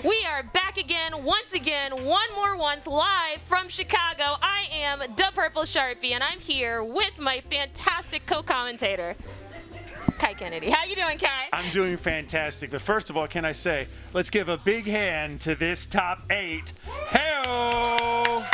We are back again, once again, once, live from Chicago. I am the Purple Sharpie, and I'm here with my fantastic co-commentator, Kai Kennedy. How you doing, Kai? I'm doing fantastic. But first of all, can I say, let's give a big hand to this top 8. Hey-o!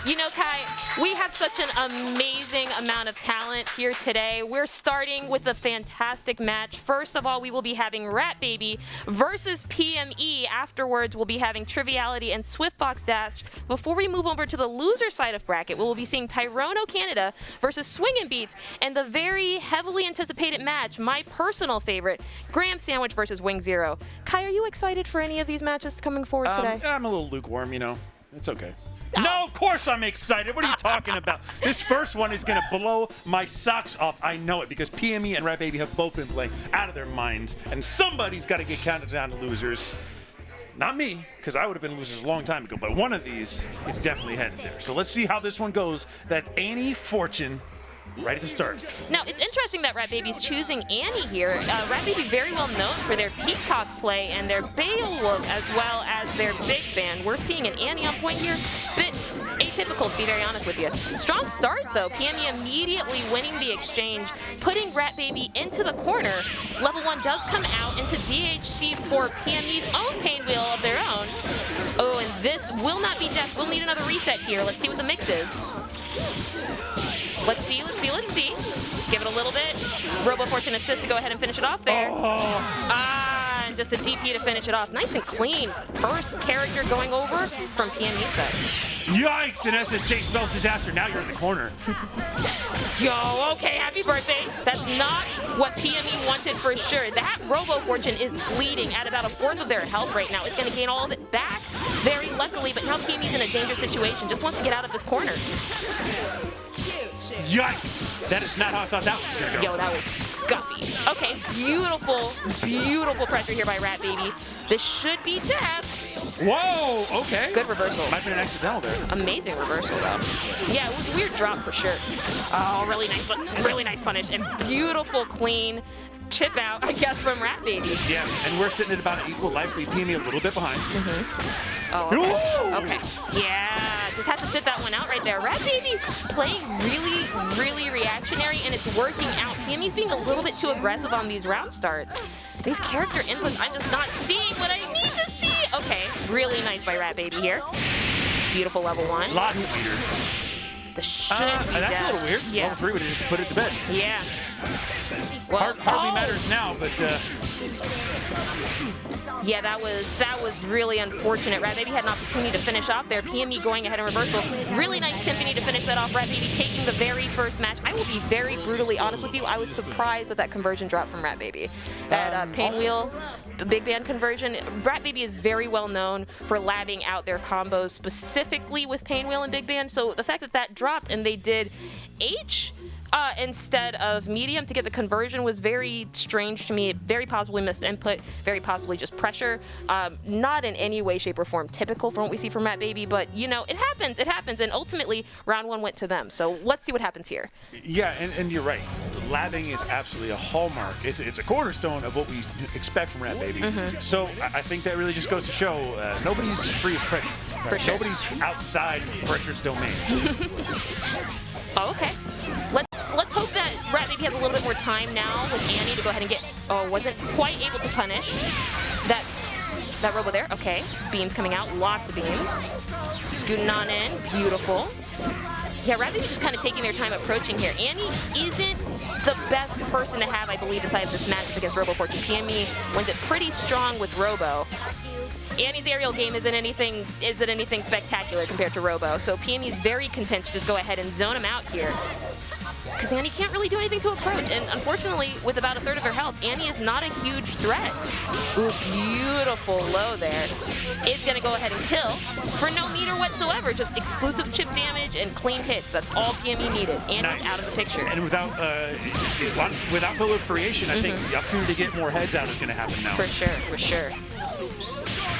You know, Kai, we have such an amazing amount of talent here today. We're starting with a fantastic match. First of all, we will be having Rat Baby versus PME. Afterwards, we'll be having Triviality and Swiftfox-Dash. Before we move over to the loser side of bracket, we will be seeing Tyrone Canada versus SwingBeatz, and the very heavily anticipated match, my personal favorite, GrahamSandwich versus wingzero. Kai, are you excited for any of these matches coming forward today? I'm a little lukewarm, you know. It's okay. No, of course I'm excited. What are you talking about? This first one is going to blow my socks off. I know it because PME and Rat Baby have both been playing out of their minds, and somebody's got to get counted down to losers. Not me, because I would have been losers a long time ago, but one of these is definitely headed there. So let's see how this one goes. That's Annie Fortune right at the start. Now, it's interesting that Rat Baby's choosing Annie here. Rat Baby very well known for their peacock play and their Bale look, as well as their big band. We're seeing an Annie on point here. Bit atypical, to be very honest with you. Strong start, though. PME immediately winning the exchange, putting Rat Baby into the corner. Level 1 does come out into DHC for PME's own pain wheel of their own. Oh, and this will not be death. We'll need another reset here. Let's see what the mix is. Let's see. Give it a little bit. Robo-Fortune assist to go ahead and finish it off there. And just a DP to finish it off. Nice and clean. First character going over from PME side. Yikes, an SSJ spells disaster. Now you're in the corner. Yo, okay, happy birthday. That's not what PME wanted for sure. That Robo-Fortune is bleeding at about 1/4 of their health right now. It's going to gain all of it back very luckily, but now PME's in a dangerous situation. Just wants to get out of this corner. Yikes! That is not how I thought that was going to go. Yo, that was scuffy. Okay, beautiful pressure here by Rat Baby. This should be death. Whoa, okay. Good reversal. Might have been an accidental there. Amazing reversal, though. Yeah, it was a weird drop for sure. Oh, really nice punish. And beautiful, clean chip out, I guess, from Rat Baby. Yeah, and we're sitting at about an equal life. We PME a little bit behind. Oh, okay. Yeah, just had to sit that one out right there. Rat Baby playing really reactionary, and it's working out. PME's being a little bit too aggressive on these round starts. These character inputs, I'm just not seeing what I need to see. Okay, really nice by Rat Baby here. Beautiful level 1. Lots of weird. The should be that's death. a little weird. Yeah. Level 3 would have just put it to bed. Yeah. Well, Hardly matters now, but yeah, that was really unfortunate. Rat Baby had an opportunity to finish off there. PME going ahead in reversal. Really nice timpani to finish that off. Rat Baby taking the very first match. I will be very brutally honest with you. I was surprised that conversion dropped from Rat Baby. That pain wheel, the big band conversion. Rat Baby is very well known for labbing out their combos specifically with pain wheel and big band. So the fact that dropped and they did H instead of medium to get the conversion was very strange to me. Very possibly missed input, very possibly just pressure. Not in any way, shape, or form typical from what we see from Rat Baby, but you know, it happens, and ultimately round 1 went to them. So let's see what happens here. yeah, and you're right. Labbing is absolutely a hallmark. It's a cornerstone of what we expect from Rat Baby. So I think that really just goes to show nobody's free of pressure. Right? For sure. Nobody's outside pressure's domain. Oh, okay. Let's hope that Rat Baby has a little bit more time now with Annie to go ahead and get. Oh, wasn't quite able to punish that Robo there. Okay, beams coming out, lots of beams. Scooting on in, beautiful. Yeah, Rat Baby just kind of taking their time approaching here. Annie isn't the best person to have, I believe, inside of this match against Robo-Fortune. PME wins it pretty strong with Robo. Annie's aerial game isn't anything spectacular compared to Robo, so PME is very content to just go ahead and zone him out here. Because Annie can't really do anything to approach, and unfortunately, with about 1/3 of her health, Annie is not a huge threat. Ooh, beautiful low there. It's going to go ahead and kill for no meter whatsoever, just exclusive chip damage and clean hits. That's all PME needed. Annie's out of the picture. And without Pillar of Creation, I think the opportunity to get more heads out is going to happen now. For sure.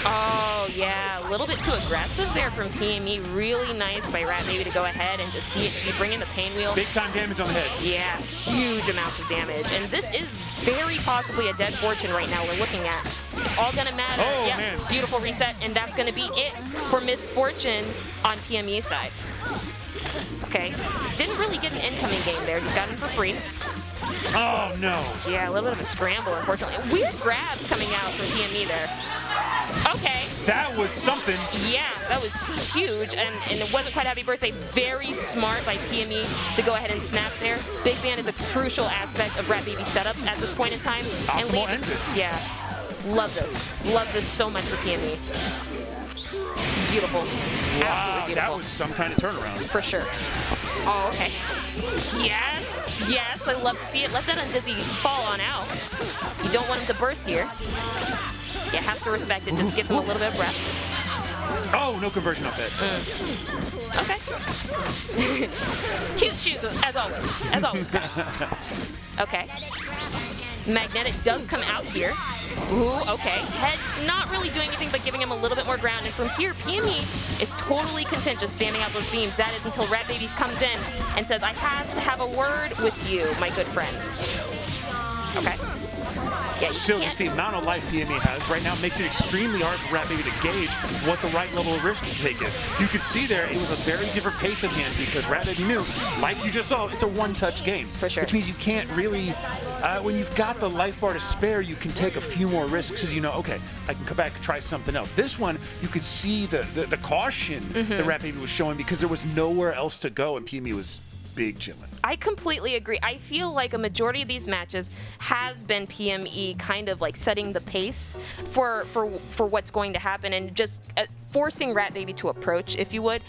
Oh, yeah, a little bit too aggressive there from PME. Really nice by Rat Baby to go ahead and just DHG, bring in the pain wheel. Big time damage on the head. Yeah, huge amounts of damage. And this is very possibly a dead fortune right now we're looking at. It's all gonna matter. Oh, yeah, man. Beautiful reset, and that's gonna be it for Miss Fortune on PME side. Okay, didn't really get an incoming game there, just got in for free. Oh, no. Yeah, a little bit of a scramble, unfortunately. Weird grabs coming out from PME there. Okay. That was something. Yeah, that was huge, and it wasn't quite happy birthday. Very smart by PME to go ahead and snap there. Big Band is a crucial aspect of Rat Baby setups at this point in time. Optimal ends it. Yeah, love this. Love this so much for PME. Beautiful. Wow, Absolutely beautiful. that was some kind of turnaround. For sure. Oh, okay. Yes, yes, I love to see it. Let that Undizzy fall on out. You don't want him to burst here. You have to respect it. Just gives him a little bit of breath. Oh, no conversion off that. Okay. Cute shoes, as always. As always, guys. Okay. Magnetic does come out here. Ooh, okay. Head not really doing anything but giving him a little bit more ground. And from here, PME is totally content just spamming out those beams. That is until Rat Baby comes in and says, I have to have a word with you, my good friends. Okay. Yeah, Still, just the amount of life PME has right now makes it extremely hard for Rat Baby to gauge what the right level of risk to take is. You could see there it was a very different pace of hands because Rat Baby knew, like you just saw, it's a one-touch game. For sure. Which means you can't really, when you've got the life bar to spare, you can take a few more risks because you know, okay, I can come back and try something else. This one, you could see the caution that Rat Baby was showing because there was nowhere else to go and PME was big chillin'. I completely agree. I feel like a majority of these matches has been PME kind of like setting the pace for what's going to happen and just forcing Rat Baby to approach, if you would.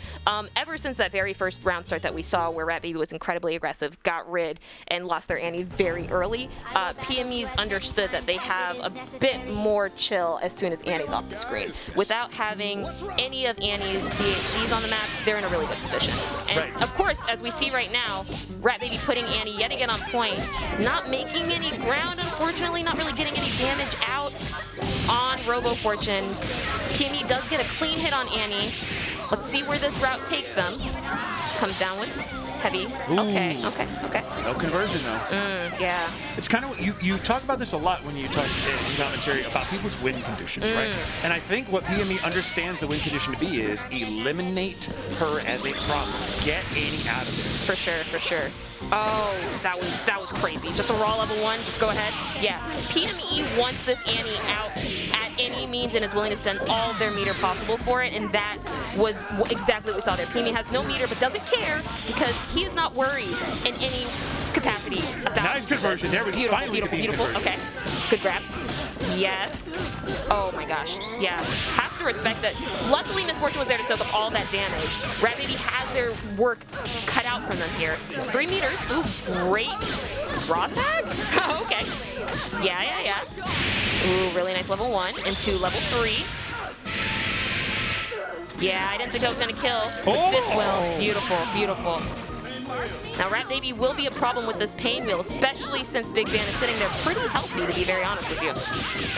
Ever since that very first round start that we saw where Rat Baby was incredibly aggressive, got rid, and lost their Annie very early, PME's understood that they have a bit more chill as soon as Annie's off the screen. Without having any of Annie's DHGs on the map, they're in a really good position. And Right. of course, as we see right now, Rat Baby putting Annie yet again on point, not making any ground, unfortunately, not really getting any damage out on Robo-Fortune. PME does get a clean hit on Annie. Let's see where this route takes them. Comes down with heavy. Okay. No conversion though. Yeah. It's kind of you talk about this a lot when you talk in commentary about people's win conditions, right? And I think what PME understands the win condition to be is eliminate her as a problem. Get Annie out of there. For sure, for sure. Oh, that was crazy. Just a raw level one. Just go ahead. Yeah. PME wants this Annie out at any means and is willing to spend all of their meter possible for it, and that was exactly what we saw there. PME has no meter but doesn't care because he is not worried in any capacity about Nice conversion. There we go. Beautiful, Finally beautiful, defeated beautiful. her. Okay. Good grab. Yes. Oh my gosh. Yeah. Have to respect that. Luckily, Miss Fortune was there to soak up all that damage. Rat Baby has their work cut out from them here. 3 meters. Ooh, great. Raw tag? Oh, okay. Yeah. Ooh, really nice level 1 into level 3. Yeah, I didn't think I was going to kill. But this will. Beautiful, beautiful. Now, Rat Baby will be a problem with this pain wheel, especially since Big Band is sitting there pretty healthy, to be very honest with you.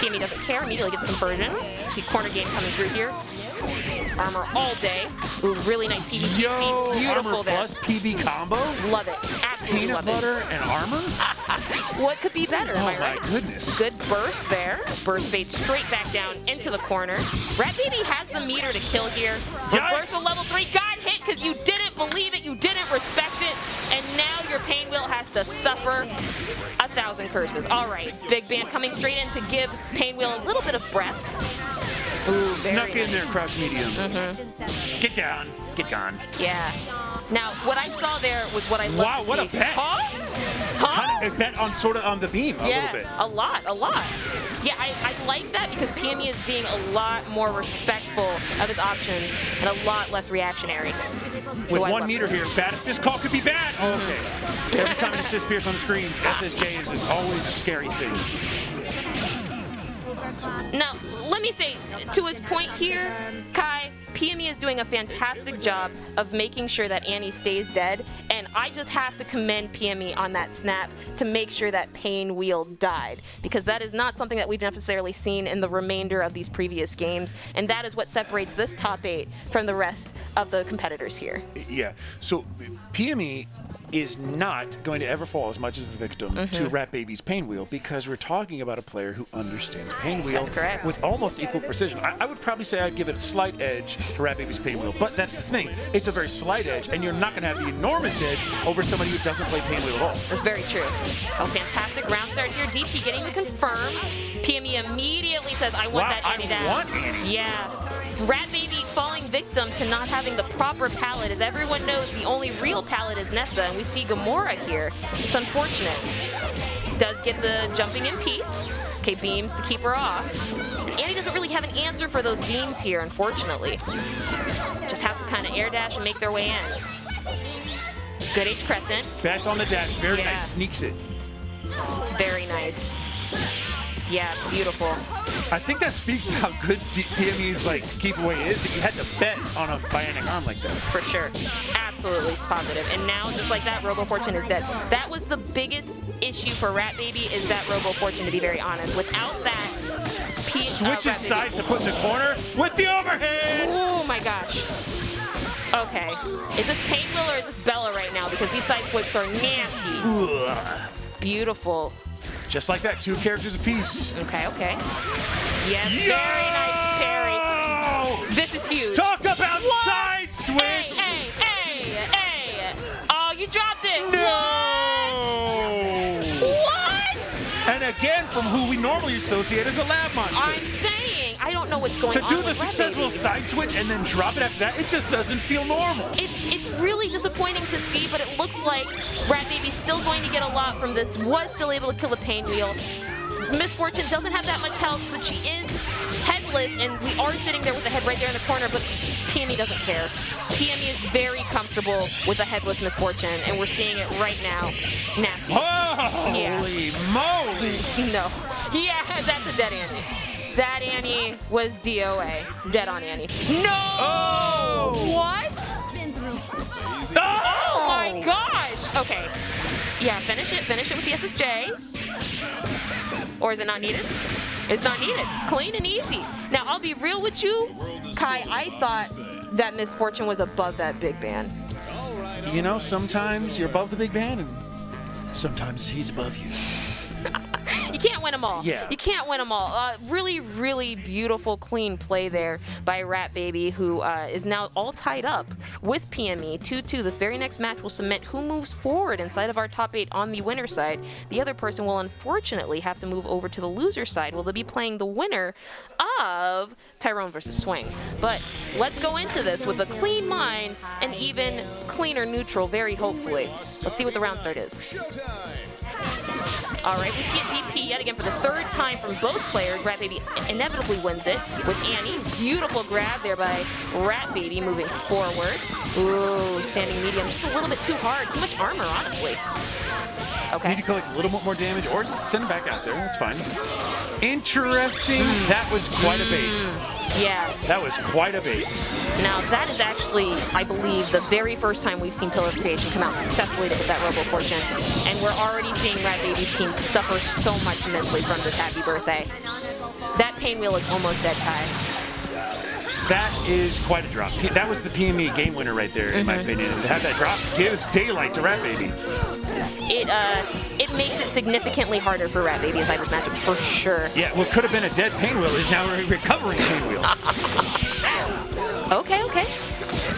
PME doesn't care, immediately gets the conversion. See corner game coming through here. Armor all day. Ooh, really nice PBGC. Yo, Beautiful armor there. plus PB combo? Love it. Absolutely Peanut love butter and armor? What could be better, am I Oh right? my goodness. Good burst there. Burst fade straight back down into the corner. Rat Baby has the meter to kill here. Reversal level 3 got hit because you didn't believe it, you didn't respect it, and now your pain wheel has to suffer 1,000 curses. All right, Big Band coming straight in to give pain wheel a little bit of breath. Ooh, Snuck very in there, nice. crouch medium. Get down. Get gone. Yeah. Now, what I saw there was what I love Wow, to what see. a bet. Huh? Kind of a bet on sort of on the beam a little bit. A lot. Yeah, I like that because PME is being a lot more respectful of his options and a lot less reactionary. With I 1 love meter this. here, bad assist call could be bad. Okay. Every time an assist appears on the screen, SSJ is always a scary thing. Now, let me say, to his point here, Kai, PME is doing a fantastic job of making sure that Annie stays dead, and I just have to commend PME on that snap to make sure that Pain Wheel died, because that is not something that we've necessarily seen in the remainder of these previous games, and that is what separates this top 8 from the rest of the competitors here. Yeah, so PME is not going to ever fall as much as a victim to Rat Baby's Pain Wheel, because we're talking about a player who understands Pain Wheel. That's correct. With almost equal precision. I would probably say I'd give it a slight edge to Rat Baby's Pain Wheel, but that's the thing. It's a very slight edge, and you're not going to have the enormous edge over somebody who doesn't play Pain Wheel at all. That's very true. Oh, fantastic round start here. DP getting the confirm. PME immediately says, I want that Annie down. I want Annie. Yeah. Rat Baby falling victim to not having the proper palette. As everyone knows, the only real palette is Nessa, and we see Gamora here. It's unfortunate. Does get the jumping in Pete. Okay, beams to keep her off. And Annie doesn't really have an answer for those beams here, unfortunately. Just has to kind of air dash and make their way in. Good H crescent. Dash on the dash. Very nice. Sneaks it. Very nice. Yeah, beautiful. I think that speaks to how good PME's like keep away is, that you had to bet on a bionic arm like that. For sure. Absolutely positive. And now, just like that, Robo-Fortune is dead. That was the biggest issue for Rat Baby, is that Robo-Fortune, to be very honest. Without that, switches sides to put in the corner with the overhead. Oh my gosh. Okay. Is this Pain Wheel or is this Bella right now? Because these side flips are nasty. Ugh. Beautiful. Just like that, 2 characters apiece. Okay, okay. Yes, very nice parry. This is huge. Talk about side switch. Hey. Oh, you dropped it. No. What? And again, from who we normally associate as a lab monster. I'm saying, I don't know what's going on. To do the with successful side switch and then drop it after that, it just doesn't feel normal. It's really disappointing to see, but it looks like Rat Baby's still going to get a lot from this. Was still able to kill the Pain Wheel. Miss Fortune doesn't have that much health, but she is headless, and we are sitting there with the head right there in the corner, but PME doesn't care. PME is very comfortable with a headless Miss Fortune, and we're seeing it right now. Nasty. Holy moly! No. Yeah, that's a dead Annie. That Annie was DOA. Dead on Annie. No! Oh! What? Oh my gosh! Okay. Yeah, finish it. Finish it with the SSJ. Or is it not needed? It's not needed. Clean and easy. Now, I'll be real with you, Kai. I thought that Miss Fortune was above that big band. You know, sometimes you're above the big band, and sometimes he's above you. You can't win them all. Yeah. You can't win them all. Really, really beautiful, clean play there by Rat Baby, who is now all tied up with PME 2-2. This very next match will cement who moves forward inside of our top 8 on the winner side. The other person will unfortunately have to move over to the loser side. Will they be playing the winner of Tyrone versus Swing? But let's go into this with a clean mind and even cleaner neutral, very hopefully. Let's see what the round start is. All right, we see a DP yet again for the 3rd time from both players. Rat Baby inevitably wins it with Annie. Beautiful grab there by Rat Baby moving forward. Ooh, standing medium. Just a little bit too hard. Too much armor, honestly. Okay. Need to collect a little bit more damage or send him back out there. That's fine. Interesting. That was quite a bait. Yeah. That was quite a bait. Now, that is actually, I believe, the very first time we've seen Pillar of Creation come out successfully to hit that Robo-Fortune. And we're already seeing Rat Baby's team suffer so much immensely from this happy birthday. That Pain Wheel is almost dead, Kai. That is quite a drop. That was the PME game winner right there, in my opinion. And to have that drop gives daylight to Rat Baby. It makes it significantly harder for Rat Baby inside this matchup, for sure. Yeah, what could have been a dead Pain Wheel is now a recovering Pain Wheel. Okay.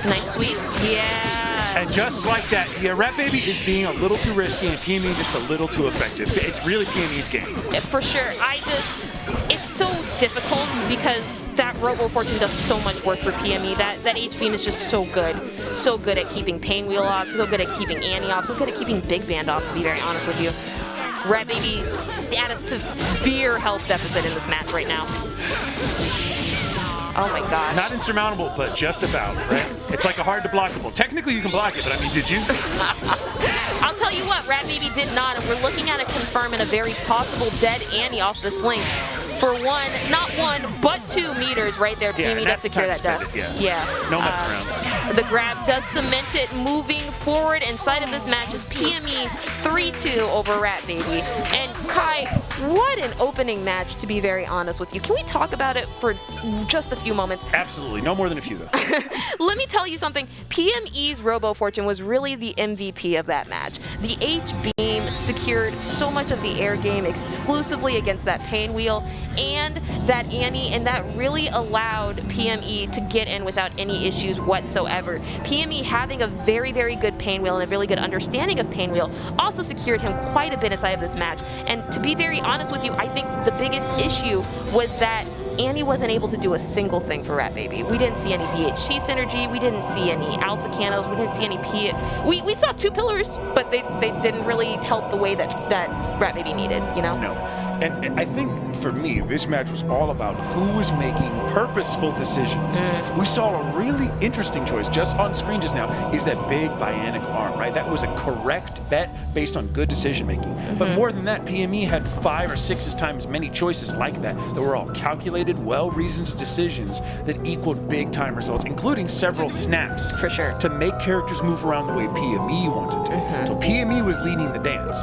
Nice sweeps. Yeah. And just like that, yeah, Rat Baby is being a little too risky and PME just a little too effective. It's really PME's game. For sure. It's so difficult because that Robo-Fortune does so much work for PME. That H-Beam is just so good. So good at keeping Pain Wheel off, so good at keeping Annie off, so good at keeping Big Band off, to be very honest with you. Rat Baby at a severe health deficit in this match right now. Oh my gosh. Not insurmountable, but just about, right? It's like a hard to blockable. Technically you can block it, but I mean, did you? I'll tell you what, Rat Baby did not, and we're looking at a confirm and a very possible dead Annie off this link. for not one, but 2 meters right there. Yeah, PME does secure that death. Yeah. No messing around. The grab does cement it. Moving forward inside of this match is PME 3-2 over Rat Baby. And Kai, what an opening match, to be very honest with you. Can we talk about it for just a few moments? Absolutely. No more than a few, though. Let me tell you something. PME's Robo-Fortune was really the MVP of that match. The H-beam secured so much of the air game exclusively against that pain wheel and that Annie, and that really allowed PME to get in without any issues whatsoever. PME having a very, very good pain wheel and a really good understanding of pain wheel also secured him quite a bit inside of this match. And to be very honest with you, I think the biggest issue was that Annie wasn't able to do a single thing for Rat Baby. We didn't see any DHC synergy. We didn't see any alpha canos. We didn't see any P. We saw 2 pillars, but they didn't really help the way that Rat Baby needed, you know? No. And I think for me, this match was all about who was making purposeful decisions. We saw a really interesting choice just on screen just now, is that big bionic arm, right? That was a correct bet based on good decision making. But more than that, PME had 5 or 6 times many choices like that were all calculated, well-reasoned decisions that equaled big-time results, including several snaps. For sure. To make characters move around the way PME wanted to. So PME was leading the dance.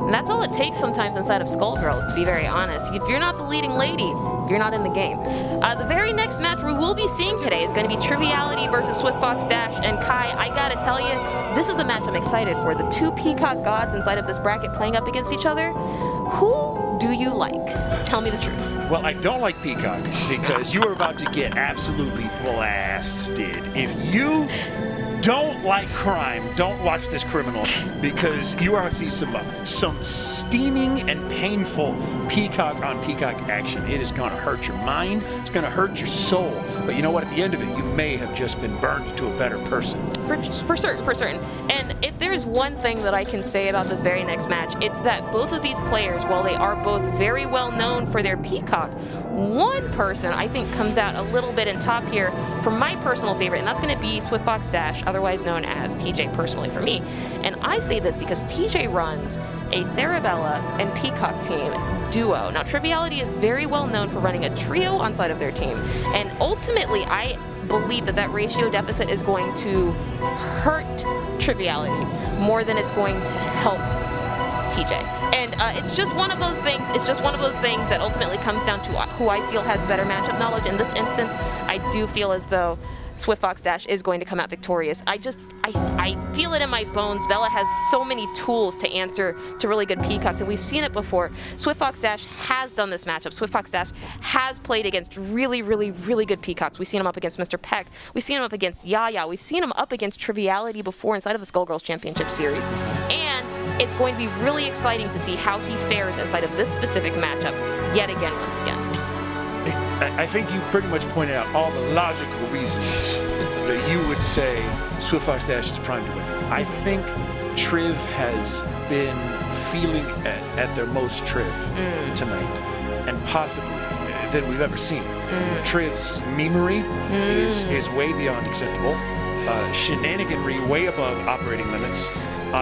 And that's all it takes sometimes inside of Skullgirls, to be very honest. If you're not the leading lady, you're not in the game. The very next match we will be seeing today is going to be Triviality versus Swiftfox-Dash. And Kai, I gotta tell you, this is a match I'm excited for. The 2 Peacock gods inside of this bracket playing up against each other. Who do you like? Tell me the truth. Well, I don't like Peacock because you are about to get absolutely blasted. If you don't like crime, don't watch this criminal, because you are going to see some steaming and painful Peacock on Peacock action. It is going to hurt your mind. It's going to hurt your soul. But you know what? At the end of it, you may have just been burned into a better person. For certain. And if there's one thing that I can say about this very next match, it's that both of these players, while they are both very well known for their Peacock, one person I think comes out a little bit in top here for my personal favorite, and that's going to be Swiftfox-Dash, otherwise known as TJ personally for me. And I say this because TJ runs a Cerebella and Peacock team duo. Now, Triviality is very well known for running a trio on side of their team, and ultimately I believe that ratio deficit is going to hurt Triviality more than it's going to help TJ. And it's just one of those things. It's just one of those things that ultimately comes down to who I feel has better matchup knowledge. In this instance, I do feel as though Swiftfox-Dash is going to come out victorious. I feel it in my bones. Vela has so many tools to answer to really good Peacocks, and we've seen it before. Swiftfox-Dash has done this matchup. Swiftfox-Dash has played against really, really, really good Peacocks. We've seen him up against Mr. Peck. We've seen him up against Yaya. We've seen him up against Triviality before inside of the Skullgirls Championship Series. And it's going to be really exciting to see how he fares inside of this specific matchup yet again, once again. I think you pretty much pointed out all the logical reasons that you would say Swiftfox-Dash is primed to win. I think Triv has been feeling at their most Triv tonight, and possibly than we've ever seen. Triv's memery is way beyond acceptable. Shenaniganry way above operating limits.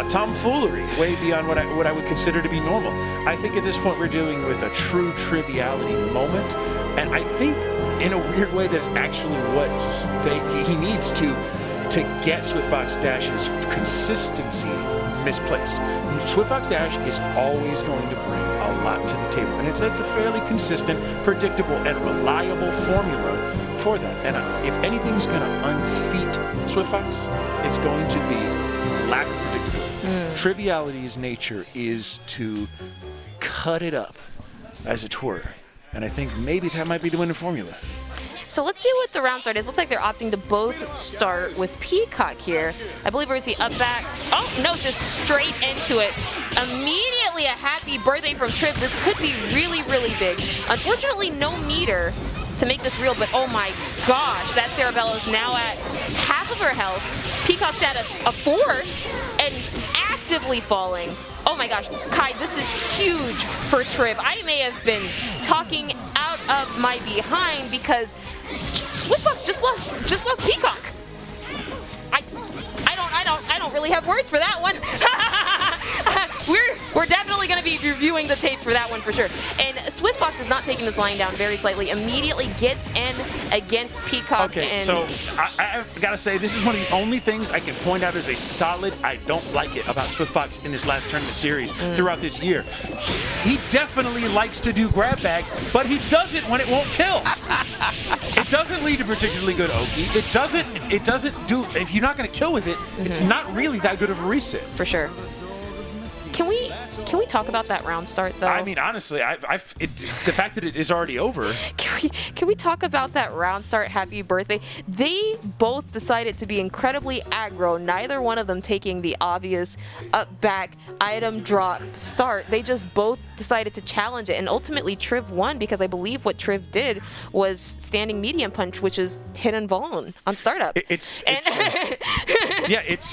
Tomfoolery way beyond what I would consider to be normal. I think at this point we're dealing with a true Triviality moment, and I think in a weird way that's actually what he needs to get Swiftfox-Dash's consistency misplaced. Swiftfox-Dash is always going to bring a lot to the table, and it's a fairly consistent, predictable, and reliable formula for that. And if anything's going to unseat Swiftfox, it's going to be lack of predictability. Triviality's nature is to cut it up as a tour, and I think maybe that might be the winning formula. So let's see what the round start is. Looks like they're opting to both start with Peacock here. I believe we're going to see up backs. Oh, no, just straight into it. Immediately a happy birthday from Triv. This could be really, really big. Unfortunately, no meter to make this real, but oh my gosh, that Cerebella is now at half of her health. Peacock's at a fourth and actively falling. Oh my gosh, Kai, this is huge for Triv. I may have been talking out of my behind because Swiftfox just lost Peacock. I don't really have words for that one. We're definitely definitely going to be reviewing the tapes for that one for sure. And Swiftfox is not taking this line down very slightly. Immediately gets in against Peacock. Okay, and so I've got to say, this is one of the only things I can point out as a solid I don't like it about Swiftfox in this last tournament series throughout this year. He definitely likes to do grab bag, but he does it when it won't kill. It doesn't lead to particularly good Oki. It doesn't do, if you're not going to kill with it, it's not really that good of a reset. For sure. Can we talk about that round start though? I mean, honestly, the fact that it is already over. Can we talk about that round start? Happy birthday! They both decided to be incredibly aggro. Neither one of them taking the obvious up back item drop start. They just both decided to challenge it, and ultimately Triv won because I believe what Triv did was standing medium punch, which is hit and vuln on startup. It's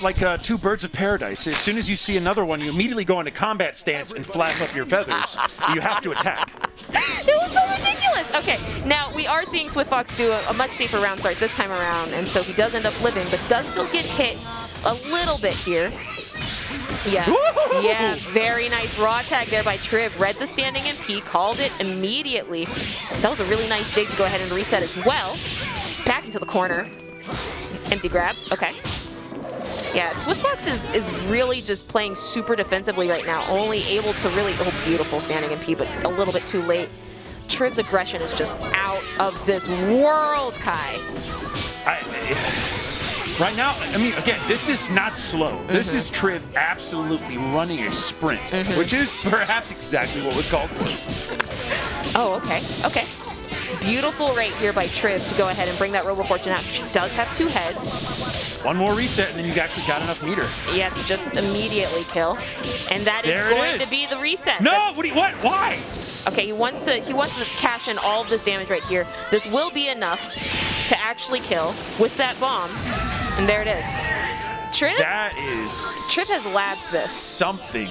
like two birds of paradise. As soon as you see another one, you immediately go into combat stance and flap up your feathers. You have to attack. It was so ridiculous. Okay, now we are seeing Swiftfox do a much safer round start this time around, and so he does end up living, but does still get hit a little bit here. Yeah, very nice raw tag there by Triv. Read the standing MP, called it immediately. That was a really nice dig to go ahead and reset as well. Back into the corner. Empty grab, okay. Yeah, Swiftfox is really just playing super defensively right now, only able to really, oh, beautiful standing MP, but a little bit too late. Triv's aggression is just out of this world, Kai. Right now, I mean, again, this is not slow. This is Triv absolutely running a sprint, which is perhaps exactly what was called for. Oh, okay, okay. Beautiful right here by Triv to go ahead and bring that Robo-Fortune out. She does have two heads. One more reset, and then you've actually got enough meter. Yeah, to just immediately kill. And that is going to be the reset. No, what? Why? Okay, he wants to cash in all of this damage right here. This will be enough to actually kill with that bomb. And there it is. Triv? Triv has labbed this. Something.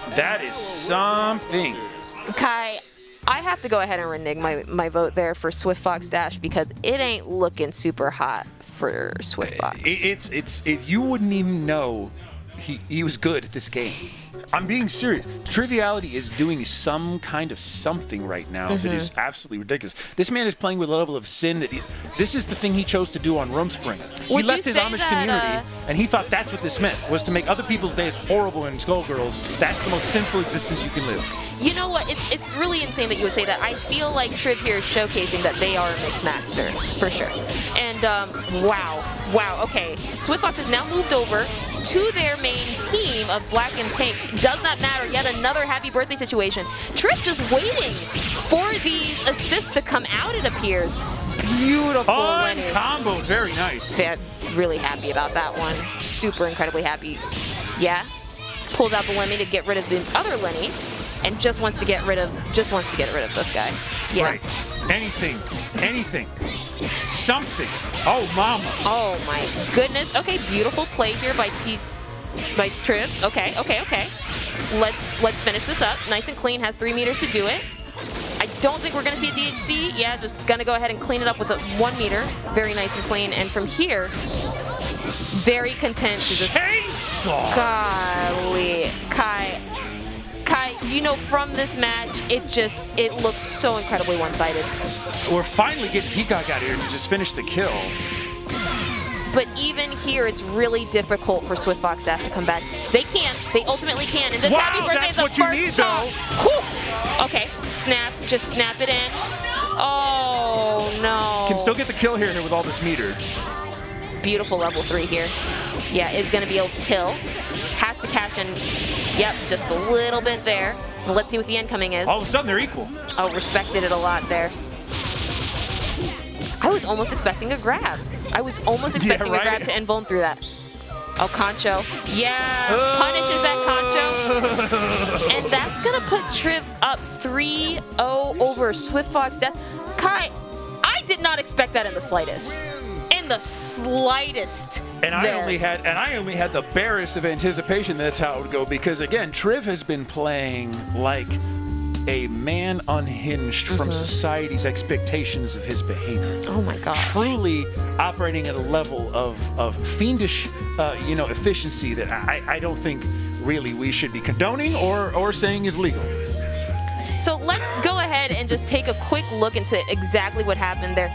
That is something. Kai, I have to go ahead and renege my vote there for Swiftfox-Dash because it ain't looking super hot for Swiftfox. You wouldn't even know he was good at this game. I'm being serious. Triviality is doing some kind of something right now that is absolutely ridiculous. This man is playing with a level of sin that this is the thing he chose to do on Rumspringa. He left his Amish community, and he thought that's what this meant, was to make other people's days horrible in Skullgirls. That's the most sinful existence you can live. You know what? It's really insane that you would say that. I feel like Triv here is showcasing that they are a mixed master, for sure. And wow, okay. Swiftfox has now moved over to their main team of black and pink. Does not matter. Yet another happy birthday situation. Triv just waiting for these assists to come out, it appears. Beautiful winning. Combo, very nice. They're really happy about that one. Super incredibly happy. Yeah. Pulls out the Lenny to get rid of the other Lenny. And just wants to get rid of this guy. Yeah. Right. Anything. Something. Oh, mama. Oh my goodness. Okay, beautiful play here by Triv. Okay. Let's finish this up. Nice and clean. Has 3 meters to do it. I don't think we're gonna see a DHC. Yeah, just gonna go ahead and clean it up with a 1 meter. Very nice and clean. And from here, very content to just chainsaw. Golly, Kai, you know, from this match, it looks so incredibly one-sided. We're finally getting Peacock out here to just finish the kill. But even here, it's really difficult for Swiftfox-Dash to come back. They ultimately can. And this happy birthday is the what you need, though. Okay, just snap it in. Oh, no. Can still get the kill here with all this meter. Beautiful level 3 here. Yeah, is going to be able to kill. Has to cash in. Yep, just a little bit there. Well, let's see what the incoming is. All of a sudden, they're equal. Oh, respected it a lot there. I was almost expecting a grab. I was almost expecting a grab to end vuln through that. Oh, Concho. Yeah, punishes that Concho. And that's going to put Triv up 3-0 over Swiftfox-Dash. Kai, I did not expect that in the slightest. In the slightest. And I only had the barest of anticipation that's how it would go, because again, Triv has been playing like a man unhinged from society's expectations of his behavior. Oh my God. Truly operating at a level of fiendish, efficiency that I don't think really we should be condoning or saying is legal. So let's go ahead and just take a quick look into exactly what happened there.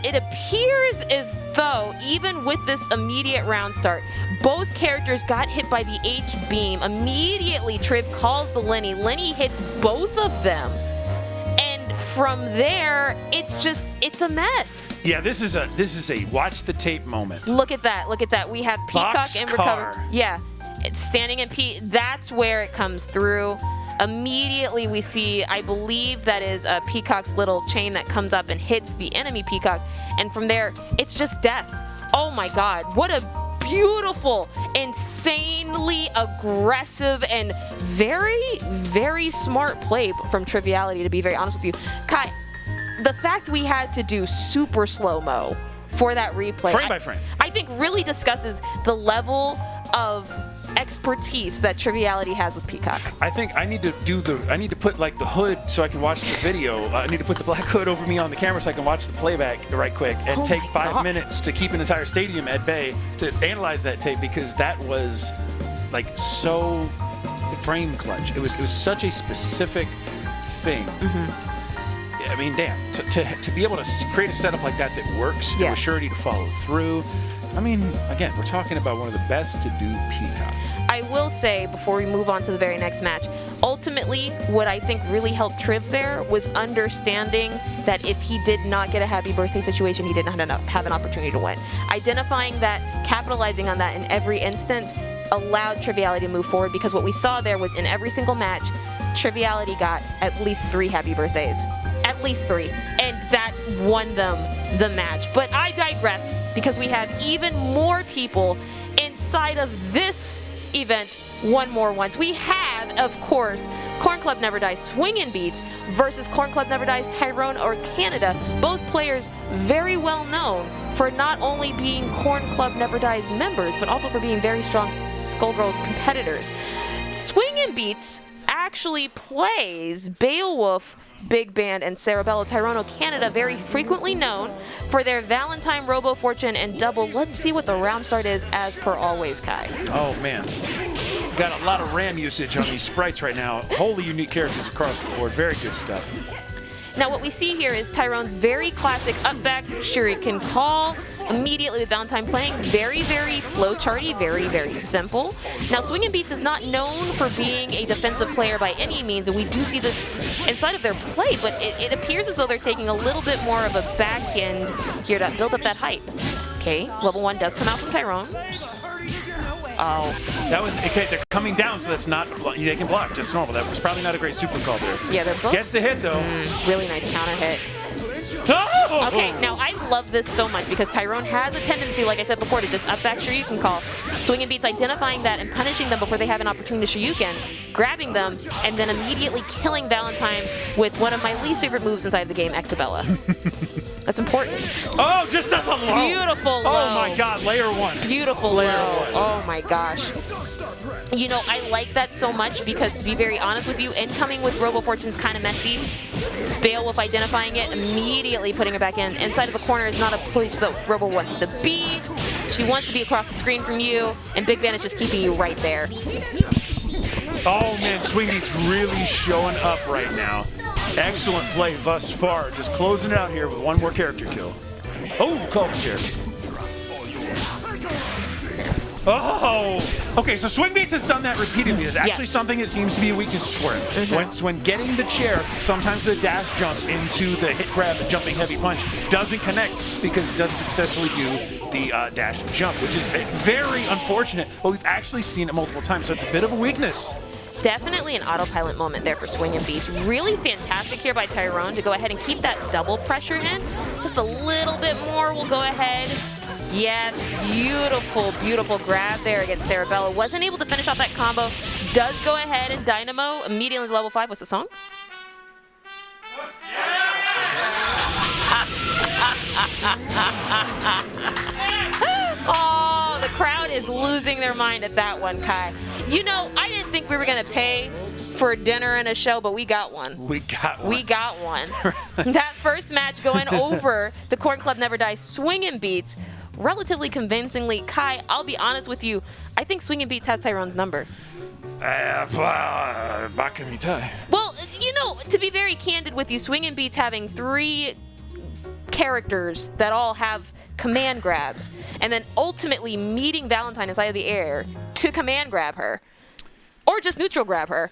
It appears as though, even with this immediate round start, both characters got hit by the H-beam. Immediately, Triv calls the Lenny. Lenny hits both of them. And from there, it's a mess. Yeah, this is a watch the tape moment. Look at that. Look at that. We have Peacock and Recover. Yeah, it's standing in P. That's where it comes through. Immediately we see, I believe that is Peacock's little chain that comes up and hits the enemy Peacock. And from there, it's just death. Oh my God, what a beautiful, insanely aggressive, and very, very smart play from Triviality, to be very honest with you. Kai, the fact we had to do super slow-mo for that replay, frame by frame, I think really discusses the level of expertise that Triviality has with Peacock. I think I need to put like the hood so I can watch the video. I need to put the black hood over me on the camera so I can watch the playback right quick and take 5 minutes to keep an entire stadium at bay to analyze that tape, because that was like so frame clutch. It was such a specific thing. I mean, damn, to be able to create a setup like that works, and with surety to follow through. I mean, again, we're talking about one of the best to do Peacock. I will say, before we move on to the very next match, ultimately, what I think really helped Triv there was understanding that if he did not get a happy birthday situation, he didn't have an opportunity to win. Identifying that, capitalizing on that in every instance, allowed Triviality to move forward, because what we saw there was in every single match, Triviality got at least 3 happy birthdays. At least 3. And that won them the match. But I digress, because we have even more people inside of this event. One more once. We have, of course, Corn Club Never Dies SwingBeatz versus Corn Club Never Dies Tyrone or Canada. Both players very well known for not only being Corn Club Never Dies members, but also for being very strong Skullgirls competitors. SwingBeatz actually plays Beowulf, Big Band, and Cerebello. Tyrone, Canada, very frequently known for their Valentine, Robo-Fortune, and Double. Let's see what the round start is, as per always, Kai. Oh, man. Got a lot of RAM usage on these sprites right now. Wholly unique characters across the board. Very good stuff. Now, what we see here is Tyrone's very classic up-back shuriken call, immediately with Valentine playing. Very, very flowcharty, very, very simple. Now, SwingBeatz is not known for being a defensive player by any means, and we do see this inside of their play, but it appears as though they're taking a little bit more of a backhand here to build up that hype. Okay, level 1 does come out from Tyrone. Oh. That was, okay, they're coming down, so that's not, they can block just normal. That was probably not a great super call there. Yeah, they're both. Gets the hit, though. Really nice counter hit. Oh! Okay, now I love this so much, because Tyrone has a tendency, like I said before, to just up back Shoryuken call. SwingBeatz identifying that and punishing them before they have an opportunity to Shoryuken, grabbing them, and then immediately killing Valentine with one of my least favorite moves inside the game, Exabella. That's important. Oh, just as a low. Beautiful low. Oh my God, layer 1. Beautiful layer low. 1. Oh my gosh. You know, I like that so much, because to be very honest with you, incoming with Robo-Fortune's kind of messy. Beowulf identifying it, immediately putting it back in. Inside of the corner is not a place that Robo wants to be. She wants to be across the screen from you, and Big Ben is just keeping you right there. Oh man, SwingBeatz really showing up right now. Excellent play thus far. Just closing it out here with one more character kill. Oh, calls the chair. Oh! Okay, so SwingBeatz has done that repeatedly. It's actually something that seems to be a weakness for him. When getting the chair, sometimes the dash jump into the hit grab and jumping heavy punch doesn't connect, because it doesn't successfully do the dash jump, which is very unfortunate, but we've actually seen it multiple times, so it's a bit of a weakness. Definitely an autopilot moment there for SwingBeatz. Really fantastic here by Tyrone to go ahead and keep that double pressure in. Just a little bit more will go ahead. Yes, beautiful, beautiful grab there against Cerebello. Wasn't able to finish off that combo. Does go ahead and Dynamo immediately to level 5. What's the song? Oh, the crowd is losing their mind at that one, Kai. You know, I didn't think we were going to pay for dinner and a show, but we got one. We got one. We got one. That first match going over to Corn Club Never Dies SwingBeatz relatively convincingly. Kai, I'll be honest with you, I think SwingBeatz has Tyrone's number. Bakamitai. Well, you know, to be very candid with you, SwingBeatz having 3 characters that all have command grabs, and then ultimately meeting Valentine inside of the air to command grab her, or just neutral grab her.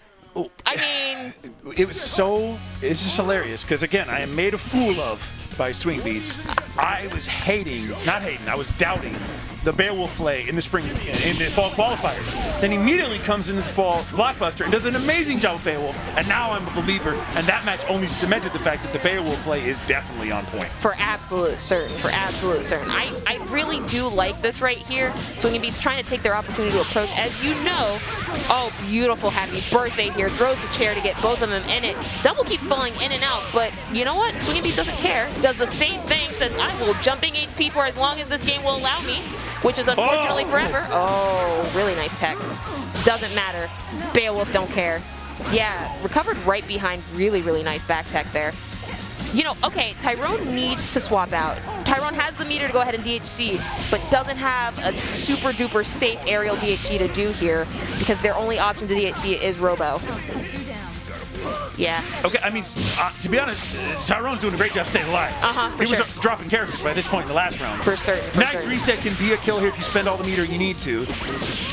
I mean, it's just hilarious because again, I am made a fool of by SwingBeatz. I was I was doubting the Beowulf play in the fall qualifiers. Then immediately comes into the fall blockbuster and does an amazing job with Beowulf, and now I'm a believer. And that match only cemented the fact that the Beowulf play is definitely on point. For absolute certain. I really do like this right here. SwingBeatz trying to take their opportunity to approach. As you know, oh, beautiful happy birthday here. Throws the chair to get both of them in it. Double keeps falling in and out, but you know what? SwingBeatz doesn't care. Does the same thing, says I will jumping HP for as long as this game will allow me, which is unfortunately forever. Oh, really nice tech. Doesn't matter. Beowulf don't care. Yeah, recovered right behind. Really, really nice back tech there. You know, okay, Tyrone needs to swap out. Tyrone has the meter to go ahead and DHC, but doesn't have a super duper safe aerial DHC to do here because their only option to DHC is Robo. Yeah. Okay, I mean, to be honest, Tyrone's doing a great job staying alive. He was dropping characters by this point in the last round. For certain. Nice reset can be a kill here if you spend all the meter you need to.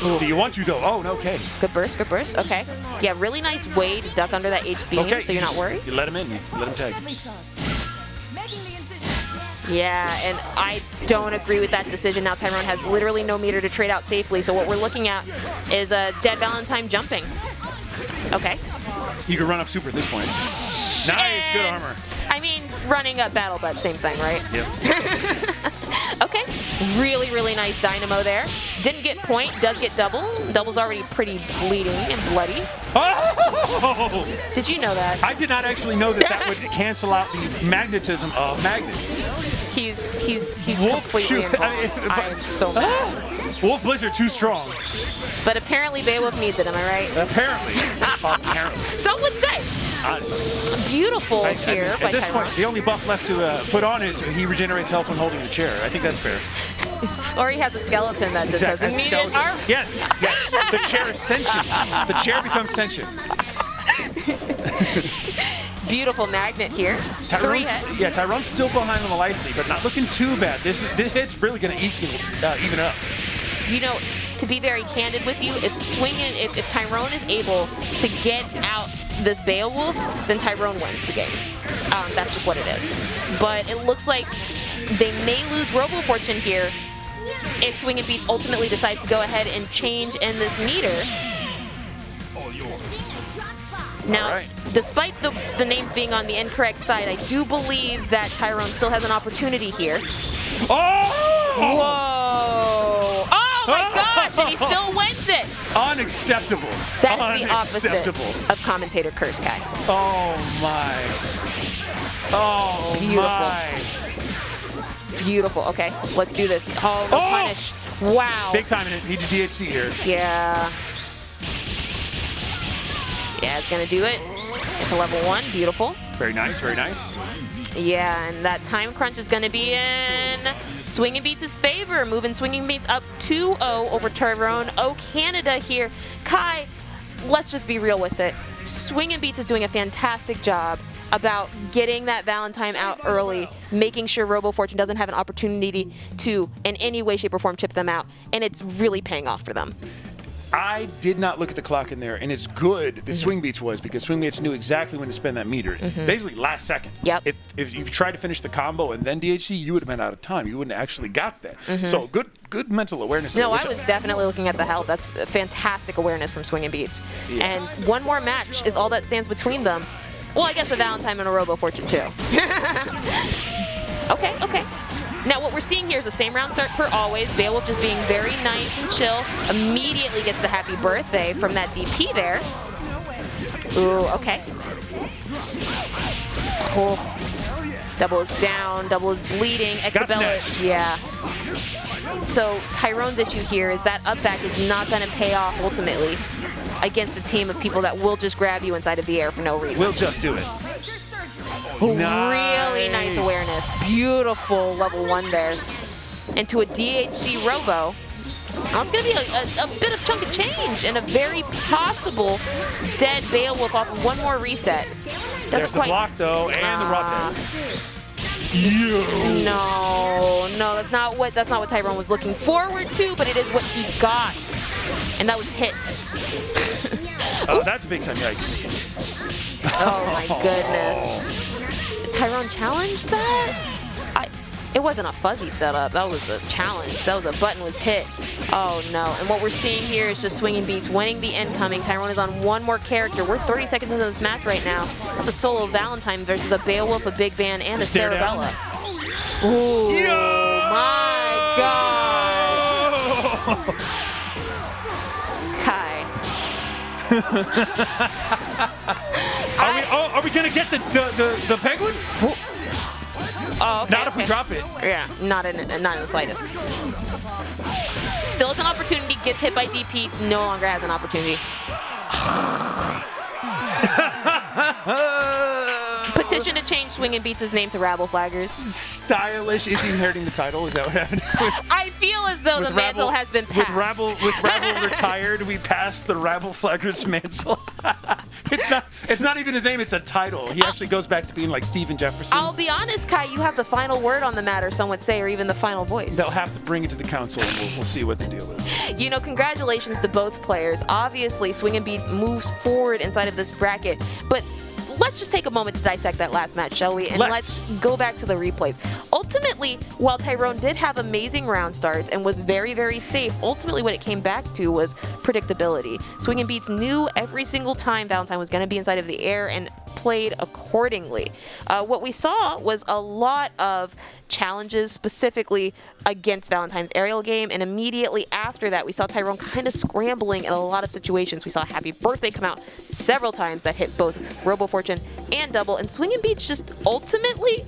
Ooh. Do you want to, though? Oh, no, okay. Good burst. Okay. Yeah, really nice way to duck under that H beam, so you're not worried. You let him in. You let him tag. Yeah, and I don't agree with that decision. Now Tyrone has literally no meter to trade out safely, so what we're looking at is a dead Valentine jumping. Okay. You can run up super at this point. Nice, good armor. I mean, running up battle butt, same thing, right? Yep. Okay, really, really nice dynamo there. Didn't get point, does get double. Double's already pretty bleeding and bloody. Oh! Did you know that? I did not actually know that would cancel out the magnetism of Magnet. He's completely involved. I am so mad. Wolf Blizzard too strong. But apparently Beowulf needs it, am I right? Apparently. Apparently. Some would say. Beautiful here by At this Tyrone. point, the only buff left to put on is he regenerates health when holding the chair. I think that's fair. Or he has a skeleton that just has immediate arm. Yes. The chair is sentient. The chair becomes sentient. Beautiful magnet here. Tyrone's still behind on the life lead, but not looking too bad. This hit's really going to even up. You know, to be very candid with you, if Tyrone is able to get out this Beowulf, then Tyrone wins the game. That's just what it is. But it looks like they may lose Robo-Fortune here if SwingBeatz ultimately decides to go ahead and change in this meter. Now, despite the names being on the incorrect side, I do believe that Tyrone still has an opportunity here. Oh! Whoa! Oh my gosh! And he still wins it! Unacceptable. That is the opposite of commentator curse guy. Oh my. Oh Beautiful. my. Beautiful. Okay, let's do this. Oh, no punish. Wow. Big time in it. Need to DHC here. Yeah. Yeah, it's gonna do it. Into level 1. Beautiful. Very nice, very nice. Yeah, and that time crunch is gonna be in SwingBeatz' favor, moving SwingBeatz up 2-0 over Tyrone. Oh, Canada here. Kai, let's just be real with it. SwingBeatz is doing a fantastic job about getting that Valentine out early, making sure Robo-Fortune doesn't have an opportunity to, in any way, shape, or form, chip them out, and it's really paying off for them. I did not look at the clock in there, and it's good that SwingBeatz was, because SwingBeatz knew exactly when to spend that meter. Basically, last second. Yep. If you tried to finish the combo and then DHC, you would have been out of time. You wouldn't have actually got that. So good mental awareness. No, I was definitely looking at the health. That's fantastic awareness from SwingBeatz. Yeah. And one more match is all that stands between them. Well, I guess a Valentine and a Robo-Fortune, too. Okay. Now, what we're seeing here is the same round start per always. Beowulf just being very nice and chill. Immediately gets the happy birthday from that DP there. Ooh, okay. Oh. Double is down. Double is bleeding. Exabella. Yeah. So Tyrone's issue here is that up back is not going to pay off ultimately against a team of people that will just grab you inside of the air for no reason. We'll just do it. Really nice awareness. Beautiful level 1 there. Into a DHC Robo. Now it's going to be a bit of chunk of change and a very possible dead Beowulf off of one more reset. There's the block, though, and the rotate. No, that's not what Tyrone was looking forward to, but it is what he got. And that was hit. Oh, that's a big time yikes. Oh my goodness. Tyrone challenged that? It wasn't a fuzzy setup. That was a challenge. That was a button was hit. Oh no. And what we're seeing here is just SwingBeatz winning the incoming. Tyrone is on one more character. We're 30 seconds into this match right now. That's a solo Valentine versus a Beowulf, a Big Band, and a Cerebella. Ooh, my God. Kai. Are we gonna get the penguin? Oh, okay, not if we drop it. Yeah, not in the slightest. Still has an opportunity, gets hit by DP, no longer has an opportunity. Petition to change SwingBeatz' name to Rabble Flaggers. Stylish. Is he inheriting the title? Is that what happened? I feel as though the mantle has been passed. With Rabble retired, we passed the Rabble Flaggers mantle. It's not even his name, it's a title. He actually goes back to being like Stephen Jefferson. I'll be honest, Kai, you have the final word on the matter, some would say, or even the final voice. They'll have to bring it to the council and we'll see what the deal is. You know, congratulations to both players. Obviously, SwingBeatz moves forward inside of this bracket, but let's just take a moment to dissect that last match, shall we? And let's go back to the replays. Ultimately, while Tyrone did have amazing round starts and was very, very safe, ultimately what it came back to was predictability. SwingBeatz knew every single time Valentine was going to be inside of the air and played accordingly. What we saw was a lot of challenges specifically against Valentine's aerial game, and immediately after that we saw Tyrone kind of scrambling in a lot of situations. We saw Happy Birthday come out several times that hit both Robo-Fortune and double, and SwingBeatz just ultimately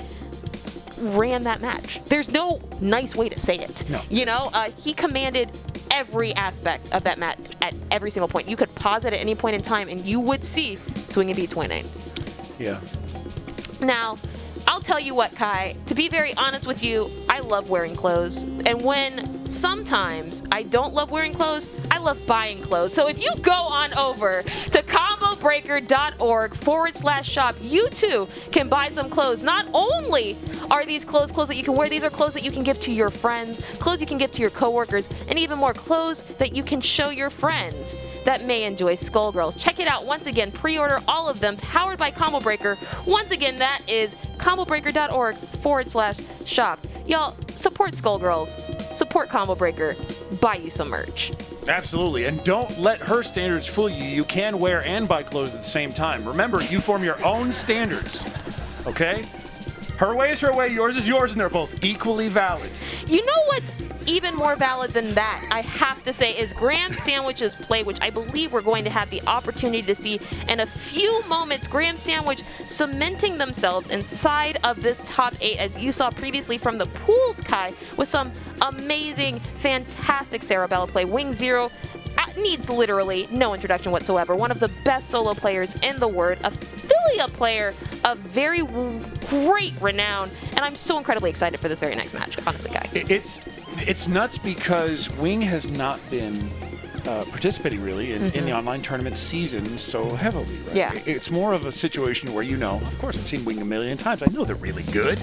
ran that match. There's no nice way to say it. No. You know, he commanded every aspect of that match at every single point. You could pause it at any point in time and you would see SwingBeatz winning. Yeah. Now, I'll tell you what, Kai, to be very honest with you, I love wearing clothes. And when sometimes I don't love wearing clothes, I love buying clothes. So if you go on over to combobreaker.org/shop, you too can buy some clothes. Not only are these clothes that you can wear, these are clothes that you can give to your friends, clothes you can give to your coworkers, and even more clothes that you can show your friends that may enjoy Skullgirls. Check it out. Once again, pre-order all of them, powered by Combo Breaker. Once again, that is combobreaker.org/shop. Y'all, support Skullgirls, support Combo Breaker, buy you some merch. Absolutely, and don't let her standards fool you. You can wear and buy clothes at the same time. Remember, you form your own standards, okay? Her way is her way, yours is yours, and they're both equally valid. You know what's even more valid than that, I have to say, is GrahamSandwich's play, which I believe we're going to have the opportunity to see in a few moments. GrahamSandwich cementing themselves inside of this top 8, as you saw previously from the pools, Kai, with some amazing, fantastic Cerebella play. wingzero needs literally no introduction whatsoever. One of the best solo players in the world, a Philia player of very great renown, and I'm so incredibly excited for this very next match, honestly, Kai. It's nuts because Wing has not been participating really in the online tournament season so heavily, right? Yeah. It's more of a situation where, you know, of course I've seen Wing a million times. I know they're really good,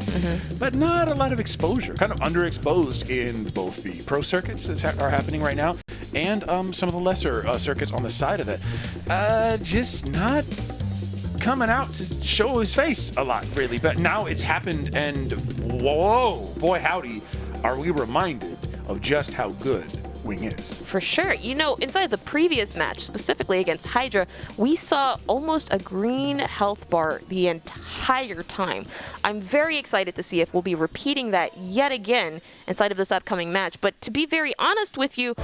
but not a lot of exposure. Kind of underexposed in both the pro circuits that are happening right now and some of the lesser circuits on the side of it. Just not coming out to show his face a lot, really. But now it's happened, and whoa, boy howdy, are we reminded of just how good Wing is. For sure. You know, inside the previous match, specifically against Hydra, we saw almost a green health bar the entire time. I'm very excited to see if we'll be repeating that yet again inside of this upcoming match. But to be very honest with you,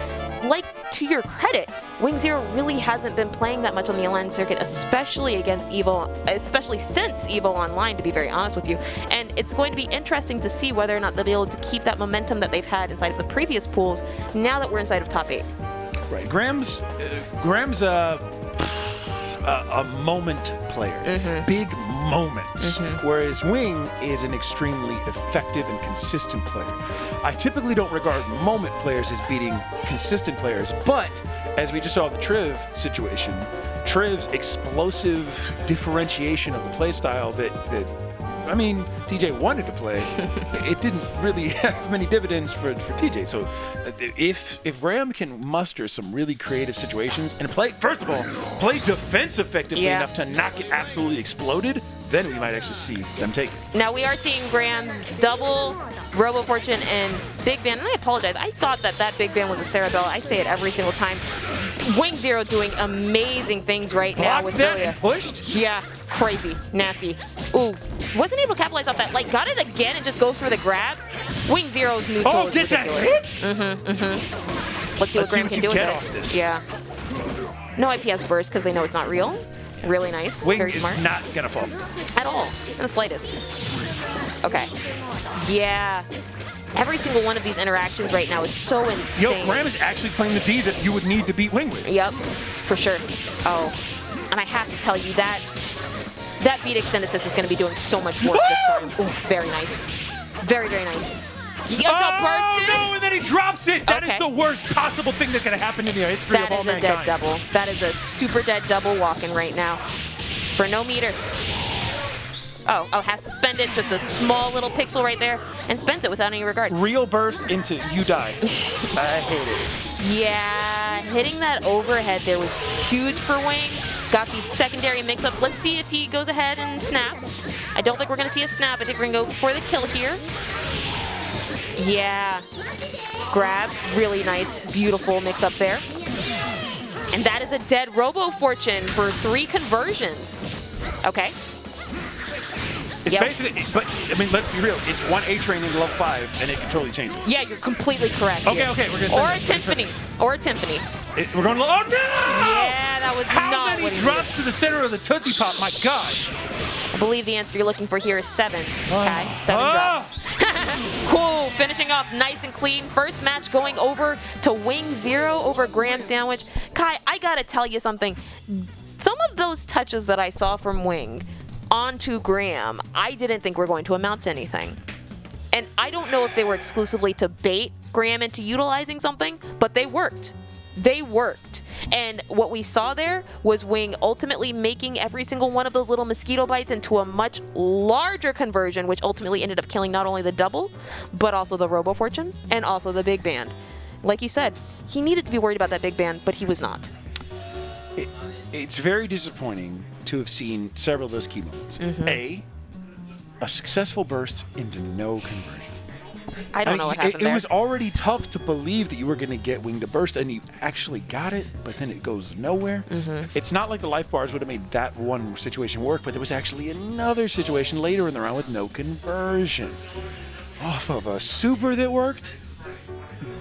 like, to your credit, wingzero really hasn't been playing that much on the online circuit, especially against Evo, especially since Evo Online, to be very honest with you. And it's going to be interesting to see whether or not they'll be able to keep that momentum that they've had inside of the previous pools now that we're inside of top 8. Right. Graham's a moment player. Big moment, whereas Wing is an extremely effective and consistent player. I typically don't regard moment players as beating consistent players, but as we just saw in the Triv situation, Triv's explosive differentiation of the play style that TJ wanted to play, it didn't really have many dividends for TJ. So if Graham can muster some really creative situations and play defense effectively enough to not get absolutely exploded, then we might actually see them take it. Now we are seeing Graham's double Robo-Fortune and Big Band, and I apologize. I thought that Big Band was a Cerebella. I say it every single time. wingzero doing amazing things right now with Lilia. Pushed? Yeah, crazy, nasty. Ooh, wasn't able to capitalize off that. Like, got it again and just goes for the grab. wingzero's neutral is ridiculous. Let's see what Graham can do with it. Yeah. No IPS burst because they know it's not real. Really nice. Wing very is smart. not gonna fall. At all. In the slightest. Okay. Yeah. Every single one of these interactions right now is so insane. Yo, Graham is actually playing the D that you would need to beat Wing with. Yep, for sure. Oh, and I have to tell you that beat extend assist is going to be doing so much work this time. Ooh, very nice. Very, very nice. No, and then he drops it. That is the worst possible thing that's going to happen in the history of all mankind. That is a dead double. That is a super dead double walking right now. For no meter. Oh, has to spend it. Just a small little pixel right there. And spends it without any regard. Real burst into you die. I hate it. Yeah, hitting that overhead there was huge for Wing. Got the secondary mix-up. Let's see if he goes ahead and snaps. I don't think we're going to see a snap. I think we're going to go for the kill here. Yeah. Grab. Really nice, beautiful mix-up there. And that is a dead Robo-Fortune for 3 conversions. Okay. It's basically, but I mean, let's be real. It's one A train into level 5, and it totally changes. Yeah, you're completely correct. Okay, we're gonna. Or a Timpani. Or a Timpani. We're going. Oh no! Yeah, that was not what he drops to the center of the Tootsie Pop. My God. I believe the answer you're looking for here is 7. Okay, 7 drops. Cool. Finishing off nice and clean. First match going over to wingzero over GrahamSandwich. Kai, I gotta tell you something. Some of those touches that I saw from Wing onto Graham, I didn't think were going to amount to anything. And I don't know if they were exclusively to bait Graham into utilizing something, but they worked. They worked. And what we saw there was Wing ultimately making every single one of those little mosquito bites into a much larger conversion, which ultimately ended up killing not only the double, but also the Robo-Fortune and also the Big Band. Like you said, he needed to be worried about that Big Band, but he was not. It's very disappointing to have seen several of those key moments. A successful burst into no conversion. I don't know what happened there. It was already tough to believe that you were going to get Wing to burst, and you actually got it, but then it goes nowhere. It's not like the life bars would have made that one situation work, but there was actually another situation later in the round with no conversion. Off of a super that worked.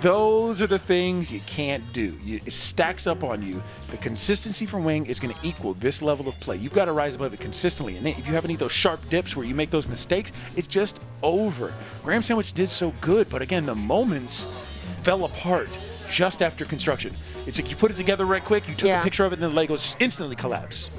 Those are the things you can't do. It stacks up on you. The consistency from Wing is going to equal this level of play. You've got to rise above it consistently. And if you have any of those sharp dips where you make those mistakes, it's just over. GrahamSandwich did so good, but again, the moments fell apart just after construction. It's like you put it together right quick, you took a picture of it, and the Legos just instantly collapse.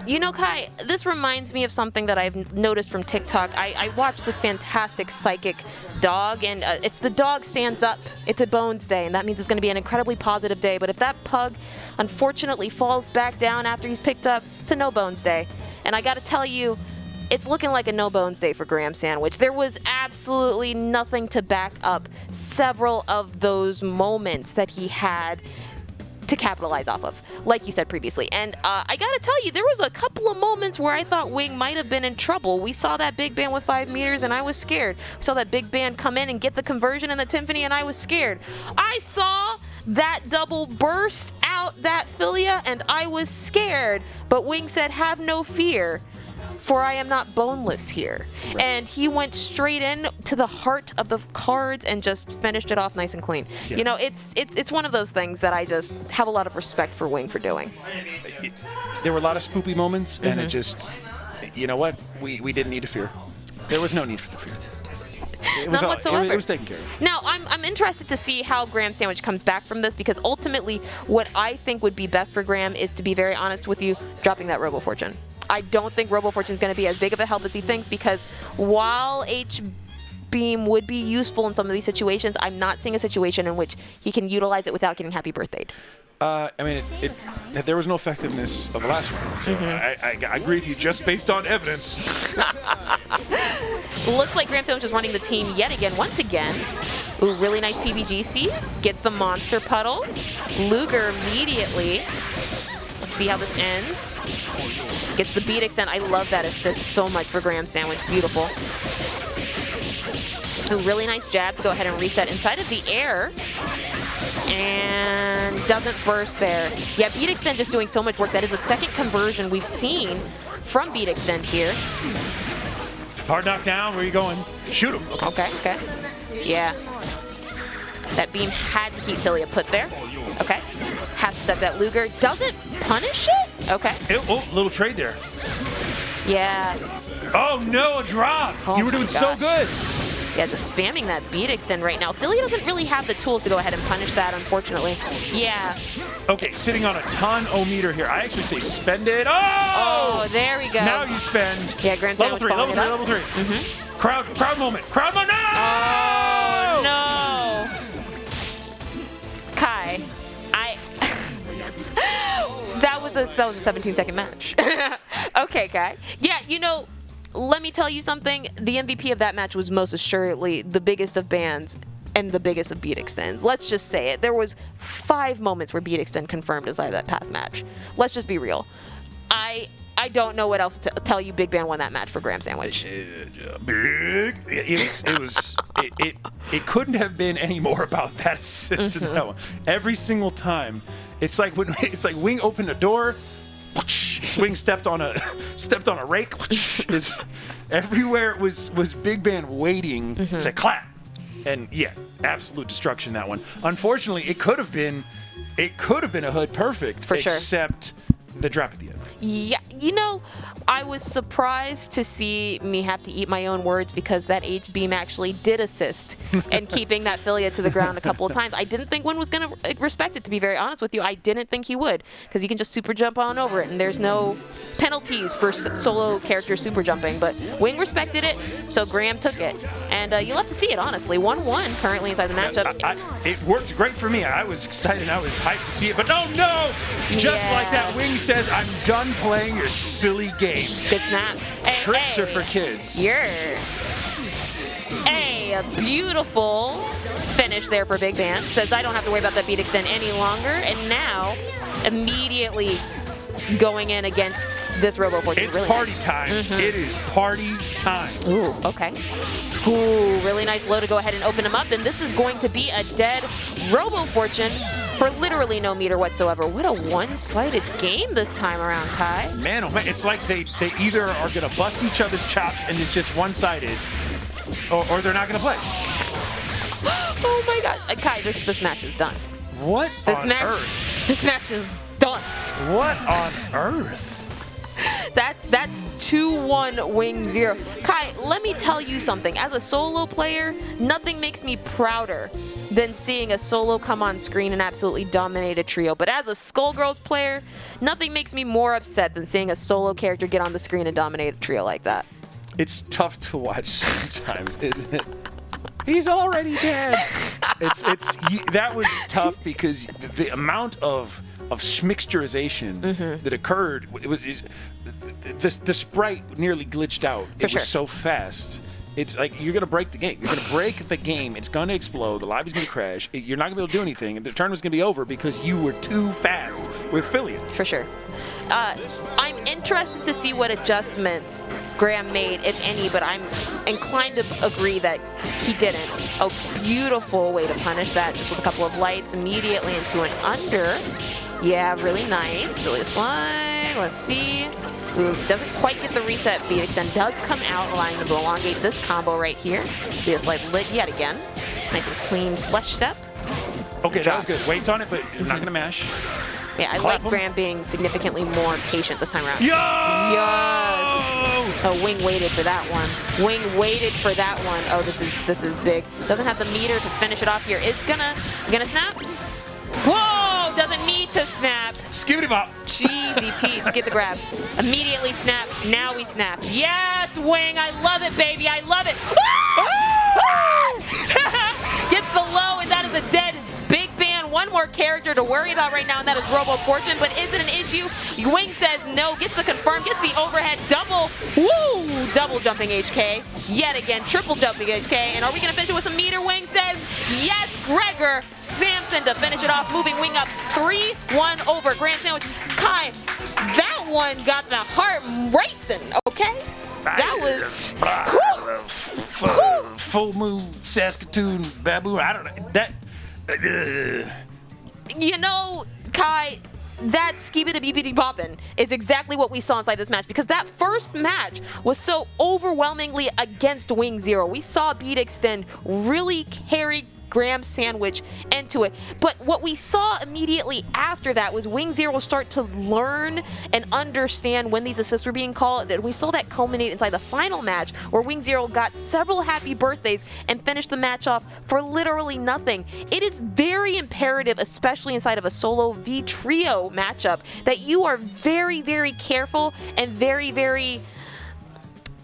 You know, Kai, this reminds me of something that I've noticed from TikTok. I watched this fantastic psychic dog, and if the dog stands up, it's a Bones Day, and that means it's going to be an incredibly positive day. But if that pug, unfortunately, falls back down after he's picked up, it's a no Bones Day. And I got to tell you, it's looking like a no Bones Day for GrahamSandwich. There was absolutely nothing to back up several of those moments that he had to capitalize off of, like you said previously. And I gotta tell you, there was a couple of moments where I thought Wing might have been in trouble. We saw that Big Band with 5 meters, and I was scared. We saw that Big Band come in and get the conversion in the Timpani, and I was scared. I saw that double burst out that Filia, and I was scared. But Wing said, "Have no fear, for I am not boneless here." Right. And he went straight in to the heart of the cards and just finished it off nice and clean. Yeah. You know, it's one of those things that I just have a lot of respect for Wing for doing. There were a lot of spoopy moments, and it just, you know what? We didn't need to fear. There was no need for the fear. None whatsoever. It was taken care of. Now, I'm interested to see how GrahamSandwich comes back from this, because ultimately what I think would be best for Graham is, to be very honest with you, dropping that Robo-Fortune. I don't think Robo-Fortune is going to be as big of a help as he thinks, because while H-Beam would be useful in some of these situations, I'm not seeing a situation in which he can utilize it without getting happy birthdayed. I mean, there was no effectiveness of the last one, so I agree with you just based on evidence. Looks like GrahamSandwich is running the team yet again, once again. Ooh, really nice PBGC. Gets the monster puddle. Luger immediately. Let's see how this ends. Gets the beat extend. I love that assist so much for GrahamSandwich. Beautiful. A really nice jab to go ahead and reset inside of the air. And doesn't burst there. Yeah, beat extend just doing so much work. That is the second conversion we've seen from beat extend here. Hard knockdown. Where are you going? Shoot him. Okay. Yeah. That beam had to keep Filia put there. Okay. Has to step that Luger. Doesn't punish it? Okay. Oh, little trade there. Yeah. Oh, no, a drop. Oh You were doing so good. Yeah, just spamming that beat extend right now. Filia doesn't really have the tools to go ahead and punish that, unfortunately. Yeah. Okay, sitting on a ton meter here. I actually say spend it. Oh, there we go. Now you spend. Yeah, GrahamSandwich following it up. Level 3. Mm-hmm. Crowd moment. Oh, no. Kai, that was a 17-second match. Okay, Kai. Yeah, you know, let me tell you something. The MVP of that match was most assuredly the biggest of bans and the biggest of beat extends. Let's just say it. There was 5 moments where beat extend confirmed inside of that past match. Let's just be real. I don't know what else to tell you. Big Ban won that match for GrahamSandwich. It couldn't have been any more about that assist in that one. Every single time, it's like Wing opened a door. Swing stepped on a rake. Everywhere it was Big Ban waiting to clap, and yeah, absolute destruction that one. Unfortunately, it could have been a hood perfect for sure, except the drop at the end. Yeah, you know, I was surprised to see me have to eat my own words, because that H-Beam actually did assist in keeping that Filia to the ground a couple of times. I didn't think Wing was going to respect it, to be very honest with you. I didn't think he would, because you can just super jump on over it, and there's no penalties for solo character super jumping. But Wing respected it, so Graham took it. And you'll have to see it, honestly. 1-1 currently inside the matchup. It worked great for me. I was excited. I was hyped to see it. But no! Just like that, Wing says, I'm done playing your silly games. Good snap. Tricks are for kids. A beautiful finish there for Big Ban. Says, I don't have to worry about that beat extend any longer. And now, immediately going in against this Robo-Fortune. It's really party nice. time. It is party time. Ooh, okay. Ooh, really nice low to go ahead and open him up. And this is going to be a dead Robo-Fortune for literally no meter whatsoever. What a one-sided game this time around, Kai. Man, oh man, it's like they either are going to bust each other's chops and it's just one-sided, or they're not going to play. Oh my god. Kai, this match is done. What on earth? This match is done. What on earth? That's 2-1 wingzero. Kai, let me tell you something. As a solo player, nothing makes me prouder than seeing a solo come on screen and absolutely dominate a trio. But as a Skullgirls player, nothing makes me more upset than seeing a solo character get on the screen and dominate a trio like that. It's tough to watch sometimes, isn't it? He's already dead. That was tough because the amount of schmixturization that occurred, the sprite nearly glitched out. It was so fast. It's like you're going to break the game. You're going to break the game. It's going to explode. The lobby's going to crash. You're not going to be able to do anything. And the tournament's going to be over because you were too fast with Filia. For sure. I'm interested to see what adjustments Graham made, if any, but I'm inclined to agree that he didn't. A beautiful way to punish that, just with a couple of lights immediately into an under. Yeah, really nice. Silly slide. Let's see. Ooh, doesn't quite get the reset. Beat extend does come out, allowing him to elongate this combo right here. See a slide lit yet again. Nice and clean flush step. Okay, that was good. Weights on it, but you're not going to mash. Yeah, I like Graham being significantly more patient this time around. Yo! Yes! Oh, Wing waited for that one. Wing waited for that one. Oh, this is big. Doesn't have the meter to finish it off here. It's gonna snap. Whoa! Doesn't meet to snap. Skibbity bop. Cheesy Pete's, get the grab. Immediately snap, now we snap. Yes, Wing, I love it, baby, I love it. Gets the low, and that is a dead big ban. One more character to worry about right now, and that is Robo-Fortune, but is it an issue? Wing says no, gets the confirm, gets the overhead, double jumping HK. Yet again, triple jumping HK, and are we gonna finish it with some meter? Wing says yes, Gregor Samson to finish it off, moving Wing up 3-1 over GrahamSandwich. Kai, that one got the heart racing, okay? That was full move Saskatoon baboon. I don't know that. You know, Kai, that skibidi boppin' is exactly what we saw inside this match, because that first match was so overwhelmingly against wingzero. We saw Beat Extend really carry GrahamSandwich into it. But what we saw immediately after that was wingzero start to learn and understand when these assists were being called, and we saw that culminate inside the final match where wingzero got several happy birthdays and finished the match off for literally nothing. It is very imperative, especially inside of a solo v trio matchup, that you are very, very careful and very, very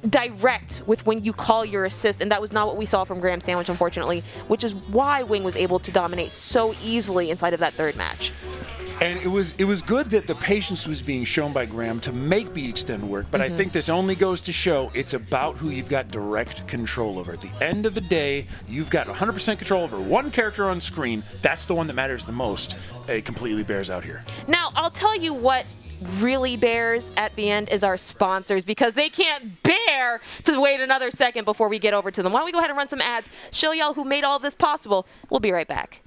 direct with when you call your assist, and that was not what we saw from GrahamSandwich, unfortunately, which is why Wing was able to dominate so easily inside of that third match. And it was good that the patience was being shown by Graham to make Beat Extend work, but I think this only goes to show it's about who you've got direct control over. At the end of the day, you've got 100% control over one character on screen. That's the one that matters the most. It completely bears out here. Now, I'll tell you what really bears at the end is our sponsors, because they can't bear to wait another second before we get over to them. Why don't we go ahead and run some ads, show y'all who made all of this possible. We'll be right back.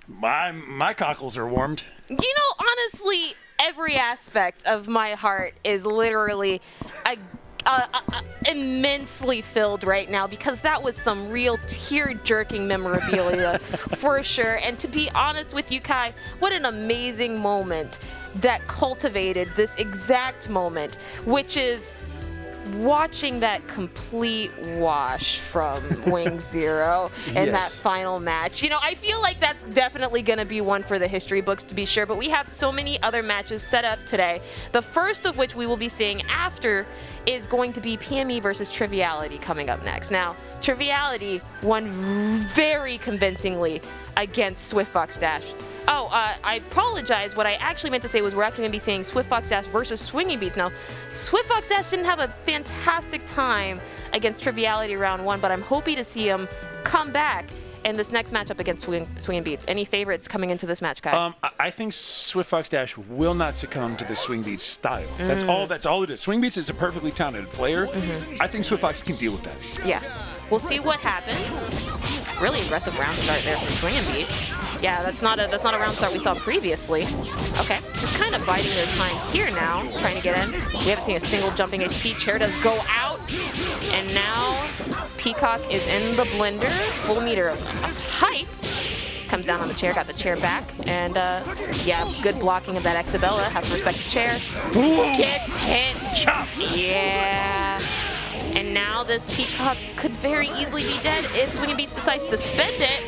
My cockles are warmed. You know, honestly, every aspect of my heart is literally immensely filled right now, because that was some real tear-jerking memorabilia for sure. And to be honest with you, Kai, what an amazing moment that cultivated this exact moment, which is watching that complete wash from wingzero in that final match. You know, I feel like that's definitely going to be one for the history books, to be sure, but we have so many other matches set up today. The first of which we will be seeing after is going to be PME versus Triviality coming up next. Now, Triviality won very convincingly against Swiftfox-Dash. Oh, I apologize. What I actually meant to say was we're actually going to be seeing Swiftfox-Dash versus SwingBeatz. Now, Swiftfox-Dash didn't have a fantastic time against Triviality round 1, but I'm hoping to see him come back in this next matchup against SwingBeatz. Any favorites coming into this match, Kai? I think Swiftfox-Dash will not succumb to the SwingBeatz style. That's all it is. SwingBeatz is a perfectly talented player. I think Swiftfox can deal with that. Yeah. We'll see what happens. Really aggressive round start there from SwingBeatz. Yeah, that's not a round start we saw previously. Okay, just kind of biding their time here now, trying to get in. We haven't seen a single jumping HP. Chair does go out, and now Peacock is in the blender. Full meter of hype. Comes down on the chair, got the chair back, and yeah, good blocking of that Exabella. Have to respect the chair. Gets hit. Chops. Yeah. And now this Peacock could very easily be dead if SwingBeatz decides to spend it.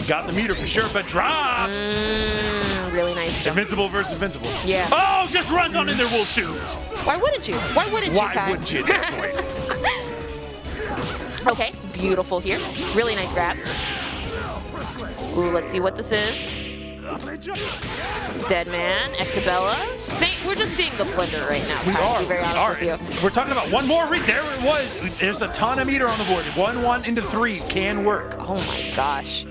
Got the meter for sure, but drops. Really nice jump. Invincible versus invincible. Yeah. Oh, just runs on in their wool shoes. Why wouldn't you? Why wouldn't you, Kai? Why wouldn't you at that point? Okay, beautiful here. Really nice grab. Ooh, let's see what this is. Dead man, Exabella. We're just seeing the blender right now. We to be very honest with you. We're talking about one more. There it was. There's a ton of meter on the board. 1-1 into 3 can work. Oh my gosh.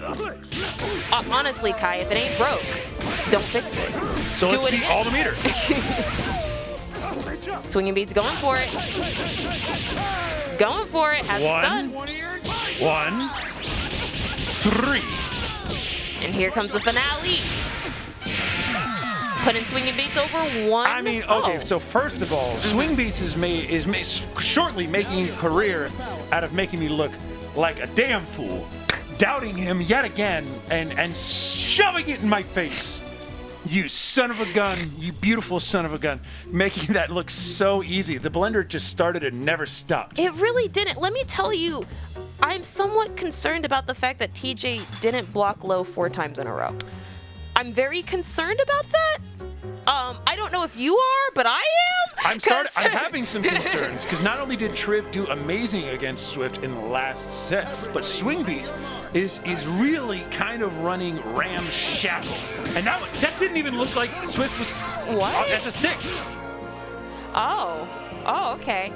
Honestly, Kai, if it ain't broke, don't fix it. So let's see all the meter. SwingBeatz going for it. Going for it. Has a stun. 1, 3. And here comes the finale. Putting SwingBeatz over 1. I mean, okay, so first of all, SwingBeatz is shortly making a career out of making me look like a damn fool, doubting him yet again and shoving it in my face. You son of a gun, you beautiful son of a gun, making that look so easy. The blender just started and never stopped. It really didn't. Let me tell you, I'm somewhat concerned about the fact that TJ didn't block low 4 times in a row. I'm very concerned about that. I don't know if you are, but I am. I'm having some concerns because not only did Triv do amazing against Swift in the last set, but SwingBeatz is really kind of running ramshackle, and that didn't even look like Swift was at the stick. Oh, okay.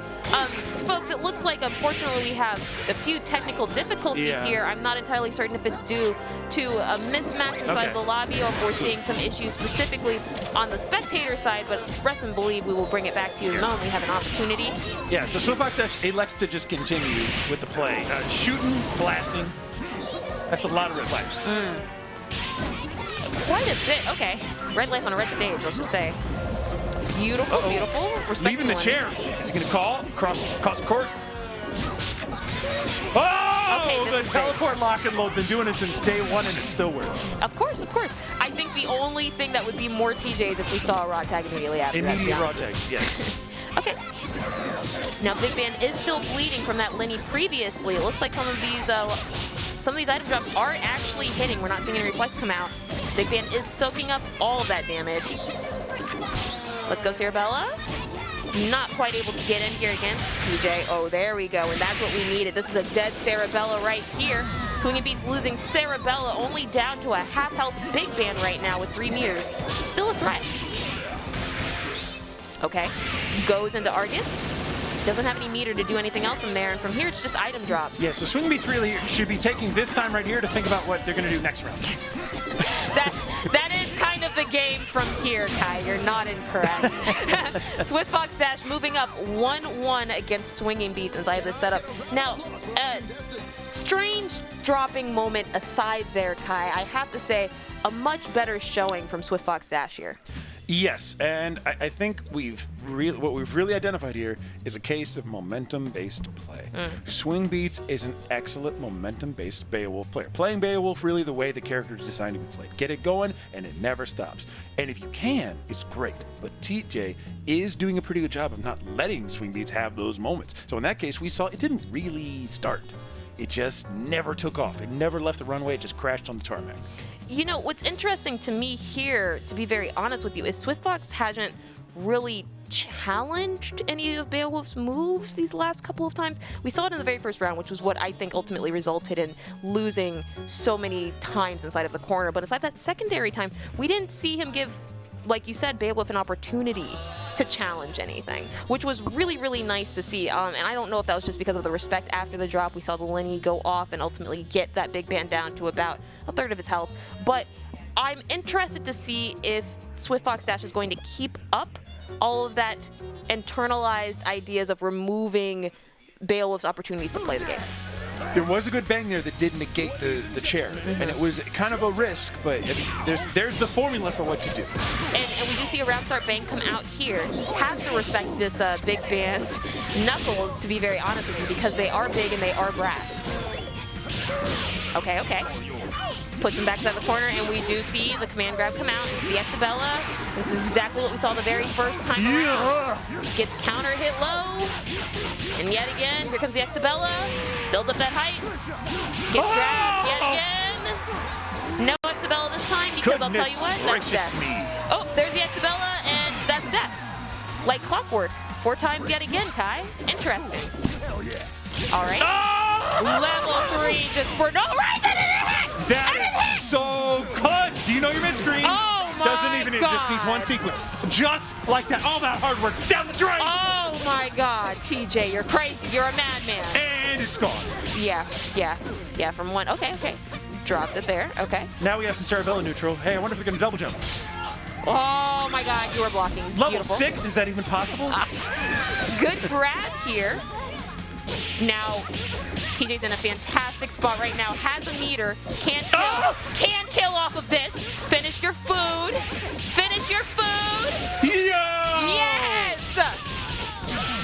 Folks, it looks like unfortunately we have a few technical difficulties here. I'm not entirely certain if it's due to a mismatch inside the lobby or if we're seeing some issues specifically on the spectator side, but rest and believe we will bring it back to you the moment we have an opportunity. Yeah, so Swiftfox-Dash elects to just continue with the play. Shooting, blasting, that's a lot of red flags. Quite a bit, okay. Red life on a red stage, let's just say. Beautiful, beautiful. Leaving the chair. Is he going to call? Cross the court? Oh! Okay, the teleport lock and load. Been doing it since day one, and it still works. Of course, of course. I think the only thing that would be more TJ is if we saw a raw tag immediately after that. Immediate raw tags, yes. Okay. Now, Big Ban is still bleeding from that Lenny previously. It looks like some of these item drops are actually hitting. We're not seeing any reflex come out. Big Ban is soaking up all of that damage. Let's go, Sarabella. Not quite able to get in here against TJ. Oh, there we go, and that's what we needed. This is a dead Sarabella right here. SwingBeatz losing Sarabella only down to a half-health Big Ban right now with 3 meters. Still a threat. Okay, goes into Argus. Doesn't have any meter to do anything else from there, and from here it's just item drops. Yeah, so SwingBeatz really should be taking this time right here to think about what they're going to do next round. That is kind of the game from here, Kai. You're not incorrect. Swiftfox-Dash moving up 1-1 against SwingBeatz inside this setup. Now, strange dropping moment aside there, Kai, I have to say a much better showing from Swiftfox-Dash here. Yes, and I think what we've really identified here is a case of momentum-based play. SwingBeatz is an excellent momentum-based Beowulf player. Playing Beowulf really the way the character is designed to be played. Get it going, and it never stops. And if you can, it's great. But TJ is doing a pretty good job of not letting SwingBeatz have those moments. So in that case, we saw it didn't really start. It just never took off. It never left the runway. It just crashed on the tarmac. You know, what's interesting to me here, to be very honest with you, is Swiftfox hasn't really challenged any of Beowulf's moves these last couple of times. We saw it in the very first round, which was what I think ultimately resulted in losing so many times inside of the corner. But aside that secondary time, we didn't see him give, like you said, Beowulf an opportunity to challenge anything, which was really, really nice to see. And I don't know if that was just because of the respect after the drop. We saw the Lenny go off and ultimately get that Big Ban down to about a third of his health. But I'm interested to see if Swiftfox-Dash is going to keep up all of that internalized ideas of removing Beowulf's opportunities to play the game. There was a good bang there that did negate the chair, and it was kind of a risk, but I mean, there's the formula for what to do. And we do see a round start bang come out here. Has to respect this Big Ban's knuckles, to be very honest with you, because they are big and they are brass. Okay, okay. Puts him back to the corner, and we do see the command grab come out into the Exabella. This is exactly what we saw the very first time around. Gets counter hit low, and yet again, here comes the Exabella. Builds up that height. Gets grabbed yet again. No Exabella this time, because I'll tell you what, that's death. Oh, there's the Exabella, and that's death. Like clockwork. 4 times yet again, Kai. Interesting. All right. Level 3 just for no reason. That is so good. Do you know your mid-screens? Oh my Doesn't even, it just needs one sequence. Just like that. All that hard work down the drain. Oh my God, TJ, you're crazy. You're a madman. And it's gone. Yeah, from 1. Okay, okay. Dropped it there. Okay. Now we have some Sarabella neutral. Hey, I wonder if they're going to double jump. Oh my God, you are blocking. Level Beautiful. 6, is that even possible? Good grab here. Now, TJ's in a fantastic spot right now. Has a meter. Can't kill. Can kill off of this. Finish your food. Finish your food. Yeah! Yes!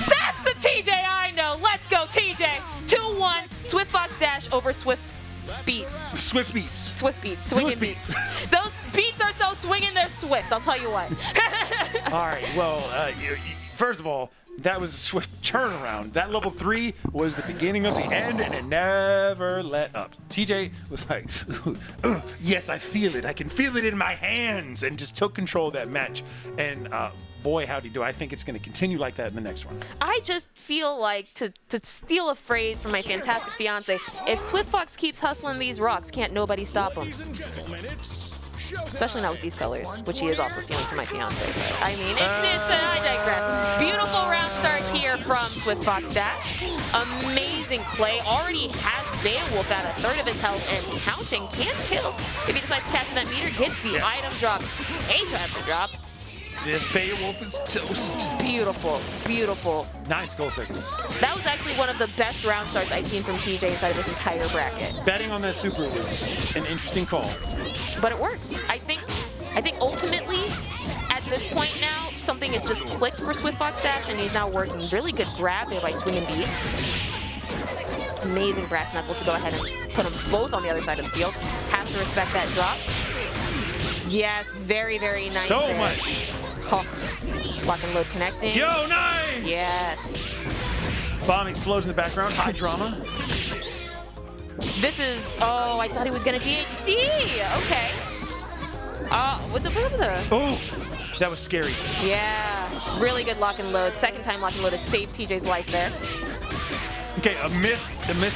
That's the TJ I know. Let's go, TJ. 2-1. Swiftfox-Dash over SwingBeatz. SwingBeatz. SwingBeatz. SwingBeatz. Those beats are so swinging, they're swift. I'll tell you what. All right. Well, first of all, That was a swift turnaround. That level 3 was the beginning of the end, and it never let up. TJ was like, yes, I feel it. I can feel it in my hands, and just took control of that match. And boy, howdy do I think it's going to continue like that in the next one. I just feel like, to steal a phrase from my fantastic fiance, if Swiftfox keeps hustling these rocks, can't nobody stop him. Especially not with these colors, which he is also stealing from my fiance. But I mean, I digress. Beautiful round start here from Swiftfox-Dash. Amazing play. Already has Beowulf at a third of his health and counting. Can kill if he decides to catch that meter. Gets the item drop. Item drop. This Beowulf is toast. Beautiful, beautiful. 9 skull seconds. That was actually one of the best round starts I've seen from TJ inside of this entire bracket. Betting on that super was an interesting call. But it worked. I think ultimately, at this point now, something has just clicked for Swiftfox-Dash, and he's now working really good grab there by SwingBeatz. Amazing brass knuckles to go ahead and put them both on the other side of the field. Has to respect that drop. Yes, very, very nice. So there. much. Oh, lock and load connecting. Yo, nice! Yes. Bomb explodes in the background. High drama. This is, oh, I thought he was going to DHC. Okay. With the. Oh, that was scary. Yeah, really good lock and load. Second time lock and load has saved TJ's life there. Okay, a missed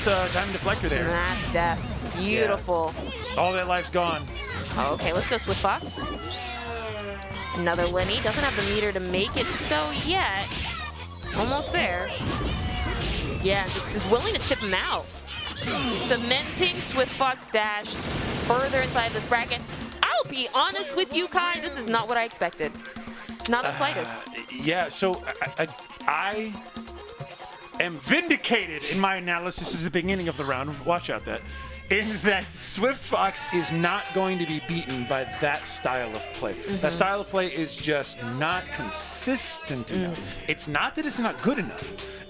time deflector there. That's death. Beautiful. Yeah. All that life's gone. Okay, let's go Swiftfox. Another Lenny. Doesn't have the meter to make it so yet. Almost there. Yeah, just willing to chip him out. Cementing Swiftfox-Dash further inside this bracket. I'll be honest with you, Kai. This is not what I expected. Not the slightest. Yeah, so I am vindicated in my analysis at the beginning of the round. Watch out in that Swiftfox is not going to be beaten by that style of play. That style of play is just not consistent enough. It's not that it's not good enough.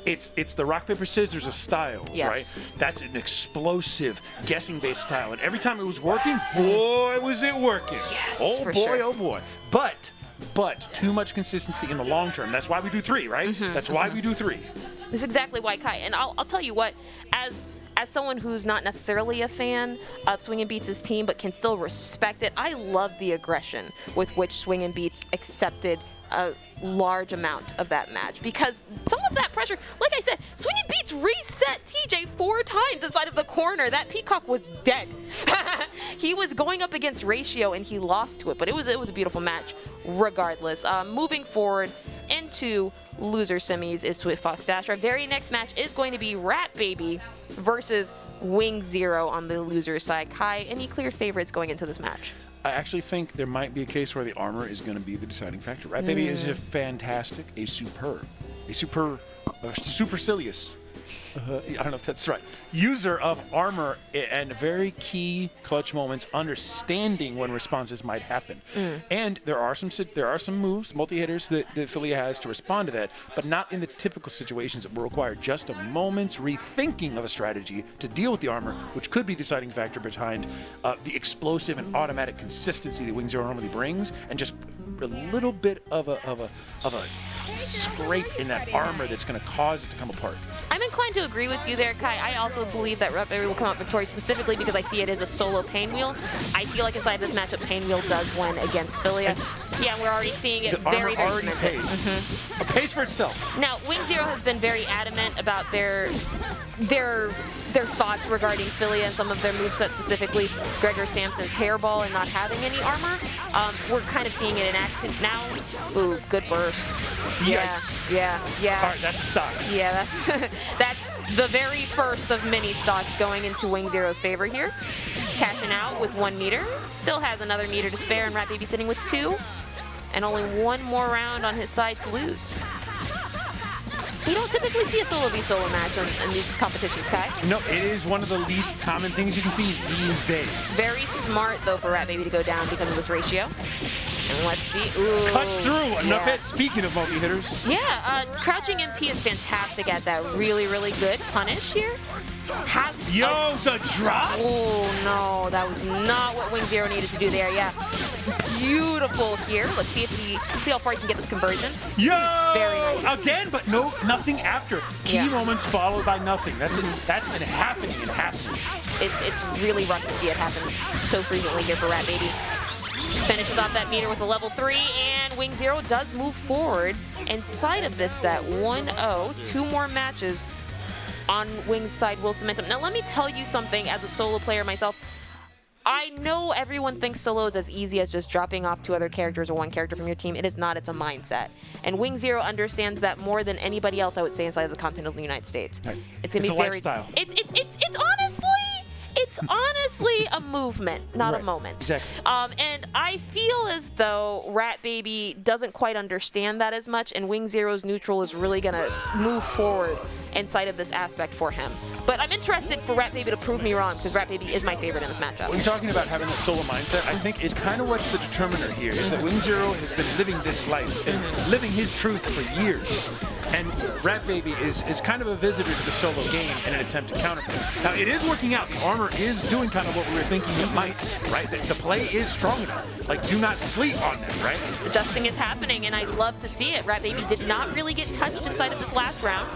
It's the rock, paper, scissors of style, right? That's an explosive guessing-based style. And every time it was working, boy, was it working. Yes, oh, boy, sure. oh, boy. But too much consistency in the long term. That's why we do 3, right? That's why we do 3. That's exactly why, Kai. And I'll tell you what, as someone who's not necessarily a fan of SwingBeatz' team, but can still respect it, I love the aggression with which SwingBeatz accepted a large amount of that match, because some of that pressure, like I said, SwingBeatz reset TJ 4 times inside of the corner. That Peacock was dead. He was going up against Ratio and he lost to it, but it was a beautiful match regardless. Moving forward into loser semis is Swiftfox-Dash. Our very next match is going to be Rat Baby versus wingzero on the loser side. Kai, any clear favorites going into this match? I actually think there might be a case where the armor is going to be the deciding factor. Rat Baby is a fantastic, supercilious, I don't know if that's right, user of armor and very key clutch moments, understanding when responses might happen. And there are some moves, multi-hitters that Philia has to respond to that, but not in the typical situations that will require just a moment's rethinking of a strategy to deal with the armor, which could be the deciding factor behind the explosive and automatic consistency that wingzero normally brings, and just a little bit of a scrape in that armor that's going to cause it to come apart. I'm inclined to agree with you there, Kai. I also believe that Rat Baby will come out victorious, specifically because I see it as a solo pain wheel. I feel like inside this matchup, pain wheel does win against Philia. Yeah, we're already seeing it very, very already pays. It pays for itself. Now, wingzero has been very adamant about their thoughts regarding Philia and some of their moveset, specifically Gregor Samson's hairball and not having any armor. We're kind of seeing it in action now. Ooh, good burst. Yikes. Yeah. All right, that's a stock. Yeah, that's the very first of many stocks going into wingzero's favor here. Cashing out with 1 meter. Still has another meter to spare, and Rat Baby sitting with 2. And only 1 more round on his side to lose. You don't typically see a solo v solo match in these competitions, Kai. No, it is one of the least common things you can see these days. Very smart, though, for Rat Baby to go down because of this ratio. And let's see. Ooh, cuts through. Enough hit. Speaking of multi-hitters. Yeah, crouching MP is fantastic at that. Really, really good punish here. The drop? Oh, no. That was not what wingzero needed to do there. Yeah. Beautiful here. Let's see how far he can get this conversion. Yo! Very nice. Again, but nothing after. Key moments followed by nothing. That's been happening and happening. It's really rough to see it happen so frequently here for Rat Baby. Finishes off that meter with a level 3, and wingzero does move forward inside of this set 1-0. 2 more matches on Wing's side will cement him. Now let me tell you something as a solo player myself. I know everyone thinks solo is as easy as just dropping off 2 other characters or 1 character from your team. It is not. It's a mindset. And wingzero understands that more than anybody else, I would say, inside of the continent of the United States. Right. It's going to be very... lifestyle. It's honestly a movement, not a moment. Exactly. And I feel as though Rat Baby doesn't quite understand that as much, and wingzero's neutral is really going to move forward inside of this aspect for him. But I'm interested for Rat Baby to prove me wrong, because Rat Baby is my favorite in this matchup. When you're talking about having a solo mindset, I think is kind of what's the determiner here, is that wingzero has been living this life, and living his truth for years. And Rat Baby is kind of a visitor to the solo game in an attempt to counter him. Now, it is working out. The armor is doing kind of what we were thinking it might, right? The play is strong enough. Like, do not sleep on them, right? Adjusting is happening, and I love to see it. Rat Baby did not really get touched inside of this last round.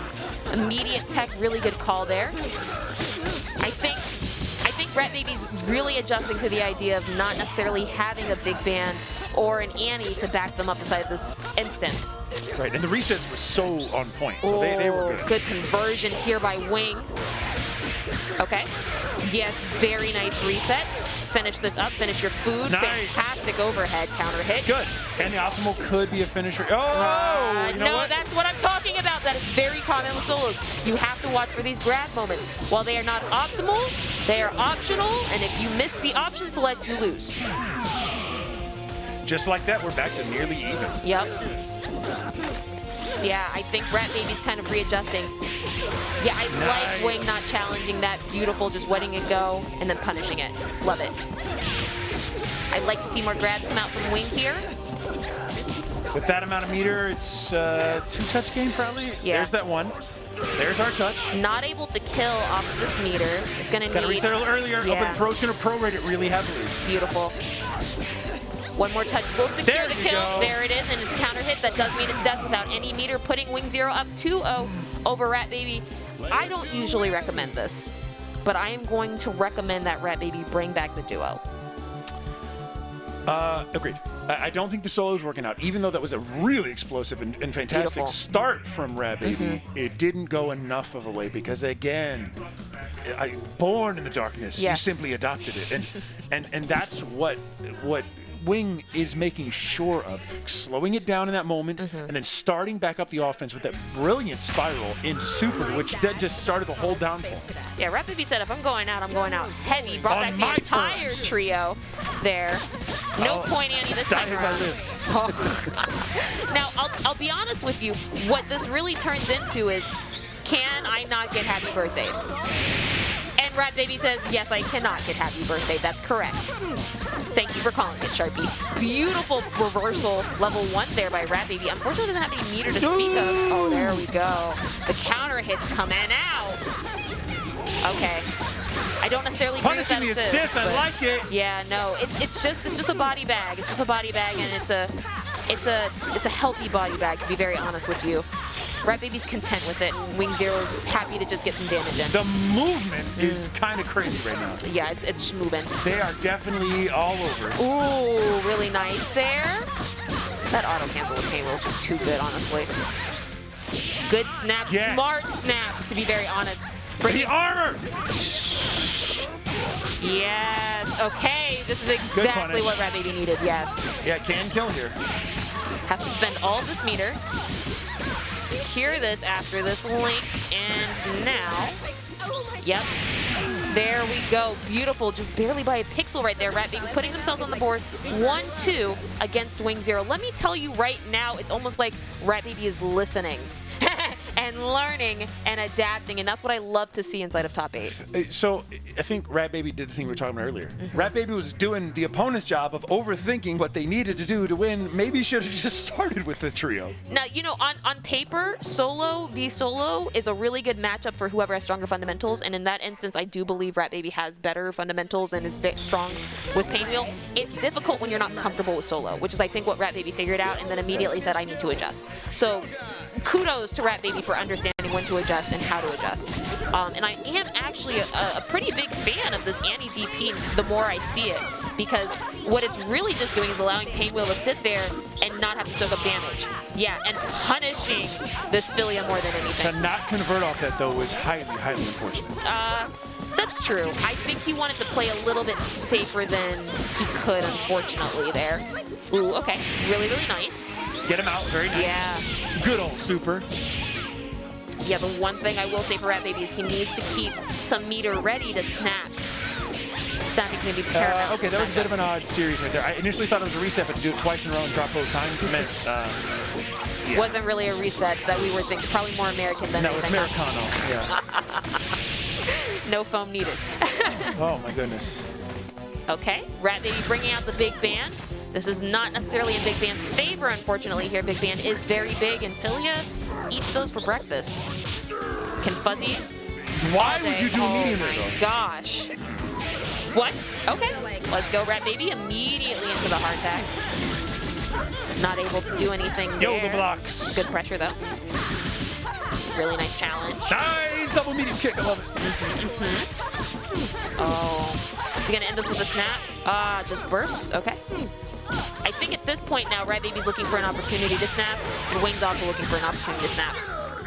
Immediate tech, really good call there. I think Rat Baby's really adjusting to the idea of not necessarily having a big band or an Annie to back them up inside this instance. Right, and the resets were so on point, so they were good. Good conversion here by Wing. Okay. Yes, very nice reset. Finish this up, finish your food. Nice. Fantastic overhead counter hit. Good. And the optimal could be a finisher. Oh, you know no, what? that's what I'm talking about. That is very common with solos. You have to watch for these grab moments. While they are not optimal, they are optional, and if you miss the option select, you lose. Just like that, we're back to nearly even. Yep. Yeah, I think Rat Baby's kind of readjusting. Yeah, I like Wing not challenging that. Beautiful, just letting it go and then punishing it. Love it. I'd like to see more grabs come out from Wing here. With that amount of meter, it's 2-touch game probably. Yeah. There's that one. There's our touch. Not able to kill off of this meter. It's going to need... Got to reset a little earlier. Yeah. Open throw, going to prorate it really heavily. Beautiful. One more touch will secure the kill. Go. There it is, and it's counter hit. That does mean it's death without any meter, putting wingzero up 2-0 over Rat Baby. I don't usually recommend this, but I am going to recommend that Rat Baby bring back the duo. Agreed. I don't think the solo is working out, even though that was a really explosive and fantastic Beautiful. start from Rat Baby. It didn't go enough of a way because, again, born in the darkness, Yes. you simply adopted it, and that's what Wing is making sure of, slowing it down in that moment, and then starting back up the offense with that brilliant spiral into super, which then just started the whole downfall. Yeah, Rat Baby said if I'm going out heavy. Brought On back the my entire terms. trio there. No point Annie this time Die as I around. live. Now, I'll be honest with you. What this really turns into is, can I not get happy birthday? And Rat Baby says, yes, I cannot get happy birthday. That's correct. Thank you for calling it, Sharpie. Beautiful reversal, level 1 there by Rat Baby. Unfortunately, doesn't have any meter to speak of. Oh, there we go. The counter hits coming out. Okay. I don't necessarily agree with that Punishing the assist, I like it. Yeah, no, it's just a body bag. It's just a body bag, and it's a healthy body bag, to be very honest with you. Rat Baby's content with it. wingzero's happy to just get some damage in. The movement is kind of crazy right now. Yeah, it's just moving. They are definitely all over. Ooh, really nice there. That auto cancel with Halo is just too good, honestly. Good snap, Yeah. smart snap, to be very honest. The armor! Yes, okay, this is exactly punish. what Rat Baby needed, yes. Yeah, can kill here. Has to spend all of this meter. Secure this after this link, and now, yep, there we go. Beautiful, just barely by a pixel right there. Rat Baby putting themselves on the board 1-2 against wingzero. Let me tell you right now, it's almost like Rat Baby is listening. and learning and adapting, and that's what I love to see inside of top 8. So I think Rat Baby did the thing we were talking about earlier. Rat Baby was doing the opponent's job of overthinking what they needed to do to win. Maybe should have just started with the trio. Now, you know, on paper, solo v solo is a really good matchup for whoever has stronger fundamentals, and in that instance, I do believe Rat Baby has better fundamentals and is strong with Painwheel. It's difficult when you're not comfortable with solo, which is, I think, what Rat Baby figured out and then immediately said, I need to adjust. So kudos to Rat Baby for understanding when to adjust and how to adjust. And I am actually a pretty big fan of this Annie DP the more I see it, because what it's really just doing is allowing Painwheel to sit there and not have to soak up damage. Yeah, and punishing this Philia more than anything. To not convert off that, though, was highly, highly unfortunate. That's true. I think he wanted to play a little bit safer than he could, unfortunately, there. Ooh, okay. Really, really nice. Get him out. Very nice. Yeah. Good old super. Yeah, the one thing I will say for Rat Baby is he needs to keep some meter ready to snap. Snapping's going to be paramount. Okay, that was a bit of an odd series right there. I initially thought it was a reset, but to do it twice in a row and drop both times meant... yeah. Wasn't really a reset that we were thinking. Probably more American than anything. No, it was Americano. Yeah. No foam needed. Oh, my goodness. Okay, Rat Baby bringing out the big band. This is not necessarily in Big Band's favor, unfortunately, here. Big Band is very big, and Philia eats those for breakfast. Can Fuzzy? Why would you do a medium there, though? Oh, my gosh. What? Okay, let's go, Rat Baby. Immediately into the hard attack. Not able to do anything there. Yo, the blocks. Good pressure, though. Really nice challenge. Nice double medium kick. I love it. Oh. Is he going to end us with a snap? Just bursts. Okay. I think at this point now, Rat Baby's looking for an opportunity to snap, and Wing's also looking for an opportunity to snap.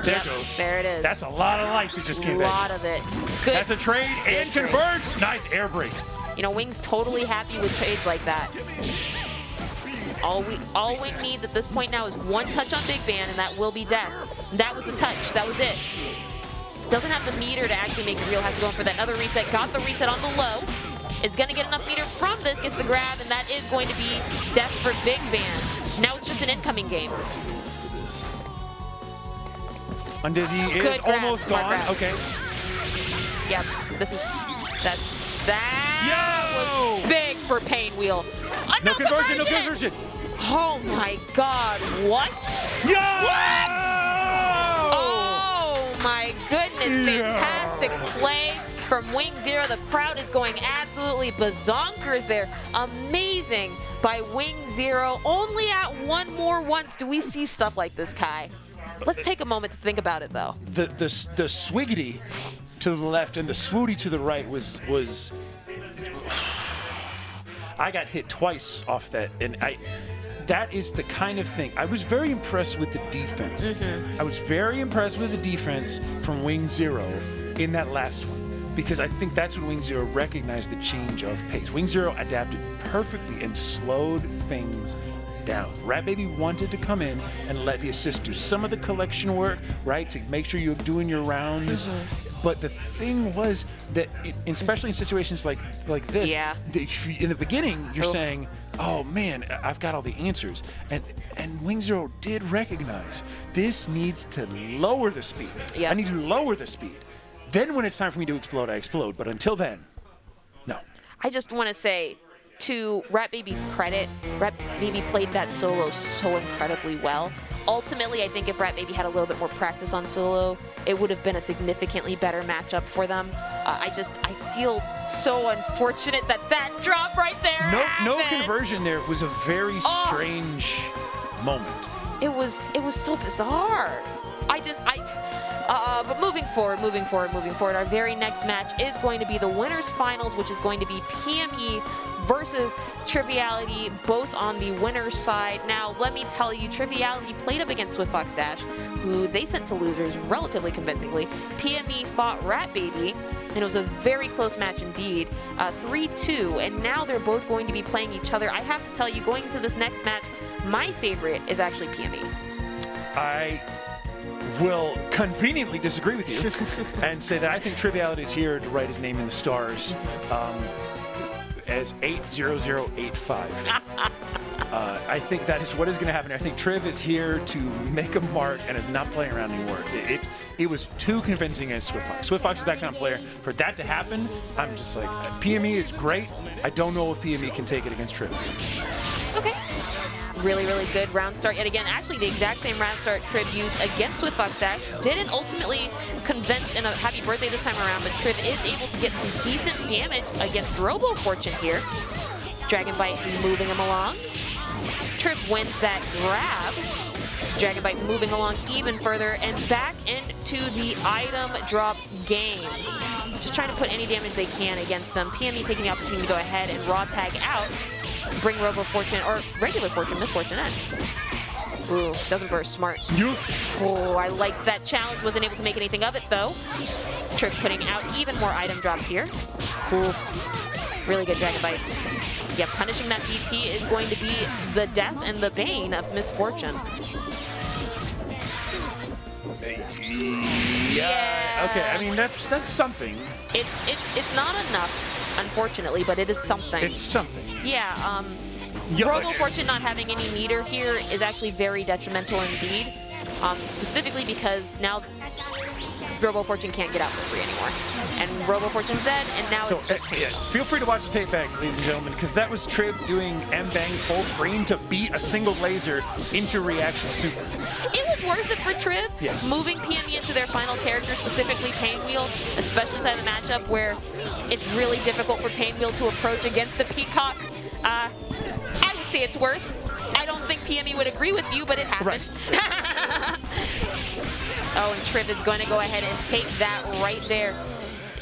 There it goes. There it is. That's a lot of life that just came back. A lot of it. Good. That's a trade and converts. Nice air break. You know, Wing's totally happy with trades like that. All Wing needs at this point now is one touch on Big Band, and that will be death. That was the touch. That was it. Doesn't have the meter to actually make it real. Has to go in for that another reset. Got the reset on the low. Is going to get enough meter from this. Gets the grab, and that is going to be death for Big Band. Now it's just an incoming game. Undizzy is Good grab, almost smart gone. grab. Okay. Yep. That was big for Painwheel. No conversion. No conversion. Oh my God! What? Yo! What? Oh my goodness! Fantastic play from wingzero. The crowd is going absolutely bazonkers there. Amazing by wingzero. Only at one more once do we see stuff like this, Kai. Let's take a moment to think about it, though. The swiggity to the left and the swooty to the right was I got hit twice off that, and that is the kind of thing. I was very impressed with the defense. I was very impressed with the defense from wingzero in that last one, because I think that's when wingzero recognized the change of pace. wingzero adapted perfectly and slowed things down. Rat Baby wanted to come in and let the assist do some of the collection work, right, to make sure you're doing your rounds. But the thing was that, especially in situations like this, in the beginning, you're saying, oh man, I've got all the answers. And wingzero did recognize this needs to lower the speed. I need to lower the speed. Then when it's time for me to explode, I explode. But until then, no. I just want to say, to Rat Baby's credit, Rat Baby played that solo so incredibly well. Ultimately, I think if Rat Baby had a little bit more practice on solo, it would have been a significantly better matchup for them. I feel so unfortunate that drop right there No conversion there. It was a very strange moment. It was so bizarre. But moving forward, our very next match is going to be the winners finals, which is going to be PME versus Triviality, both on the winner's side. Now, let me tell you, Triviality played up against Swiftfox-Dash, who they sent to losers relatively convincingly. PME fought Rat Baby, and it was a very close match indeed, 3-2, and now they're both going to be playing each other. I have to tell you, going into this next match, my favorite is actually PME. I will conveniently disagree with you and say that I think Triviality is here to write his name in the stars as 80085. I think that is what is going to happen. I think Triv is here to make a mark and is not playing around anymore. It was too convincing against Swiftfox. Swiftfox is that kind of player. For that to happen, I'm just like, PME is great. I don't know if PME can take it against Triv. Okay. Really, really good round start yet again. Actually, the exact same round start Triv used against Swiftfox-Dash. Didn't ultimately convince in a happy birthday this time around, but Triv is able to get some decent damage against Robo-Fortune here. Dragon Bite moving him along. Triv wins that grab. Dragon Bite moving along even further and back into the item drop game. Just trying to put any damage they can against them. PME taking the opportunity to go ahead and raw tag out. Bring Robo-Fortune, or regular Fortune, Miss Fortune in. Ooh, doesn't burst, smart. Oh, I liked that challenge. Wasn't able to make anything of it though. Triv putting out even more item drops here. Ooh, really good Dragon Bites. Yeah, punishing that DP is going to be the death and the bane of Miss Fortune. Yeah. Okay, I mean that's something. It's not enough, unfortunately, but it is something. It's something. Yeah, Robo-Fortune not having any meter here is actually very detrimental indeed. Specifically because now Robo-Fortune can't get out for free anymore. And Robo-Fortune's dead, and now it's just pain. Yeah, feel free to watch the tape back, ladies and gentlemen, because that was Triv doing M-Bang full screen to beat a single laser into reaction super. It was worth it for Triv. Yeah. Moving PME into their final character, specifically Painwheel, especially inside the matchup where it's really difficult for Painwheel to approach against the Peacock. I would say it's worth. I don't think PME would agree with you, but it happened. Right. Oh, and Triv is going to go ahead and take that right there.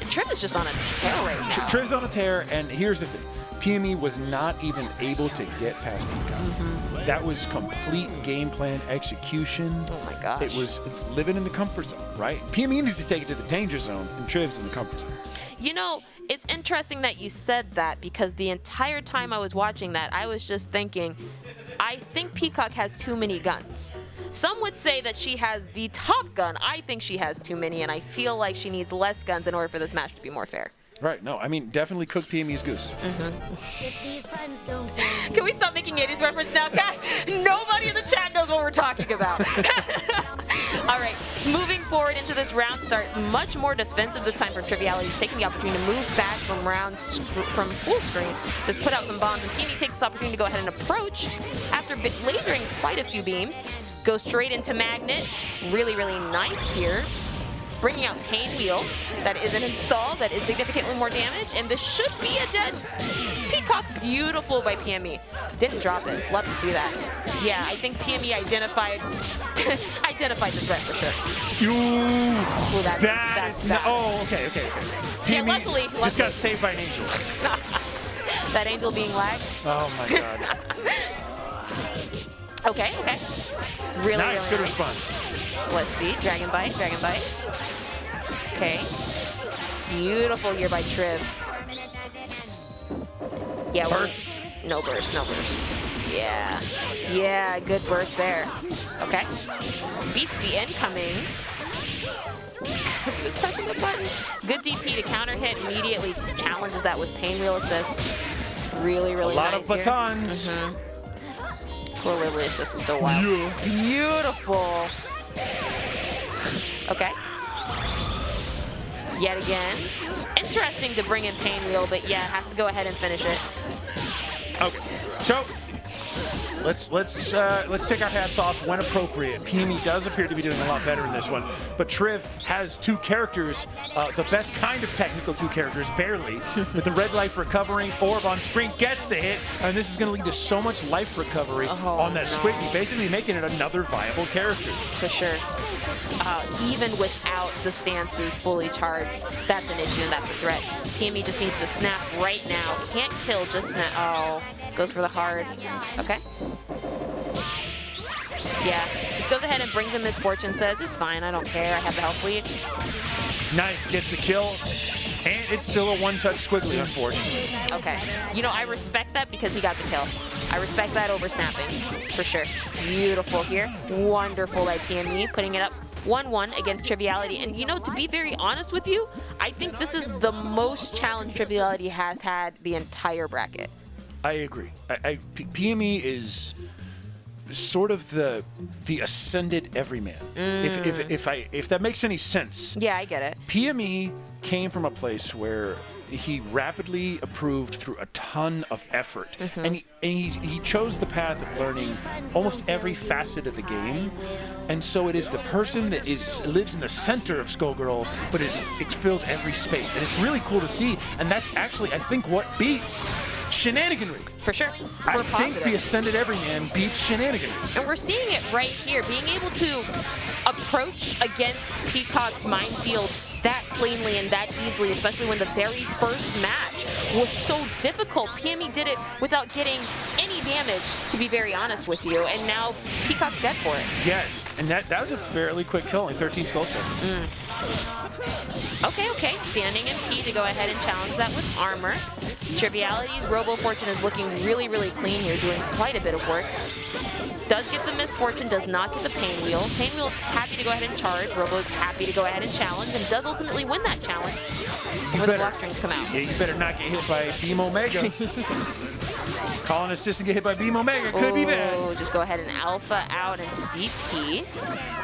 Triv is just on a tear right now. Triv's on a tear, and here's the thing. PME was not even able to get past Peacock. That was complete game plan execution. Oh my gosh. It was living in the comfort zone, right? PME needs to take it to the danger zone, and Triv's in the comfort zone. You know, it's interesting that you said that because the entire time I was watching that, I was just thinking, I think Peacock has too many guns. Some would say that she has the top gun. I think she has too many, and I feel like she needs less guns in order for this match to be more fair. Right, no, I mean, definitely cook PME's goose. Can we stop making 80s reference now? God, nobody in the chat knows what we're talking about. All right, moving forward into this round start, much more defensive this time for Triviality. Just taking the opportunity to move back from from full screen, just put out some bombs, and PME takes this opportunity to go ahead and approach after lasering quite a few beams. Go straight into Magnet. Really, really nice here. Bringing out Painwheel. That isn't installed. That is significantly more damage. And this should be a dead Peacock. Beautiful by PME. Didn't drop it. Love to see that. Yeah, I think PME identified the threat for sure. Ooh, that's bad. Oh, okay. PME Yeah, luckily. Just got saved by an angel. That angel being lagged. Oh my god. Okay. Really, nice, really good nice. response. Let's see, Dragon Bite. Okay. Beautiful here by Triv. Yeah, burst. No burst. Yeah, good burst there. Okay. Beats the incoming. Because he was pressing the button. Good DP to counter hit, immediately challenges that with Painwheel assist. Really, really nice. A lot of batons. Poor Lively assist is so wild. Yeah. Beautiful. Okay. Yet again. Interesting to bring in Painwheel, but yeah, has to go ahead and finish it. Okay. So let's take our hats off when appropriate. PME does appear to be doing a lot better in this one, but Triv has two characters, the best kind of technical two characters, barely, with the red life recovering, orb on screen, gets the hit, and this is going to lead to so much life recovery on that Squiggy, basically making it another viable character. For sure. Even without the stances fully charged, that's an issue and that's a threat. PME just needs to snap right now. Can't kill, just snap. Oh, goes for the hard. Okay. Yeah, just goes ahead and brings him Miss Fortune, says, it's fine, I don't care, I have the health lead. Nice, gets the kill, and it's still a one-touch Squiggly, unfortunately. Okay, you know, I respect that because he got the kill. I respect that over snapping, for sure. Beautiful here, wonderful by PME, putting it up 1-1 against Triviality. And you know, to be very honest with you, I think this is the most challenge Triviality has had the entire bracket. I agree. PME is sort of the ascended everyman. If that makes any sense. Yeah, I get it. PME came from a place where he rapidly improved through a ton of effort, and he chose the path of learning almost every facet of the game. And so it is the person that lives in the center of Skullgirls, but it's filled every space, and it's really cool to see. And that's actually, I think, what beats shenaniganry. For sure. I think the ascended everyman beats shenaniganry. And we're seeing it right here, being able to approach against Peacock's minefield that cleanly and that easily, especially when the very first match was so difficult. PME did it without getting any damage, to be very honest with you, and now Peacock's dead for it. Yes, and that was a fairly quick kill, only 13 skull seconds. Okay, standing in P to go ahead and challenge that with armor. Triviality's Robo-Fortune is looking really, really clean here, doing quite a bit of work. Does get the Misfortune, does not get the Pain Wheel. Pain Wheel's happy to go ahead and charge. Robo's happy to go ahead and challenge, and does ultimately win that challenge before the block strings come out. Yeah, you better not get hit by Beam Omega. Call an assist and get hit by Beam Omega. Could be bad. Just go ahead and alpha out into deep P.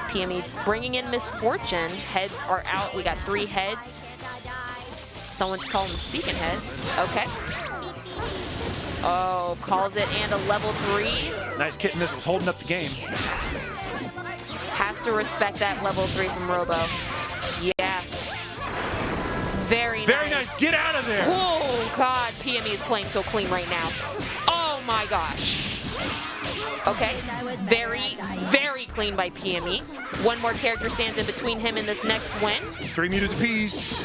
PME bringing in Misfortune. Heads are out. We got 3 heads. Someone's calling them speaking heads. Okay. Oh, calls it and a level 3. Nice kitten missiles holding up the game. Has to respect that level 3 from Robo. Yeah. Very nice. Get out of there. Oh, God. PME is playing so clean right now. Oh, my gosh. Okay. Very, very clean by PME. One more character stands in between him and this next win. 3 meters apiece.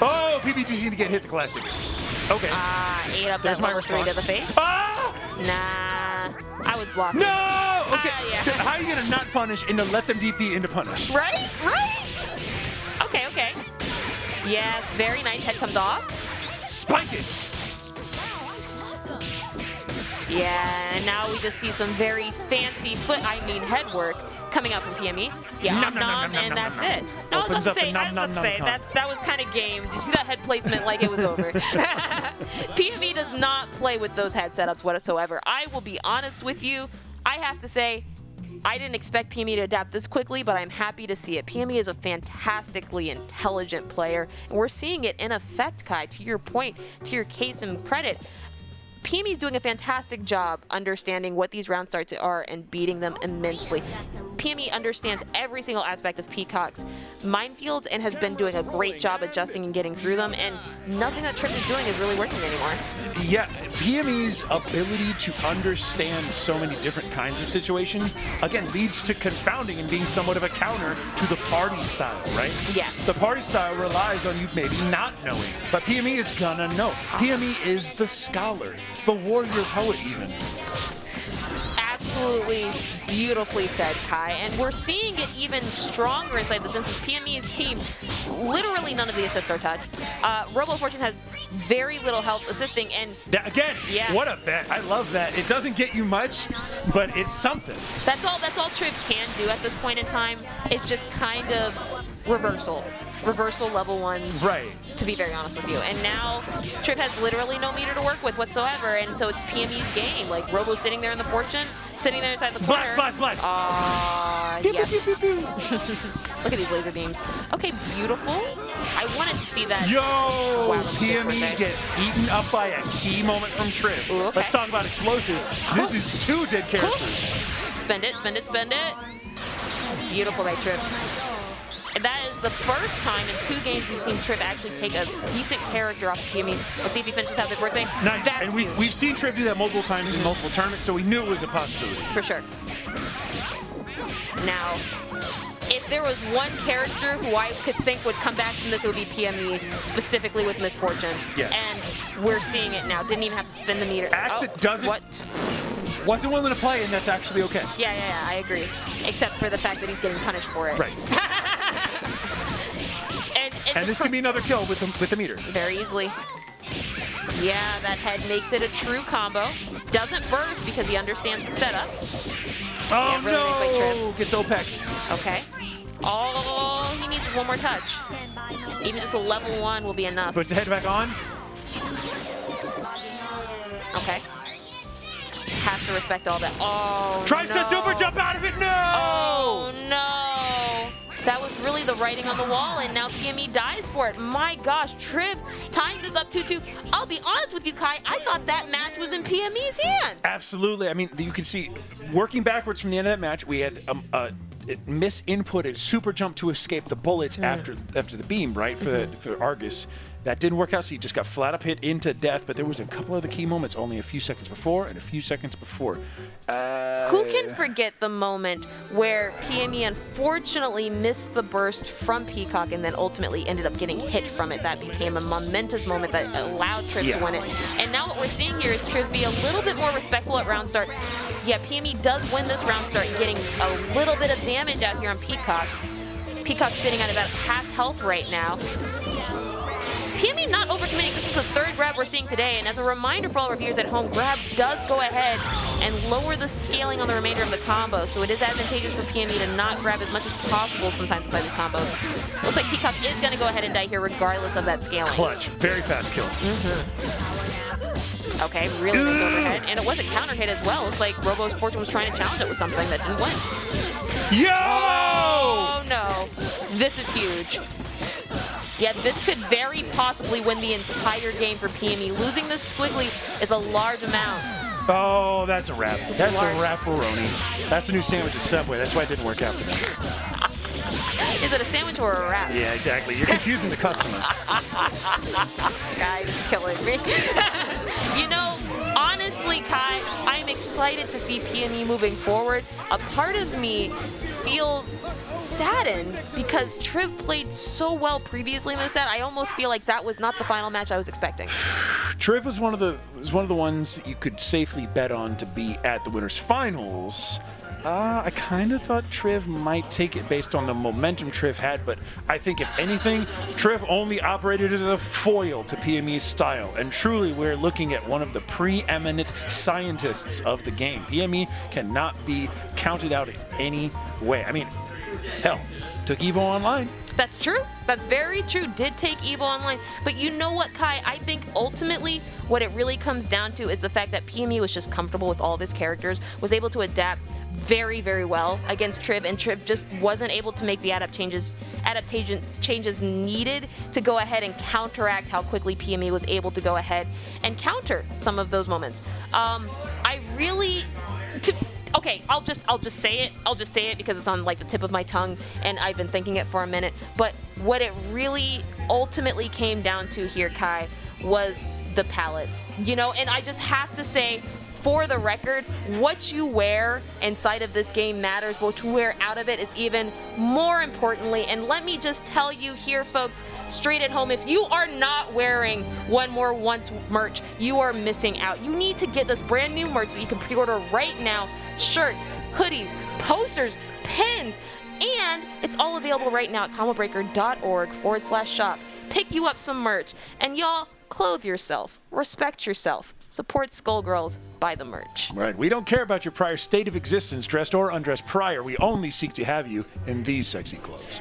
Oh, PBG's need to get hit the classic. Okay. Ate up that level 3 to the face. Oh! Nah. I was blocking. No! Okay. Yeah. How are you going to not punish and to let them DP into punish? Right? Okay. Yes, very nice. Head comes off. Spike it! Yeah, and now we just see some very fancy head work coming out from PME. Yeah, and that's it. No, I was about to say, that was kind of game. Did you see that head placement like it was over? PME does not play with those head setups whatsoever. I will be honest with you. I have to say, I didn't expect PME to adapt this quickly, but I'm happy to see it. PME is a fantastically intelligent player, and we're seeing it in effect, Kai. To your point, to your case and credit, PME is doing a fantastic job understanding what these round starts are and beating them immensely. PME understands every single aspect of Peacock's minefields and has been doing a great job adjusting and getting through them, and nothing that Trip is doing is really working anymore. Yeah, PME's ability to understand so many different kinds of situations, again, leads to confounding and being somewhat of a counter to the party style, right? Yes. The party style relies on you maybe not knowing, but PME is gonna know. PME is the scholar, the warrior poet even. Absolutely beautifully said, Kai, and we're seeing it even stronger inside this instance. PME's team, literally none of the assists are touched. Robo-Fortune has very little help assisting, and again, what a bet. I love that. It doesn't get you much, but it's something. That's all Triv can do at this point in time. It's just kind of reversal level 1. Right. To be very honest with you. And now Triv has literally no meter to work with whatsoever, and so it's PME's game. Like, Robo's sitting there in the Fortune, sitting there inside the corner. Blast. Yes. Look at these laser beams. Okay, beautiful. I wanted to see that. Yo! Wow, PME gets eaten up by a key moment from Triv. Ooh, okay. Let's talk about explosive. This is 2 dead characters. Cool. Spend it. Beautiful by Triv. And that is the first time in 2 games we've seen Triv actually take a decent character off of PME. Let's see if he finishes out the birthday. Nice. That's and we've seen Triv do that multiple times in multiple tournaments, so we knew it was a possibility. For sure. Now, if there was one character who I could think would come back from this, it would be PME, specifically with Misfortune. Yes. And we're seeing it now. Didn't even have to spin the meter. Wasn't willing to play, and that's actually okay. Yeah, I agree. Except for the fact that he's getting punished for it. Right. and this could be another kill with the meter. Very easily. Yeah, that head makes it a true combo. Doesn't burst because he understands the setup. Oh, no! Gets OPEC'd. Okay. All he needs is one more touch. Even just a level 1 will be enough. Puts the head back on. Okay. has to respect all that. Oh, Tries no. to super jump out of it. No! Oh, no. That was really the writing on the wall, and now PME dies for it. My gosh, Triv tying this up 2-2. I'll be honest with you, Kai. I thought that match was in PME's hands. Absolutely. I mean, you can see, working backwards from the end of that match, we had it misinputted super jump to escape the bullets after the beam, right, for Argus. That didn't work out, so he just got flat up hit into death, but there was a couple of the key moments only a few seconds before and a few seconds before. Who can forget the moment where PME unfortunately missed the burst from Peacock and then ultimately ended up getting hit from it? That became a momentous moment that allowed Triv to win it. And now what we're seeing here is Triv be a little bit more respectful at round start. Yeah, PME does win this round start, getting a little bit of damage out here on Peacock. Peacock's sitting at about half health right now. PME not overcommitting. This is the third grab we're seeing today, and as a reminder for all our viewers at home, grab does go ahead and lower the scaling on the remainder of the combo, so it is advantageous for PME to not grab as much as possible sometimes inside these combos. Looks like Peacock is going to go ahead and die here regardless of that scaling. Clutch. Very fast kill. Okay, really nice overhead, and it was a counter hit as well. Looks like Robo-Fortune was trying to challenge it with something that didn't win. Yo! Oh no, this is huge. Yeah, this could very possibly win the entire game for PME. Losing this squiggly is a large amount. Oh, that's a wrap. That's a wrap-a-roni. That's a new sandwich at Subway. That's why it didn't work out for me. Is it a sandwich or a wrap? Yeah, exactly. You're confusing the customer. Guy's killing me. You know, honestly, Kai, I'm excited to see PME moving forward. A part of me feels saddened because Triv played so well previously in this set. I almost feel like that was not the final match I was expecting. Triv was one of the ones that you could safely bet on to be at the winners finals. I kind of thought Triv might take it based on the momentum Triv had, but I think if anything, Triv only operated as a foil to PME's style, and truly we're looking at one of the preeminent scientists of the game. PME cannot be counted out in any way. I mean, hell, took Evo Online. That's true. That's very true. Did take Evo Online. But you know what, Kai? I think ultimately what it really comes down to is the fact that PME was just comfortable with all of his characters, was able to adapt very, very well against Triv, and Triv just wasn't able to make the adaptation changes needed to go ahead and counteract how quickly PME was able to go ahead and counter some of those moments. Okay, I'll just say it. I'll just say it because it's on like the tip of my tongue and I've been thinking it for a minute. But what it really ultimately came down to here, Kai, was the palettes. You know, and I just have to say, for the record, what you wear inside of this game matters. What you wear out of it is even more importantly. And let me just tell you here, folks, straight at home, if you are not wearing One More Once merch, you are missing out. You need to get this brand new merch that you can pre-order right now. Shirts, hoodies, posters, pins, and it's all available right now at combobreaker.org/shop. Pick you up some merch. And y'all, clothe yourself, respect yourself, support Skullgirls, buy the merch. Right. We don't care about your prior state of existence, dressed or undressed prior. We only seek to have you in these sexy clothes.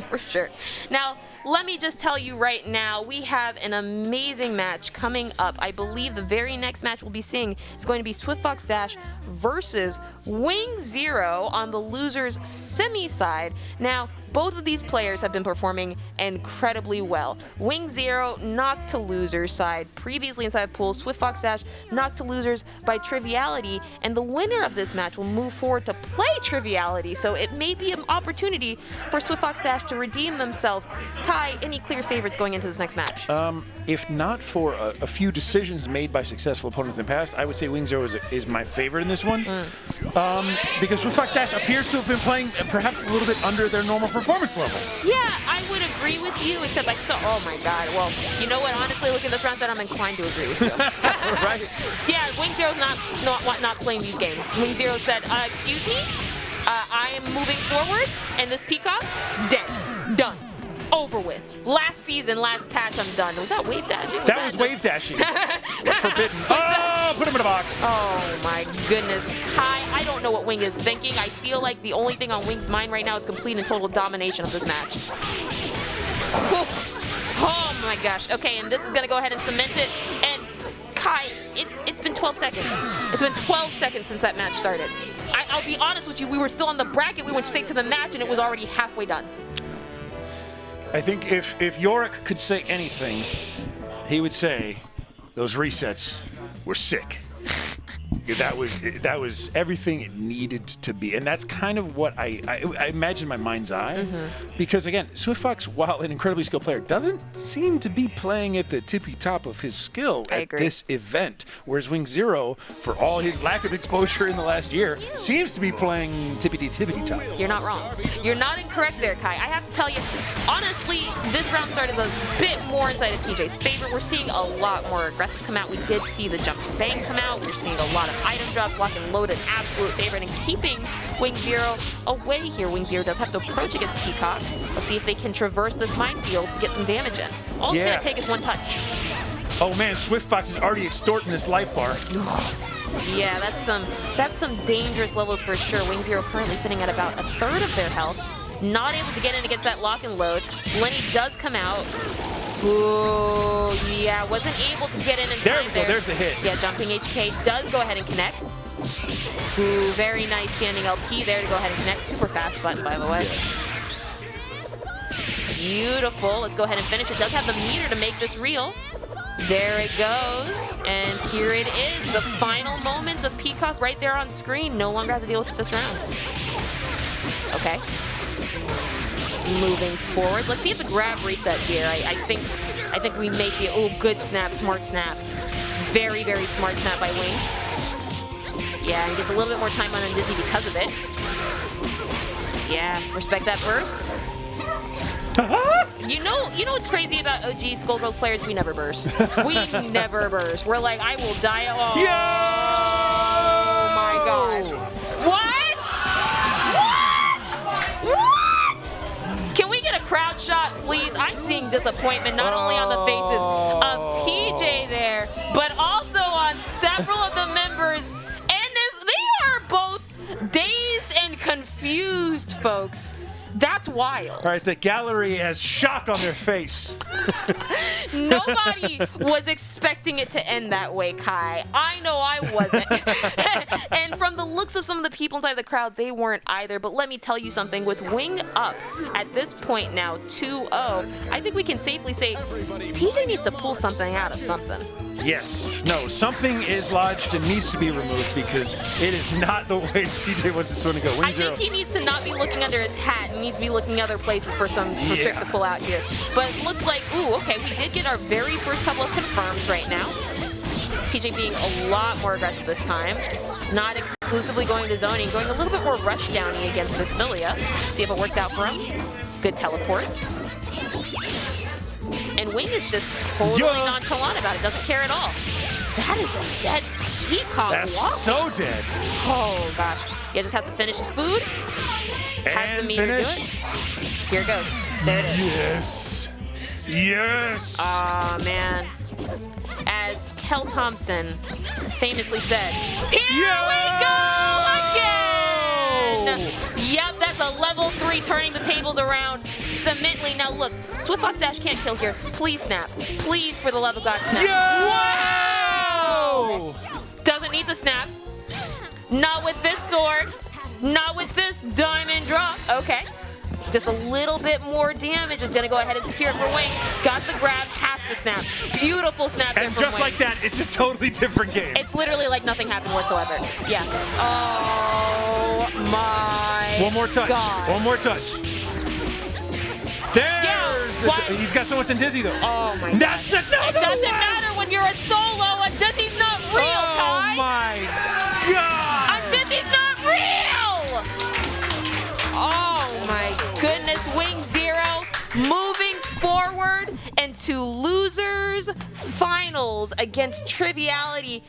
For sure. Now, let me just tell you right now, we have an amazing match coming up. I believe the very next match we'll be seeing is going to be Swiftfox-Dash versus wingzero on the losers semi side. Now, both of these players have been performing incredibly well. wingzero knocked to losers side previously inside of pool. Swiftfox-Dash knocked to losers by Triviality, and the winner of this match will move forward to play Triviality, so it may be an opportunity for Swiftfox-Dash to redeem themselves. Kai, any clear favorites going into this next match? If not for a few decisions made by successful opponents in the past, I would say wingzero is my favorite in this one. Because Swiftfox-Dash appears to have been playing perhaps a little bit under their normal performance level. Yeah, I would agree with you, except I still, oh my god, well, you know what, honestly, looking at this round set, I'm inclined to agree with you. Right? Yeah, wingzero's not playing these games. wingzero said, excuse me, I am moving forward, and this Peacock, dead, done. Over with. Last season, last patch, I'm done. Was that wave dashing? That was wave dashing. Forbidden. Oh, put him in a box. Oh my goodness. Kai, I don't know what Wing is thinking. I feel like the only thing on Wing's mind right now is complete and total domination of this match. Oh my gosh. Okay, and this is going to go ahead and cement it. And Kai, it's been 12 seconds. It's been 12 seconds since that match started. I'll be honest with you, we were still on the bracket, we went straight to the match, and it was already halfway done. I think if Yorick could say anything, he would say those resets were sick. That was everything it needed to be, and that's kind of what I imagine in my mind's eye. Because again, Swiftfox, while an incredibly skilled player, doesn't seem to be playing at the tippy top of his skill at this event. Whereas wingzero, for all his lack of exposure in the last year, seems to be playing tippity top. You're not wrong. You're not incorrect there, Kai. I have to tell you, honestly, this round started a bit more inside of TJ's favor. We're seeing a lot more aggressive come out. We did see the jumping bang come out. We're seeing a lot of item drops, lock and load, an absolute favorite, and keeping wingzero away here. wingzero does have to approach against Peacock. Let's see if they can traverse this minefield to get some damage in. All it's going to take is one touch. Oh man, Swiftfox is already extorting this life bar. Yeah, that's some dangerous levels for sure. wingzero currently sitting at about a third of their health. Not able to get in against that lock and load. Lenny does come out. Ooh, yeah, wasn't able to get in time there. We go, there's the hit. Yeah, jumping HK does go ahead and connect. Ooh, very nice standing LP there to go ahead and connect. Super fast button, by the way. Yes. Beautiful. Let's go ahead and finish. It does have the meter to make this real. There it goes. And here it is. The final moments of Peacock right there on screen. No longer has to deal with it this round. Okay. Moving forward. Let's see if the grab reset here. I think we may see it. Oh, good snap, smart snap. Very, very smart snap by Wing. Yeah, and gets a little bit more time on Dizzy because of it. Yeah, respect that burst. You know what's crazy about OG Skullgirls players? We never burst. We never burst. We're like, I will die. Oh, my gosh. What? Can we get a crowd shot, please? I'm seeing disappointment not only on the faces of TJ there, but also on several of the members. And they are both dazed and confused, folks. That's wild. All right, the gallery has shock on their face. Nobody was expecting it to end that way, Kai. I know I wasn't. And from the looks of some of the people inside the crowd, they weren't either. But let me tell you something. With Wing up at this point now, 2-0, I think we can safely say TJ needs to pull something out of something. Yes. No, something is lodged and needs to be removed because it is not the way TJ wants this one to go. I think he needs to not be looking under his hat. He needs to be looking other places for some tricks to pull out here. But it looks like, ooh, okay, we did get our very first couple of confirms right now. TJ being a lot more aggressive this time. Not exclusively going to zoning, going a little bit more rush downing against this Filia. See if it works out for him. Good teleports. And Wing is just totally nonchalant about it. Doesn't care at all. That is a dead Peacock. That's so dead. Oh, gosh. Yeah, just has to finish his food. Has the meter to do it. Here it goes. There it is. Yes. Yes. Aw, man. As Kel Thompson famously said, here we go again! Yep, that's a level 3 turning the tables around. Cemently. Now look, Swiftfox-Dash can't kill here. Please snap. Please, for the love of God, snap. Wow! Doesn't need to snap. Not with this sword. Not with this diamond drop. Okay. Just a little bit more damage is going to go ahead and secure it for Wing. Got the grab, has to snap. Beautiful snap there from Wing. And just like that, it's a totally different game. It's literally like nothing happened whatsoever. Yeah. Oh my One more touch. God. One more touch. He's got so much in Dizzy though. Oh my God. It doesn't matter when you're a solo. A Dizzy's not real, Kai. Oh my God. A Dizzy's not real. Oh my goodness. wingzero moving forward into losers finals against Triviality.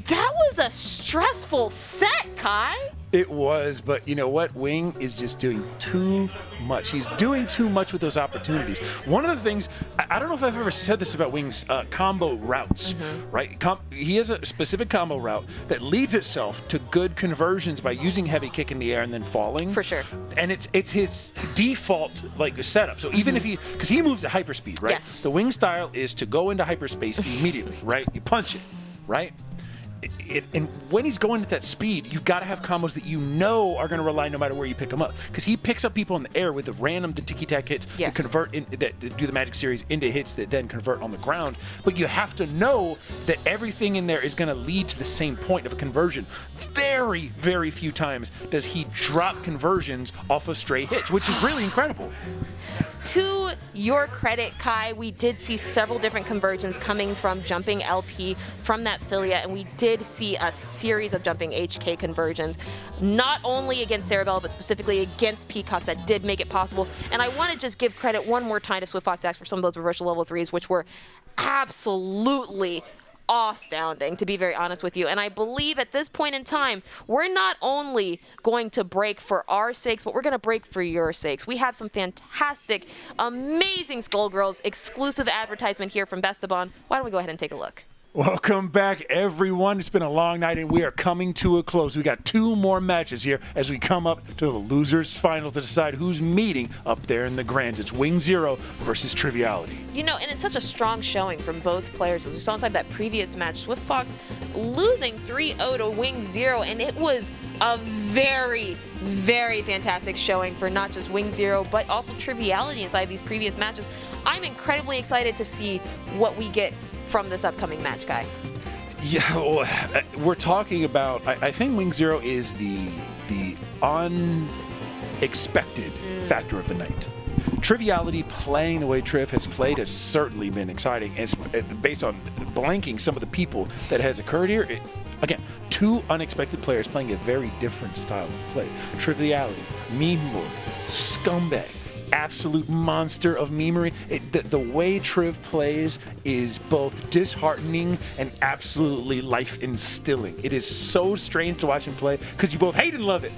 That was a stressful set, Kai. It was, but you know what? Wing is just doing too much. He's doing too much with those opportunities. One of the things, I don't know if I've ever said this about Wing's combo routes, right? He has a specific combo route that leads itself to good conversions by using heavy kick in the air and then falling. For sure. And it's his default like setup. So even if because he moves at hyperspeed, right? Yes. The Wing style is to go into hyperspace immediately, right? You punch it. right? And when he's going at that speed, you've got to have combos that you know are going to rely no matter where you pick him up. Because he picks up people in the air with the random tiki-tack hits that convert that do the magic series into hits that then convert on the ground. But you have to know that everything in there is going to lead to the same point of a conversion. Very, very few times does he drop conversions off of stray hits, which is really incredible. To your credit, Kai, we did see several different conversions coming from jumping LP from that Filia, and we did see a series of jumping HK conversions, not only against Cerebella, but specifically against Peacock that did make it possible. And I want to just give credit one more time to Swiftfox-Dash for some of those reversal level 3s, which were absolutely astounding, to be very honest with you. And I believe at this point in time, we're not only going to break for our sakes, but we're going to break for your sakes. We have some fantastic, amazing Skullgirls exclusive advertisement here from Bestabon. Why don't we go ahead and take a look? Welcome back, everyone. It's been a long night, and we are coming to a close. We got 2 more matches here as we come up to the losers' finals to decide who's meeting up there in the Grands. It's wingzero versus Triviality. You know, and it's such a strong showing from both players. As we saw inside that previous match, SwiftFox losing 3-0 to wingzero, and it was a very, very fantastic showing for not just wingzero, but also Triviality inside these previous matches. I'm incredibly excited to see what we get from this upcoming match, Guy. Yeah, well, we're talking about, I think wingzero is the unexpected factor of the night. Triviality playing the way Triv has played has certainly been exciting, and based on blanking some of the people that has occurred here, again, 2 unexpected players playing a very different style of play. Triviality, meme lord, scumbag, absolute monster of memery. The way Triv plays is both disheartening and absolutely life instilling. It is so strange to watch him play because you both hate and love it.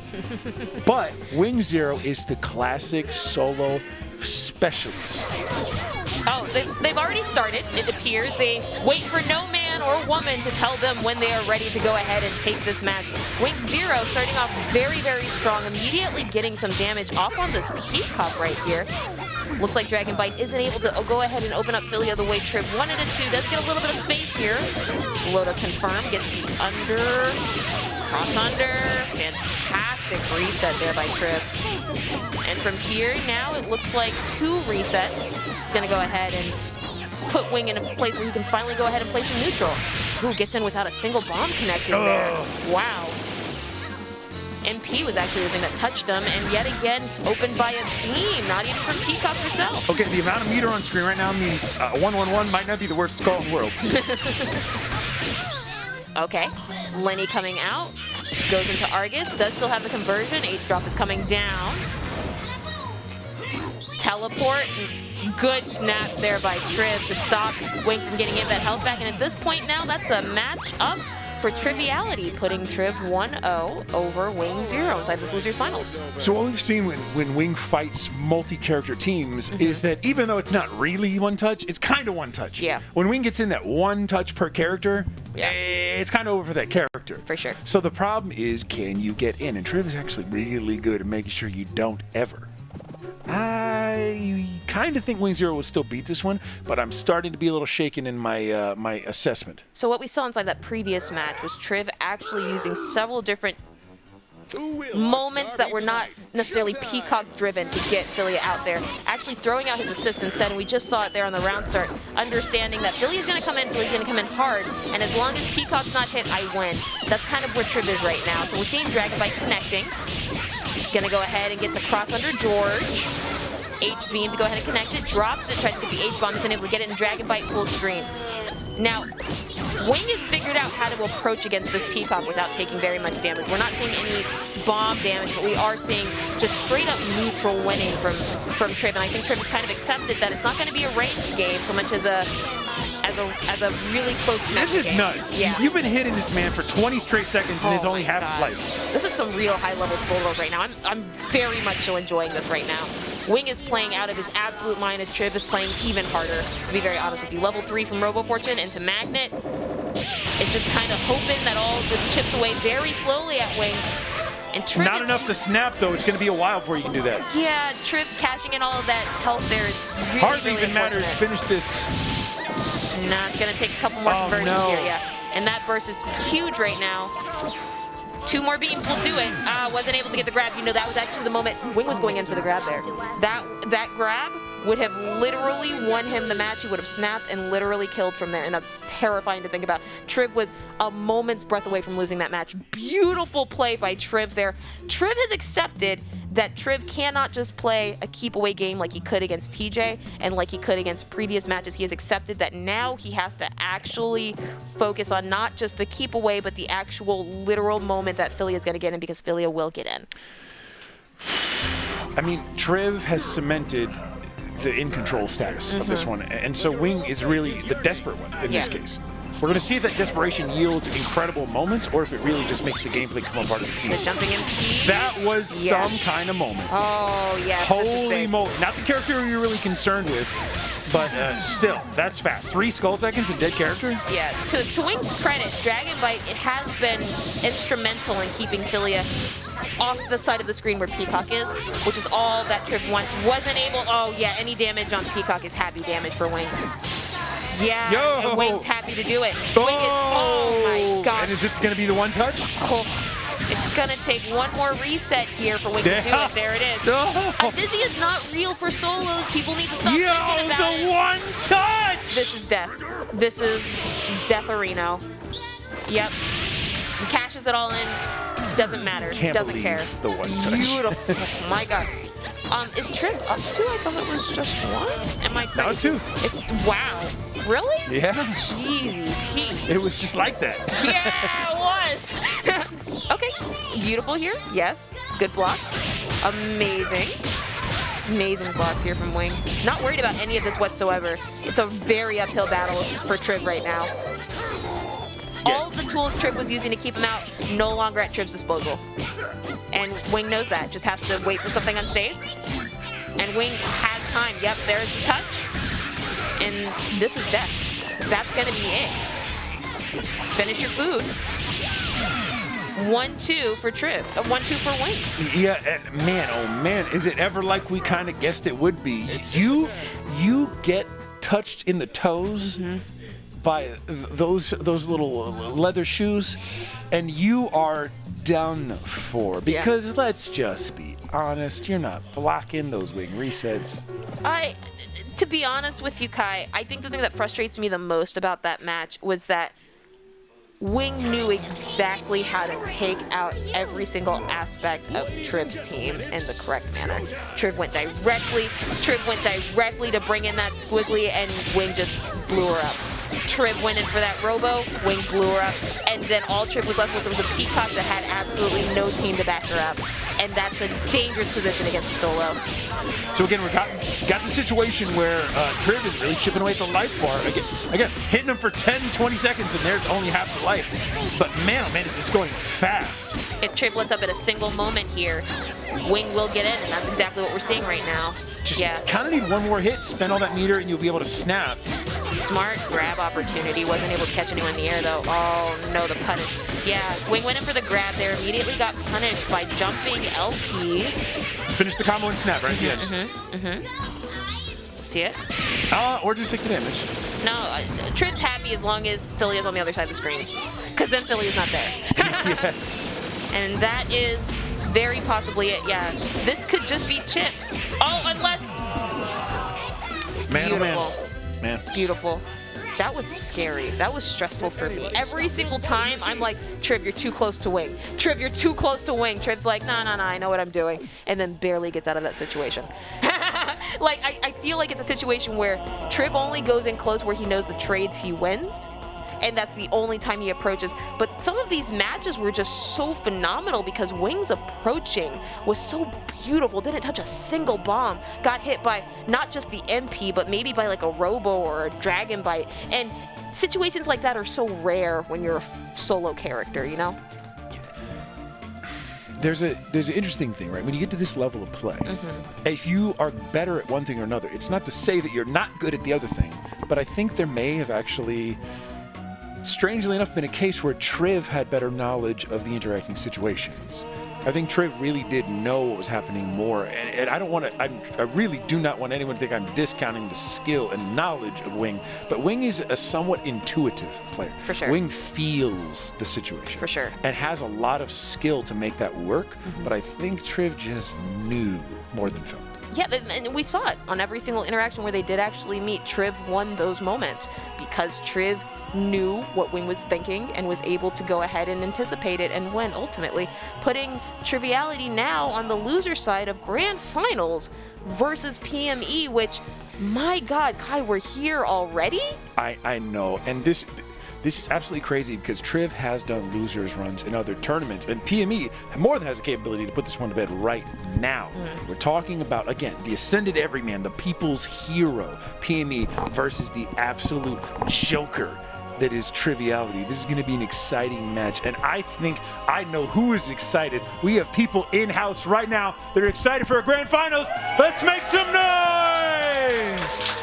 But wingzero is the classic solo specialist. Oh, they've already started, it appears. They wait for no man or woman to tell them when they are ready to go ahead and take this match. wingzero starting off very, very strong, immediately getting some damage off on this Peacock right here. Looks like Dragon Bite isn't able to go ahead and open up Filia the way Triv wanted it to. Does get a little bit of space here. Lotus confirmed, gets the under, cross under. Fantastic reset there by Triv. And from here, now it looks like 2 resets. It's going to go ahead and put Wing in a place where he can finally go ahead and place a neutral. Ooh, gets in without a single bomb connecting there. Wow. MP was actually the thing that touched him, and yet again, opened by a beam, not even from Peacock herself. Okay, the amount of meter on screen right now means 111 might not be the worst call in the world. Okay, Lenny coming out, goes into Argus, does still have the conversion. H-drop is coming down. Teleport, good snap there by Triv to stop Wing from getting in that health back. And at this point now, that's a match up for Triviality, putting Triv 1-0 over wingzero inside this losers finals. So what we've seen when Wing fights multi-character teams is that even though it's not really one touch, it's kind of one touch. Yeah. When Wing gets in that one touch per character, it's kind of over for that character. For sure. So the problem is, can you get in? And Triv is actually really good at making sure you don't ever. I kind of think wingzero will still beat this one, but I'm starting to be a little shaken in my my assessment. So what we saw inside that previous match was Triv actually using several different moments that were not necessarily Peacock driven to get Filia out there, actually throwing out his assistant set, and we just saw it there on the round start, understanding that Filia's going to come in, Filia's going to come in hard, and as long as Peacock's not hit, I win. That's kind of where Triv is right now. So we're seeing Dragon Bite connecting. Gonna go ahead and get the cross under George. H-beam to go ahead and connect it, drops it, tries to get the H-bomb, and able to get it in Dragon Bite full screen. Now, Wing has figured out how to approach against this Peacock without taking very much damage. We're not seeing any bomb damage, but we are seeing just straight up neutral winning from Triv, and I think Triv has kind of accepted that it's not going to be a range game so much as a really close connection. This is nuts. Yeah. You've been hitting this man for 20 straight seconds and it's only half his life. This is some real high-level Skullgirls right now. I'm very much so enjoying this right now. Wing is playing out of his absolute mind as Triv is playing even harder, to be very honest with you. Level 3 from Robo-Fortune into Magnet. It's just kind of hoping that all of this chips away very slowly at Wing. And Triv Not enough to snap, though. It's going to be a while before you can do that. Yeah, Triv cashing in all of that health there is really, Hardly really even matters. Finish this. Nah, it's going to take a couple more conversions here, yeah. And that burst is huge right now. 2 more beams will do it. Wasn't able to get the grab. You know, that was actually the moment Wing was going in for the grab there. That grab would have literally won him the match. He would have snapped and literally killed from there, and that's terrifying to think about. Triv was a moment's breath away from losing that match. Beautiful play by Triv there. Triv has accepted that Triv cannot just play a keep away game like he could against TJ and like he could against previous matches. He has accepted that now he has to actually focus on not just the keep away, but the actual literal moment that Philia is going to get in, because Philia will get in. I mean, Triv has cemented the in-control status of this one, and so Wing is really the desperate one in this case. We're going to see if that desperation yields incredible moments, or if it really just makes the gameplay come apart at the seams. The jumping MP. That was some kind of moment. Oh, yes. Holy moly. Not the character you're really concerned with, but still, that's fast. 3 skull seconds in dead character? Yeah, to Wing's credit, Dragon Bite, it has been instrumental in keeping Philia off the side of the screen where Peacock is, which is all that Triv wants. Wasn't able, oh yeah, any damage on Peacock is happy damage for Wing. Yeah, and Wing's happy to do it. Wing is, oh my god. And is it going to be the one touch? Oh, it's going to take one more reset here for Wing to do it. There it is. Dizzy is not real for solos. People need to stop thinking about it. The one touch! This is death. This is Death Areno. Yep. He cashes it all in. Doesn't matter. Doesn't care. The one touch. Beautiful. My god. Is Triv up 2? I thought it was just 1. Am I crazy? That was 2. It's, wow. Really? Yeah. Jeez, Pete. It was just like that. Yeah, it was. Okay. Beautiful here. Yes. Good blocks. Amazing. Amazing blocks here from Wing. Not worried about any of this whatsoever. It's a very uphill battle for Triv right now. All of the tools Triv was using to keep him out, no longer at Triv's disposal. And Wing knows that. Just has to wait for something unsafe. And Wing has time. Yep, there's the touch. And this is death. That's going to be it. Finish your food. 1-2 for Triv. 1-2 for Wing. Yeah, and man, oh man, is it ever like we kind of guessed it would be? You get touched in the toes by those little leather shoes, and you are done for. Because let's just be honest, you're not blocking those Wing resets. To be honest with you, Kai, I think the thing that frustrates me the most about that match was that Wing knew exactly how to take out every single aspect of Triv's team in the correct manner. Triv went directly to bring in that squiggly, and Wing just blew her up. Triv went in for that Robo, Wing blew her up, and then all Triv was left with was a Peacock that had absolutely no team to back her up. And that's a dangerous position against a solo. So again, we got the situation where Triv is really chipping away at the life bar. Again, hitting him for 10, 20 seconds, and there's only half the life. But man, oh man, it's going fast. If Triv lets up at a single moment here, Wing will get in, and that's exactly what we're seeing right now. Just kind of need one more hit, spend all that meter, and you'll be able to snap. Smart grab opportunity. Wasn't able to catch anyone in the air, though. Oh, no, the punish. Yeah, Wing went in for the grab there, immediately got punished by jumping LP. Finish the combo and snap right at the end. See it? Or just take the damage. No, Triv's happy as long as Philia's on the other side of the screen. Because then Philia's not there. Yes. And that is very possibly it, yeah. This could just be Chip. Oh, unless... Man, beautiful. oh man. Beautiful. That was scary. That was stressful for me. Every single time, I'm like, Triv, you're too close to Wing. Triv, you're too close to Wing. Triv's like, nah, I know what I'm doing. And then barely gets out of that situation. Like, I feel like it's a situation where Triv only goes in close where he knows the trades he wins. And that's the only time he approaches. But some of these matches were just so phenomenal because Wing's approaching was so beautiful. Didn't touch a single bomb. Got hit by not just the MP, but maybe by like a Robo or a Dragon Bite. And situations like that are so rare when you're a solo character, you know? There's an interesting thing, right? When you get to this level of play, if you are better at one thing or another, it's not to say that you're not good at the other thing, but I think there may have actually, strangely enough, been a case where Triv had better knowledge of the interacting situations. I think Triv really did know what was happening more, and I don't want to. I really do not want anyone to think I'm discounting the skill and knowledge of Wing. But Wing is a somewhat intuitive player. For sure. Wing feels the situation. For sure. And has a lot of skill to make that work. But I think Triv just knew more than felt. Yeah, and we saw it on every single interaction where they did actually meet. Triv won those moments because Triv knew what Wing was thinking and was able to go ahead and anticipate it and win, ultimately putting Triviality now on the loser side of Grand Finals versus PME, which, my God, Kai, we're here already? I know, and this is absolutely crazy because Triv has done losers runs in other tournaments, and PME more than has the capability to put this one to bed right now. We're talking about, again, the Ascended Everyman, the people's hero, PME versus the absolute joker that is Triviality. This is going to be an exciting match, and I think I know who is excited. We have people in-house right now that are excited for a Grand Finals. Let's make some noise!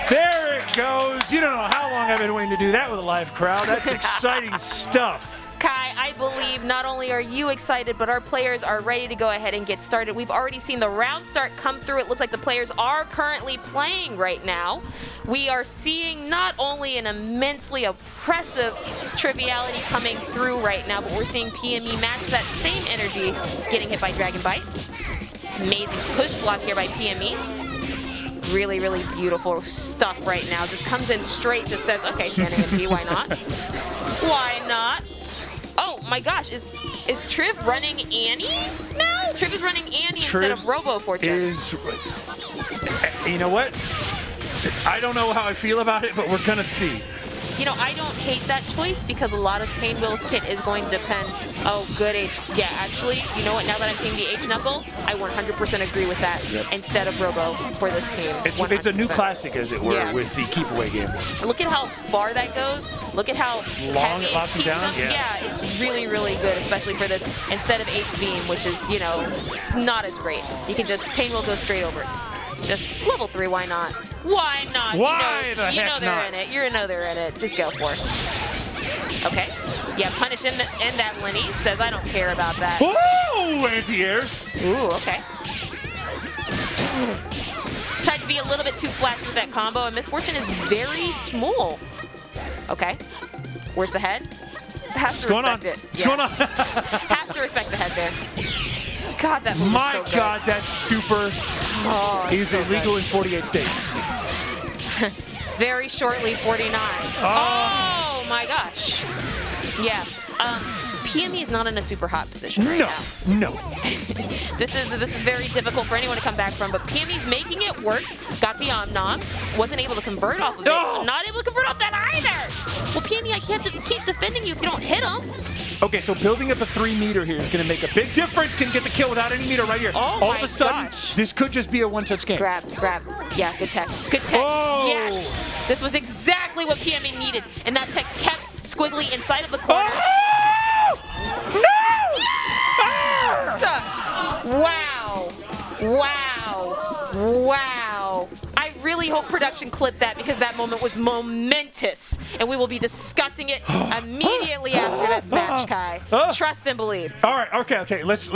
There it goes. You don't know how long I've been waiting to do that with a live crowd. That's exciting stuff. Kai, I believe not only are you excited, but our players are ready to go ahead and get started. We've already seen the round start come through. It looks like the players are currently playing right now. We are seeing not only an immensely oppressive Triviality coming through right now, but we're seeing PME match that same energy, getting hit by Dragon Bite. Amazing push block here by PME. Really, really beautiful stuff right now. Just comes in straight, just says, okay, standing MP, why not? Why not? Oh my gosh, is Triv running Annie now? Triv is running Annie instead of Robo-Fortune. You know what? I don't know how I feel about it, but we're gonna see. You know, I don't hate that choice because a lot of Pain Will's kit is going to depend. Oh, good H. Yeah, actually, you know what? Now that I'm seeing the H Knuckles, I 100% agree with that instead of Robo for this team. It's a new classic, as it were, with the keep away game. Look at how far that goes. Look at how long heavy it locks him down. Yeah, it's really, really good, especially for this instead of H beam, which is, you know, not as great. You can just Pain Will go straight over it. Just level 3, why not? Why not? Why you the heck know they're not? in it. You know they're in it. Just go for it. Okay. Yeah, punish in that Lenny. Says I don't care about that. Ooh, anti-airs. Ooh, okay. Tried to be a little bit too flat with that combo, and Misfortune is very small. Okay. Where's the head? Has to respect it. What's going on? Has to respect the head there. God, that move My is so God, that super is so illegal in 48 states. Very shortly, 49. Oh my gosh. Yeah. PME is not in a super hot position right now. No. This is very difficult for anyone to come back from, but PME's making it work. Got the Omnox. Wasn't able to convert off of it. Not able to convert off that either. Well, PME, I can't keep defending you if you don't hit him. Okay, so building up a 3 meter here is going to make a big difference. Can get the kill without any meter right here. Oh All of a sudden, this could just be a one-touch game. Grab. Yeah, good tech. Good tech. Oh. Yes. This was exactly what PME needed, and that tech kept Squiggly inside of the corner. Oh! No! Yes! Wow. I really hope production clipped that because that moment was momentous, and we will be discussing it immediately after this match, Kai. Trust and believe. All right, okay. Let's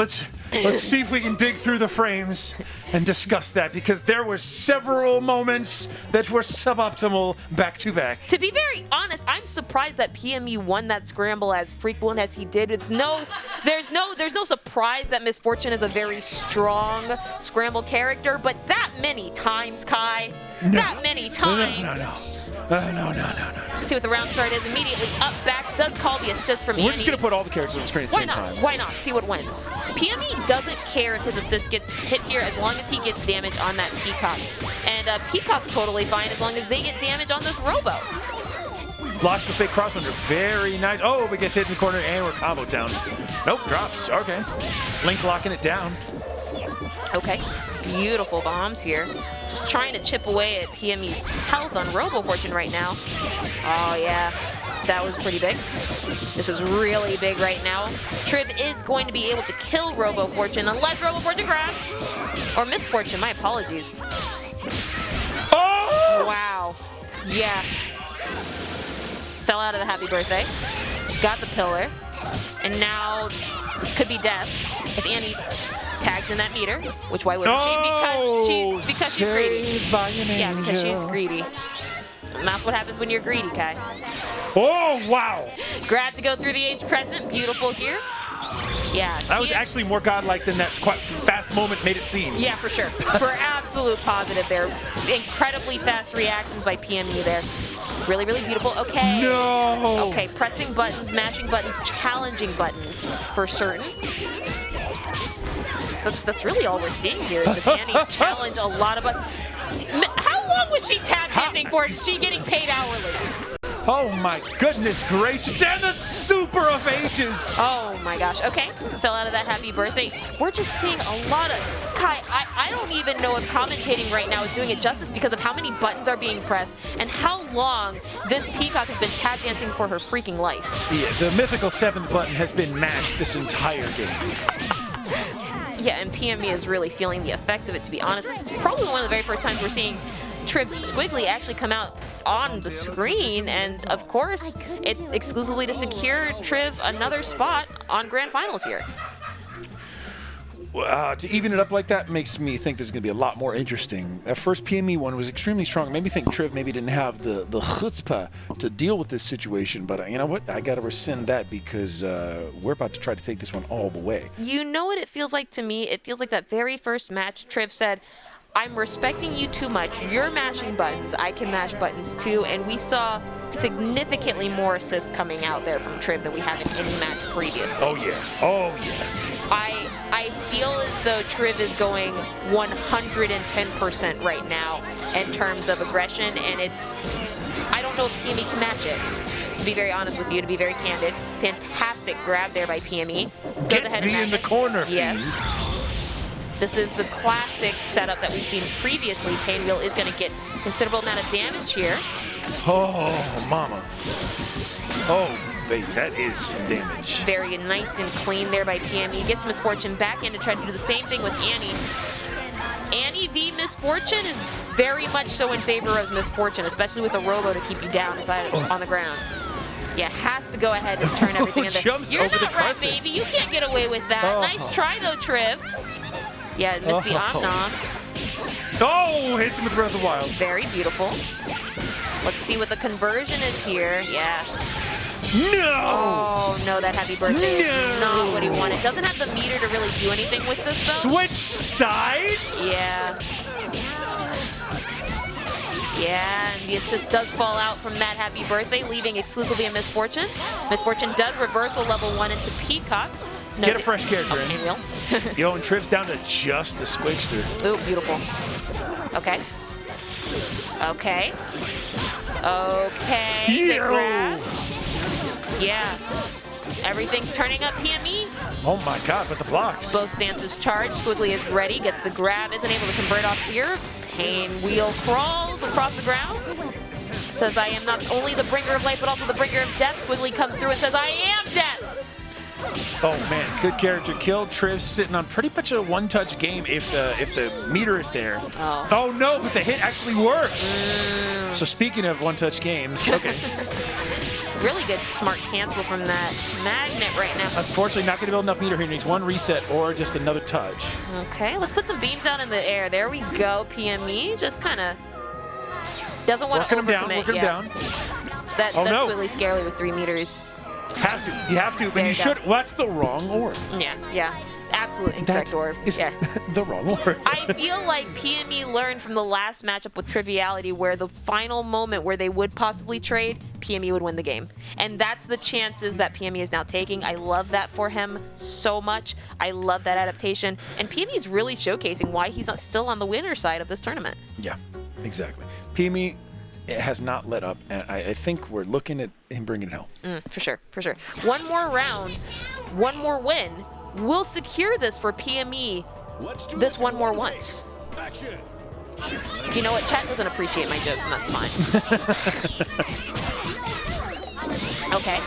see if we can dig through the frames and discuss that, because there were several moments that were suboptimal back to back. To be very honest, I'm surprised that PME won that scramble as frequent as he did. There's no surprise that Misfortune is a very strong scramble character, but that many times, Kai. No. That many times. No. See what the round start is. Immediately up back. Does call the assist from Annie. We're just going to put all the characters on the screen at the same time. Why not? See what wins. PME doesn't care if his assist gets hit here as long as he gets damage on that Peacock. And Peacock's totally fine as long as they get damage on this Robo. Blocks the fake cross under. Very nice. Oh, but gets hit in the corner and we're combo down. Nope, drops. Okay. Link locking it down. Okay. Beautiful bombs here. Just trying to chip away at PME's health on Robo-Fortune right now. Oh, yeah. That was pretty big. This is really big right now. Triv is going to be able to kill Robo-Fortune unless Robo-Fortune grabs. Or Misfortune, my apologies. Oh! Wow. Yeah. Fell out of the happy birthday. Got the pillar. And now This could be death if Annie tags in that meter, which why wouldn't she? Because she's greedy. Yeah, because she's greedy. And that's what happens when you're greedy, Kai. Oh, wow. Grab to go through the H crescent. Beautiful here. Yeah. That was actually more godlike than that quite fast moment made it seem. Yeah, for sure. For absolute positive there. Incredibly fast reactions by PME there. Really, really beautiful. Okay. No. Okay, pressing buttons, mashing buttons, challenging buttons for certain. That's really all we're seeing here is just Annie challenge a lot of buttons. How long was she tap dancing for? Is she getting paid hourly? Oh my goodness gracious, and the super of ages. Oh my gosh, okay. Fell out of that happy birthday. We're just seeing a lot of, Kai, I don't even know if commentating right now is doing it justice because of how many buttons are being pressed and how long this Peacock has been tap dancing for her freaking life. Yeah, the mythical 7th button has been mashed this entire game. Yeah, and PME is really feeling the effects of it, to be honest. This is probably one of the very first times we're seeing Triv's Squiggly actually come out on the screen, and of course, it's exclusively to secure Triv another spot on Grand Finals here. To even it up like that makes me think this is going to be a lot more interesting. That first PME one was extremely strong. It made me think Triv maybe didn't have the chutzpah to deal with this situation, but you know what? I got to rescind that because we're about to try to take this one all the way. You know what it feels like to me? It feels like that very first match, Triv said, I'm respecting you too much. You're mashing buttons. I can mash buttons too. And we saw significantly more assists coming out there from Triv than we have in any match previously. Oh, yeah. Oh, yeah. I feel as though Triv is going 110% right now in terms of aggression, and I don't know if PME can match it. To be very honest with you, to be very candid, fantastic grab there by PME. Goes ahead and in the corner. Yes. This is the classic setup that we've seen previously. Painwheel is going to get a considerable amount of damage here. Oh, mama. Oh, baby, that is some damage. Very nice and clean there by PME. Gets Misfortune back in to try to do the same thing with Annie. Annie v. Misfortune is very much so in favor of Misfortune, especially with a Robo to keep you down on the ground. Yeah, has to go ahead and turn everything into. You're not right, baby. You can't get away with that. Oh. Nice try, though, Triv. Yeah, missed the Om-Nom. Oh, hits him with Breath of the Wild. Very beautiful. Let's see what the conversion is here. Yeah. No! Oh, no, that happy birthday is not what he wanted. Doesn't have the meter to really do anything with this, though. Switch sides? Yeah. Yeah, and the assist does fall out from that happy birthday, leaving exclusively a Misfortune. Misfortune does reversal level 1 into Peacock. No, get a fresh character in. Wheel. Yo, and Triv's down to just the Squigster. Ooh, beautiful. Okay. Okay. Okay. Yeah. Yeah. Everything's turning up PME. Oh my god, but the blocks. Both stances charged. Squiggly is ready. Gets the grab. Isn't able to convert off here. Painwheel crawls across the ground. Says, I am not only the bringer of life, but also the bringer of death. Squiggly comes through and says, I am death. Oh man, good character kill. Triv's sitting on pretty much a one-touch game if the meter is there. Oh no, but the hit actually works. So speaking of one-touch games, okay. Really good smart cancel from that magnet right now. Unfortunately, not going to build enough meter here. Needs one reset or just another touch. Okay, let's put some beams out in the air. There we go. PME just kind of doesn't want to overcommit. Working him down. That's really scary with 3 meters. Have to. You have to. But you should. Well, that's the wrong orb. Yeah. Absolute incorrect orb. Yeah. The wrong orb. I feel like PME learned from the last matchup with Triviality where the final moment where they would possibly trade, PME would win the game. And that's the chances that PME is now taking. I love that for him so much. I love that adaptation. And PME is really showcasing why he's not still on the winner's side of this tournament. Yeah, exactly. PME has not let up, and I think we're looking at him bringing it home. For sure. One more round, one more win. We'll secure this for PME this one more once. You know what? Chat doesn't appreciate my jokes, and that's fine. Okay.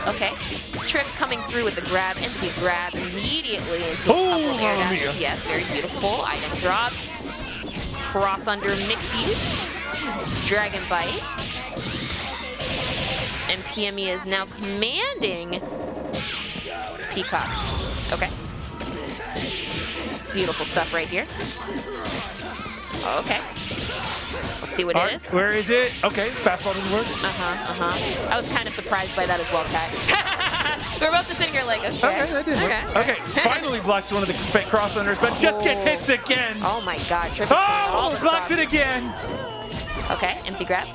Triv coming through with the grab, empty grab immediately into a couple air dashes. Yes, very beautiful. Item drops. Cross under Mickey. Dragon Bite. And PME is now commanding Peacock. Okay. Beautiful stuff right here. Okay. Let's see what it is. Where is it? Okay, fastball doesn't work. I was kind of surprised by that as well, Kat. We're both just sitting here like, okay. Okay, that didn't work. Okay, finally blocks one of the fake cross unders, but just gets hits again. Oh my God, Triv is playing all the blocks stops. it again. Okay, empty grab.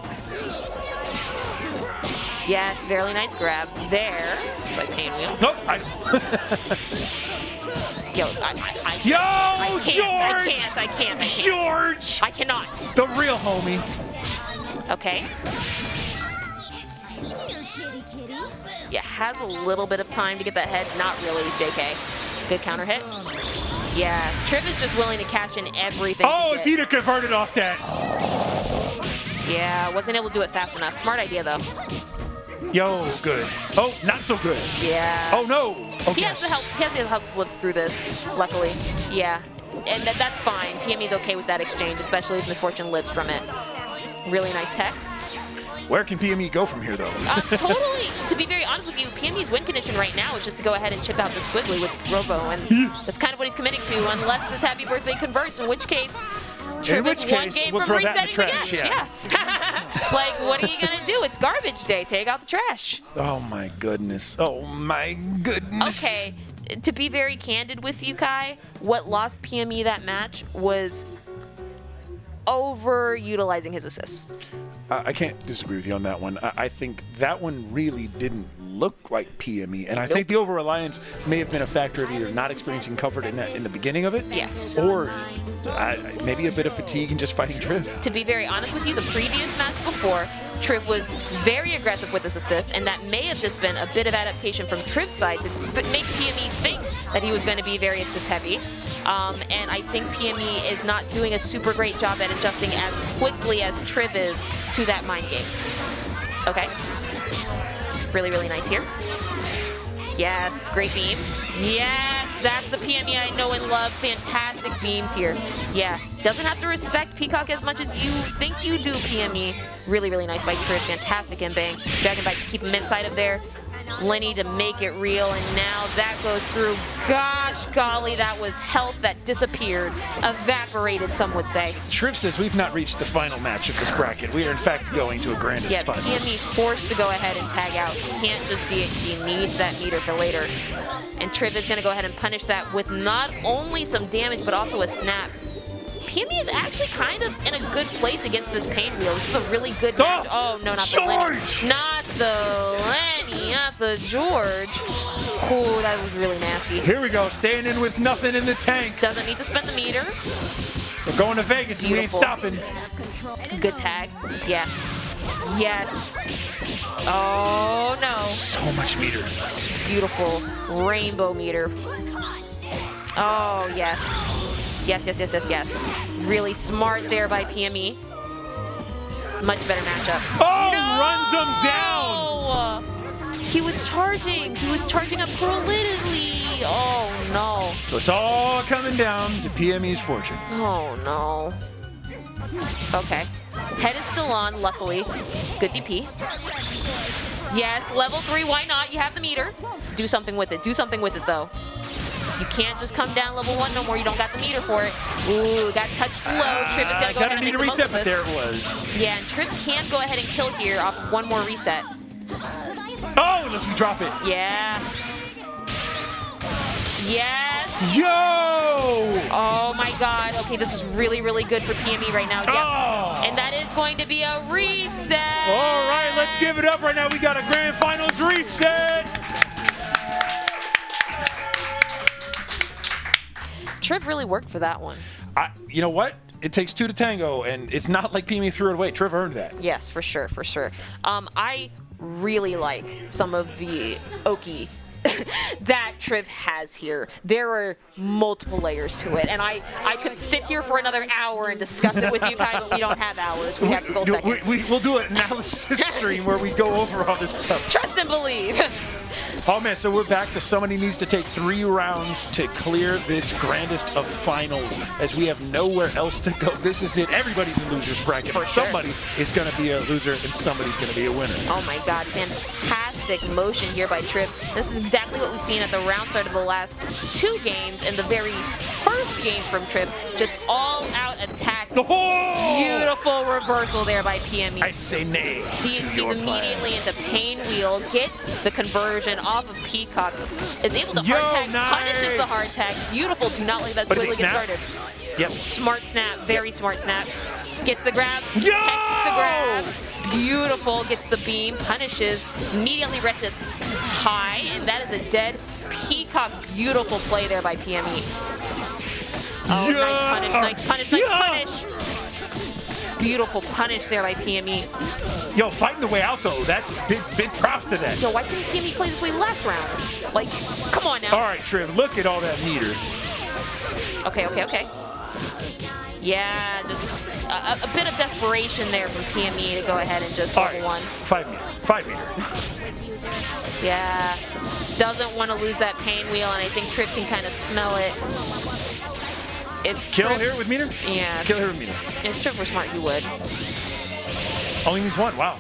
Yes, very nice grab there by Pinwheel. Nope. Yo, I can't. George! I cannot. The real homie. Okay. Yeah, has a little bit of time to get that head. Not really, JK. Good counter hit. Yeah, Triv is just willing to cash in everything. Oh, if he'd have converted off that. Yeah, wasn't able to do it fast enough. Smart idea, though. Yo, good. Oh, not so good. Yeah. Oh, no. Oh, He has to help flip through this, luckily. Yeah, and that's fine. PME's okay with that exchange, especially if Misfortune lives from it. Really nice tech. Where can PME go from here, though? Totally. To be very honest with you, PME's win condition right now is just to go ahead and chip out the Squiggly with Robo, and that's kind of what he's committing to, unless this Happy Birthday converts, in which case, Triv is one game we'll from throw that in the resetting the trash, game. Yeah. Like, what are you going to do? It's garbage day. Take out the trash. Oh, my goodness. Oh, my goodness. Okay. To be very candid with you, Kai, what lost PME that match was over-utilizing his assists. I can't disagree with you on that one. I think that one really didn't look like PME, and I think the over-reliance may have been a factor of either not experiencing comfort in the beginning of it, Yes. or maybe a bit of fatigue and just fighting Triv. To be very honest with you, the previous match before, Triv was very aggressive with his assist, and that may have just been a bit of adaptation from Triv's side to make PME think that he was going to be very assist-heavy. And I think PME is not doing a super great job at adjusting as quickly as Triv is to that mind game. Okay. Really, really nice here. Yes, great beam. Yes, that's the PME I know and love. Fantastic beams here. Yeah, doesn't have to respect Peacock as much as you think you do, PME. Really, really nice by Triv. Fantastic in-bang. Dragon Bite to keep him inside of there. Lenny to make it real, and now that goes through. Gosh golly, that was health that disappeared, evaporated, some would say. Triv says we've not reached the final match of this bracket. We are, in fact, going to a grandest Yeah, finals. PME forced to go ahead and tag out. He can't just be it. He needs that meter for later. And Triv is going to go ahead and punish that with not only some damage, but also a snap. PME is actually kind of in a good place against this Pinwheel. This is a really good match. Oh, no, not the Lenny. Not the Lenny, not the George. Oh, that was really nasty. Here we go, staying in with nothing in the tank. Doesn't need to spend the meter. We're going to Vegas and we ain't stopping. Good tag. Yeah. Yes. Oh, no. So much meter. Beautiful rainbow meter. Oh, yes. Yes. Really smart there by PME. Much better matchup. Oh, no! runs him down. He was charging up prolitedly. Oh, no. So it's all coming down to PME's fortune. Oh, no. Okay. Head is still on, luckily. Good DP. Yes, level 3, why not? You have the meter. Do something with it. Do something with it, though. You can't just come down level 1 no more. You don't got the meter for it. Ooh, got touched low. Triv is going to go ahead and make the most of this. But there it was. Yeah, and Triv can go ahead and kill here off one more reset. Oh, unless we drop it. Yeah. Yes. Yo! Oh, my God. Okay, this is really, really good for PME right now. Yep. Oh. And that is going to be a reset. All right, let's give it up right now. We got a grand finals reset. Triv really worked for that one. You know what? It takes two to tango, and it's not like PME threw it away. Triv earned that. Yes, for sure. I really like some of the Oki that Triv has here. There are multiple layers to it, and I could sit here for another hour and discuss it with you guys, but we don't have hours. We have skull seconds. We'll do an analysis stream where we go over all this stuff. Trust and believe. Oh man, so we're back to somebody needs to take 3 rounds to clear this grandest of finals, as we have nowhere else to go. This is it. Everybody's in loser's bracket. For sure. Somebody is going to be a loser and somebody's going to be a winner. Oh my god, fantastic motion here by Triv. This is exactly what we've seen at the round start of the last 2 games, and the very first game from Triv. Just all-out attack. Oh! Beautiful reversal there by PME. I say nay. DNT's immediately into Pain Wheel, gets the conversion off of Peacock, is able to hard tag, punishes the hard tag. Beautiful, do not let that Squiggly get started. Yep. Smart snap, very smart snap. Gets the grab, takes the grab. Beautiful, gets the beam, punishes, immediately resets high, and that is a dead Peacock. Beautiful play there by PME. Oh, nice punish, nice punish. Beautiful punish there by PME. Yo, fighting the way out though, that's big props to that. Yo, why couldn't PME play this way last round? Like, come on now. All right, Triv, look at all that meter. Okay. Yeah, just a bit of desperation there from PME to go ahead and just level 1. 5 meter. Yeah, doesn't want to lose that pain wheel, and I think Triv can kind of smell it. Kill here with meter? Yeah. Kill here with meter. If Triv were smart, he would. Only needs 1, wow.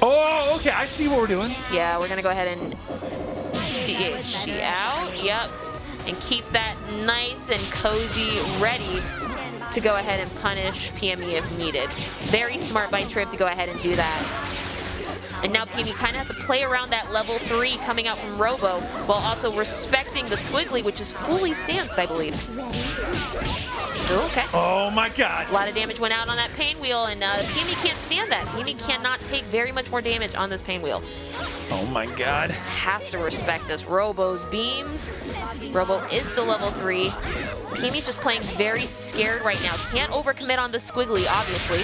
Oh, okay, I see what we're doing. Yeah, we're going to go ahead and DHC out. Yep. And keep that nice and cozy ready to go ahead and punish PME if needed. Very smart by Triv to go ahead and do that. And now PME kind of has to play around that level 3 coming out from Robo, while also respecting the Squiggly, which is fully stanced, I believe. Okay. Oh my god. A lot of damage went out on that pain wheel, and PME can't stand that. PME cannot take very much more damage on this pain wheel. Oh my god. Has to respect this. Robo's beams. Robo is still level 3. PME's just playing very scared right now. Can't overcommit on the Squiggly, obviously,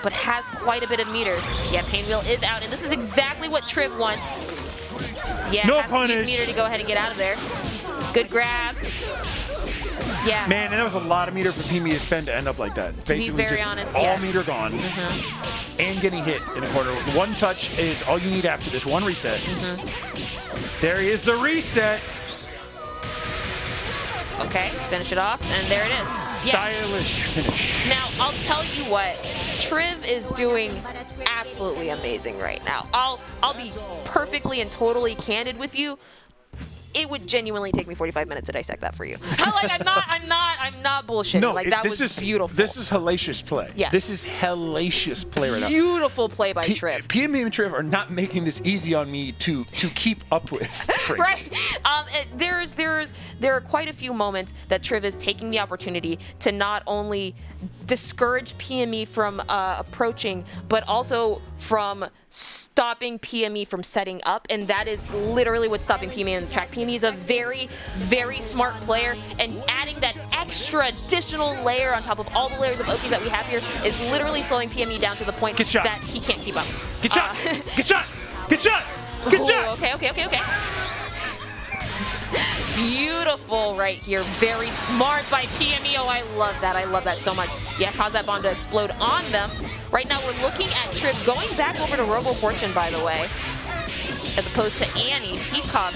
but has quite a bit of meters. Yeah, pain wheel is out, and this is exactly what Triv wants. Yeah, no has punish. to use meter to go ahead and get out of there. Good grab. Yeah. Man, and that was a lot of meter for PME to spend to end up like that. To Basically, be very just honest, all yes. meter gone, and getting hit in the corner. 1 touch is all you need after this. 1 reset. There is the reset. Okay, finish it off, and there it is. Stylish finish. Now, I'll tell you what, Triv is doing absolutely amazing right now. I'll be perfectly and totally candid with you. It would genuinely take me 45 minutes to dissect that for you. I'm not bullshitting. No, like that was beautiful. This is hellacious play. Yes. This is hellacious play right now. Beautiful play by Triv. PME and Triv are not making this easy on me to keep up with. Right. There are quite a few moments that Triv is taking the opportunity to not only discourage PME from approaching, but also from stopping PME from setting up, and that is literally what's stopping PME in the track. PME is a very, very smart player, and adding that extra additional layer on top of all the layers of OTs that we have here is literally slowing PME down to the point that he can't keep up. Get shot! Get shot! Get shot! Get shot! Okay. Beautiful right here. Very smart by PME. Oh, I love that. I love that so much. Yeah, cause that bomb to explode on them. Right now, we're looking at Triv going back over to Robo-Fortune, by the way, as opposed to Annie. Peacock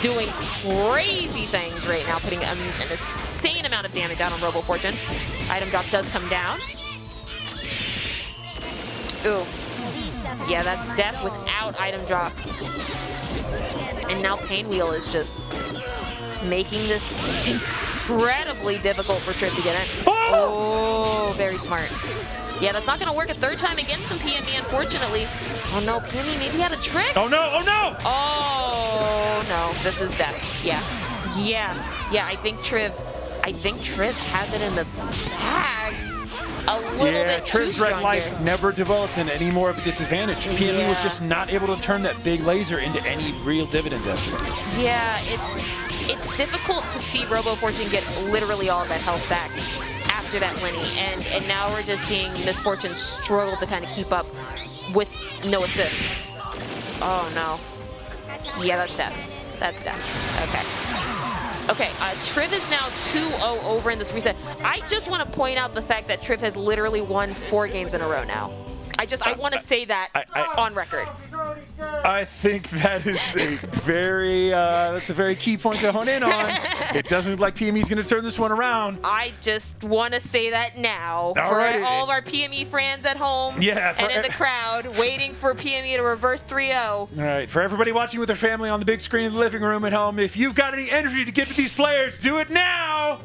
doing crazy things right now, putting an insane amount of damage out on Robo-Fortune. Item drop does come down. Ooh. Yeah, that's death without item drop. And now Pain Wheel is just making this incredibly difficult for Triv to get in. Oh, very smart. Yeah, that's not going to work a 3rd time against some PME, unfortunately. Oh no, PME maybe had a trick. Oh no, oh no! Oh no, this is death. Yeah, I think Triv has it in the bag. A little bit too Triv's strong red life here. never developed into any more of a disadvantage. PME was just not able to turn that big laser into any real dividends after that. Yeah, it's difficult to see Robo-Fortune get literally all of that health back after that Lenny, and now we're just seeing Misfortune struggle to kind of keep up with no assists. Oh no. Yeah, that's death. That's death. Okay. Okay, Triv is now 2-0 over in this reset. I just want to point out the fact that Triv has literally won 4 games in a row now. I want to say that on record. I think that is that's a very key point to hone in on. It doesn't look like PME's going to turn this one around. I just want to say that now All for right. all of our PME fans at home Yeah, and in the crowd waiting for PME to reverse 3-0. All right, for everybody watching with their family on the big screen in the living room at home, if you've got any energy to give to these players, do it now!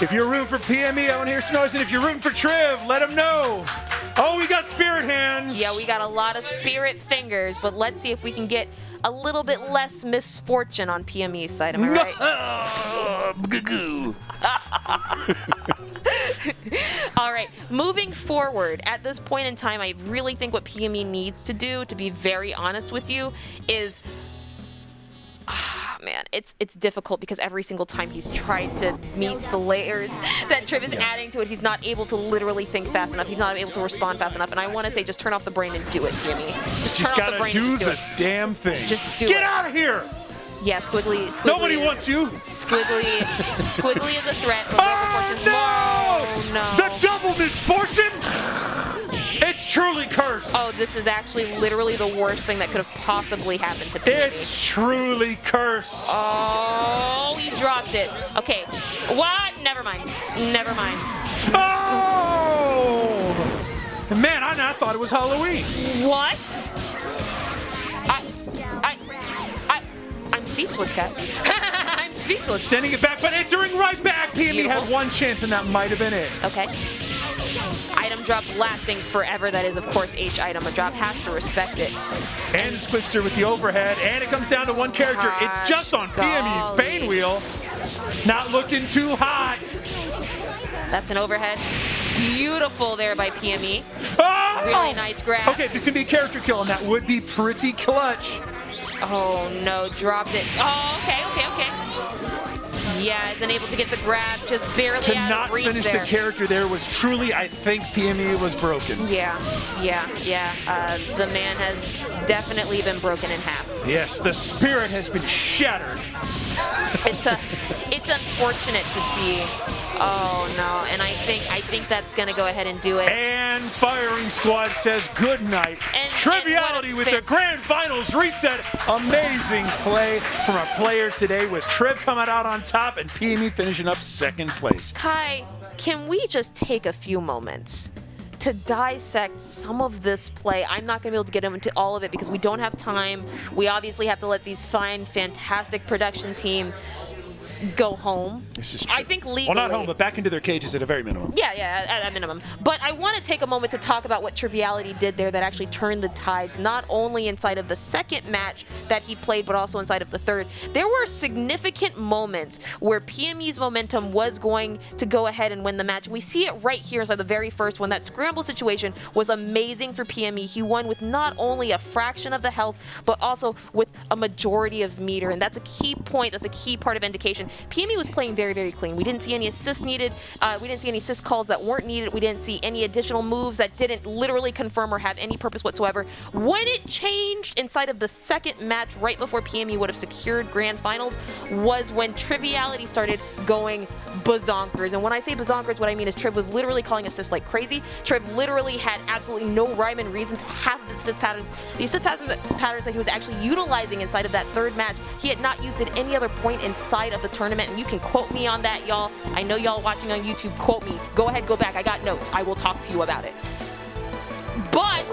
If you're rooting for PME, I want to hear some noise. And if you're rooting for Triv, let them know. Oh, we got spirit hands. Yeah, we got a lot of spirit fingers, but let's see if we can get a little bit less misfortune on PME's side. Am I right? All right, moving forward, at this point in time, I really think what PME needs to do, to be very honest with you, is... man, it's difficult because every single time he's tried to meet the layers that Triv is adding to it, he's not able to literally think fast enough. He's not able to respond fast enough. And I want to say, just turn off the brain and do it, Jimmy. Just turn off the brain and just do it. Damn thing. Just do it. Get out of here! Yeah, Squiggly. Nobody wants you. Squiggly is a threat. But Oh, no! The double misfortune? It's truly cursed. Oh, this is actually literally the worst thing that could have possibly happened to PME. It's truly cursed. Oh, he dropped it. Okay. What? Never mind. Never mind. Oh! Man, I thought it was Halloween. What? I'm speechless, Kat. I'm speechless. Sending it back, but entering right back. PME had one chance, and that might have been it. Okay. Item drop lasting forever. That is, of course, H item. A drop has to respect it. And the Squidster with the overhead, and it comes down to one character. It's just on PME's Pain Wheel. Not looking too hot. That's an overhead. Beautiful there by PME. Oh! Really nice grab. Okay, this could be a character kill, and that would be pretty clutch. Oh, no. Dropped it. Oh, okay. Yeah, isn't able to get the grab, just barely out of reach there. To not finish the character there was truly, I think, PME was broken. Yeah. The man has definitely been broken in half. Yes, the spirit has been shattered. It's unfortunate to see. Oh no, and I think that's gonna go ahead and do it. And Firing Squad says good night. Triviality with the Grand Finals reset. Amazing play from our players today with Triv coming out on top and PME finishing up second place. Kai, can we just take a few moments to dissect some of this play? I'm not going to be able to get into all of it because we don't have time. We obviously have to let these fine, fantastic production team go home. This is true. I think legally. Well, not home, but back into their cages at a very minimum. Yeah, at a minimum. But I want to take a moment to talk about what Triviality did there that actually turned the tides, not only inside of the second match that he played, but also inside of the third. There were significant moments where PME's momentum was going to go ahead and win the match. We see it right here inside the very first one. That scramble situation was amazing for PME. He won with not only a fraction of the health, but also with a majority of meter. And that's a key point. That's a key part of indication. PME was playing very, very clean. We didn't see any assists needed. We didn't see any assist calls that weren't needed. We didn't see any additional moves that didn't literally confirm or have any purpose whatsoever. When it changed inside of the second match, right before PME would have secured Grand Finals, was when Triviality started going bazonkers. And when I say bazonkers, what I mean is Triv was literally calling assists like crazy. Triv literally had absolutely no rhyme and reason to have the assist patterns. The assist patterns that he was actually utilizing inside of that third match, he had not used at any other point inside of the tournament. And you can quote me on that, y'all. I know y'all watching on YouTube. Quote me. Go ahead, go back. I got notes. I will talk to you about it. But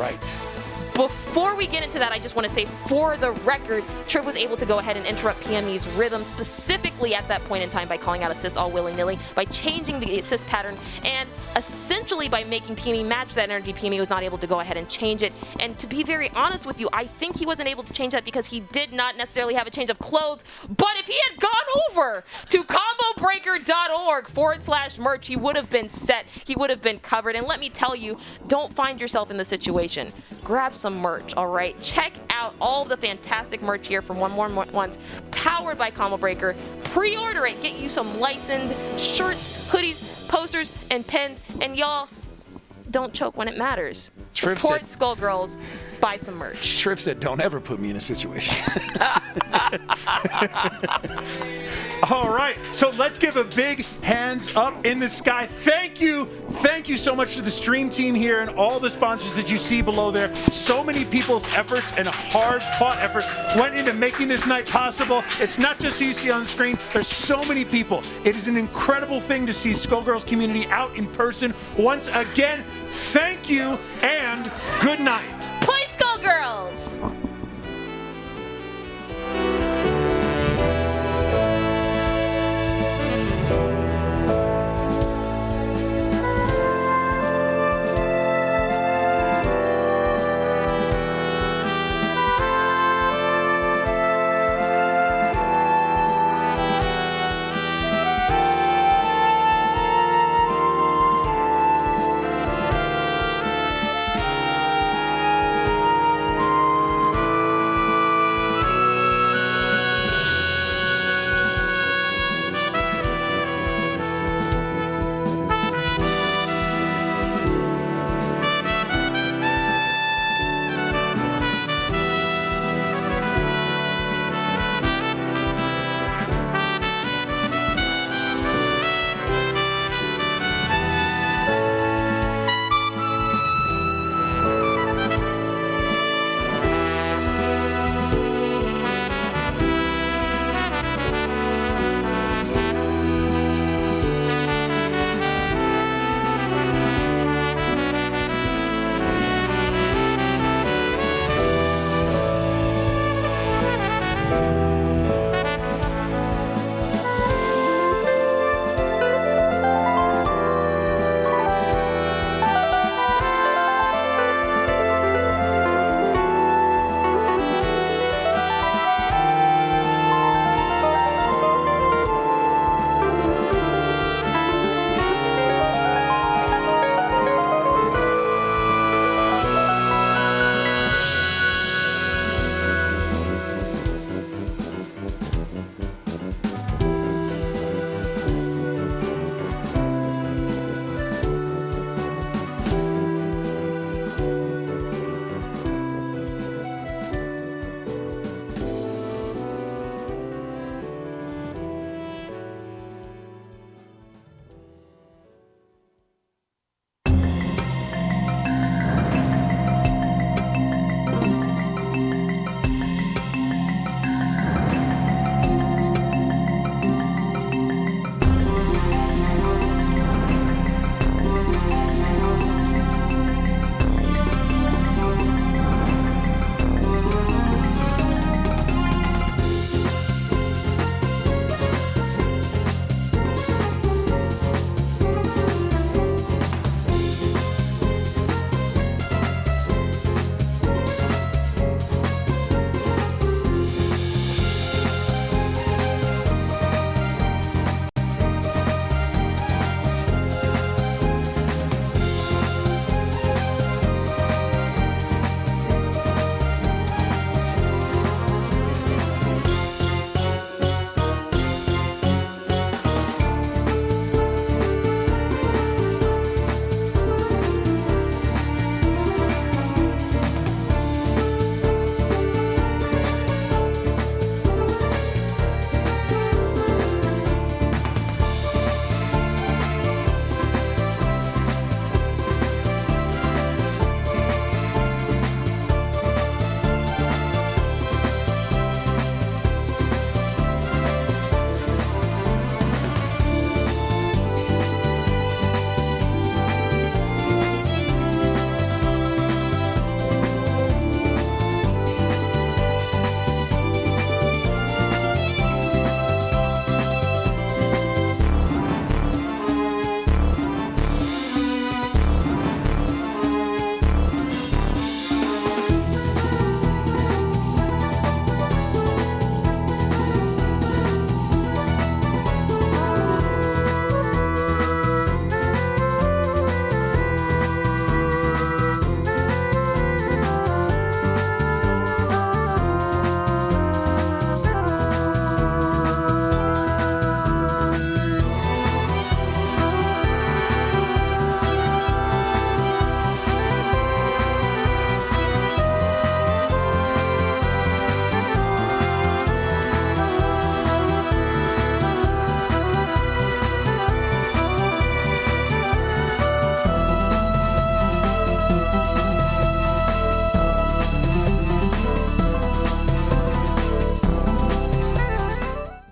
before we get into that, I just want to say, for the record, Triv was able to go ahead and interrupt PME's rhythm, specifically at that point in time by calling out assists all willy-nilly, by changing the assist pattern, and essentially by making PME match that energy. PME was not able to go ahead and change it. And to be very honest with you, I think he wasn't able to change that because he did not necessarily have a change of clothes. But if he had gone over to combobreaker.org/merch, he would have been set. He would have been covered. And let me tell you, don't find yourself in this situation. Grab some merch, all right? Check out all the fantastic merch here from One More Once, powered by Combo Breaker. Pre-order it. Get you some licensed shirts, hoodies, posters, and pens. And y'all, don't choke when it matters. Support Skullgirls buy some merch. Triv said, don't ever put me in a situation. All right, so let's give a big hands up in the sky. Thank you so much to the stream team here and all the sponsors that you see below there. So many people's efforts and a hard-fought effort went into making this night possible. It's not just who you see on the screen. There's so many people. It is an incredible thing to see Skullgirls community out in person. Once again, thank you and good night.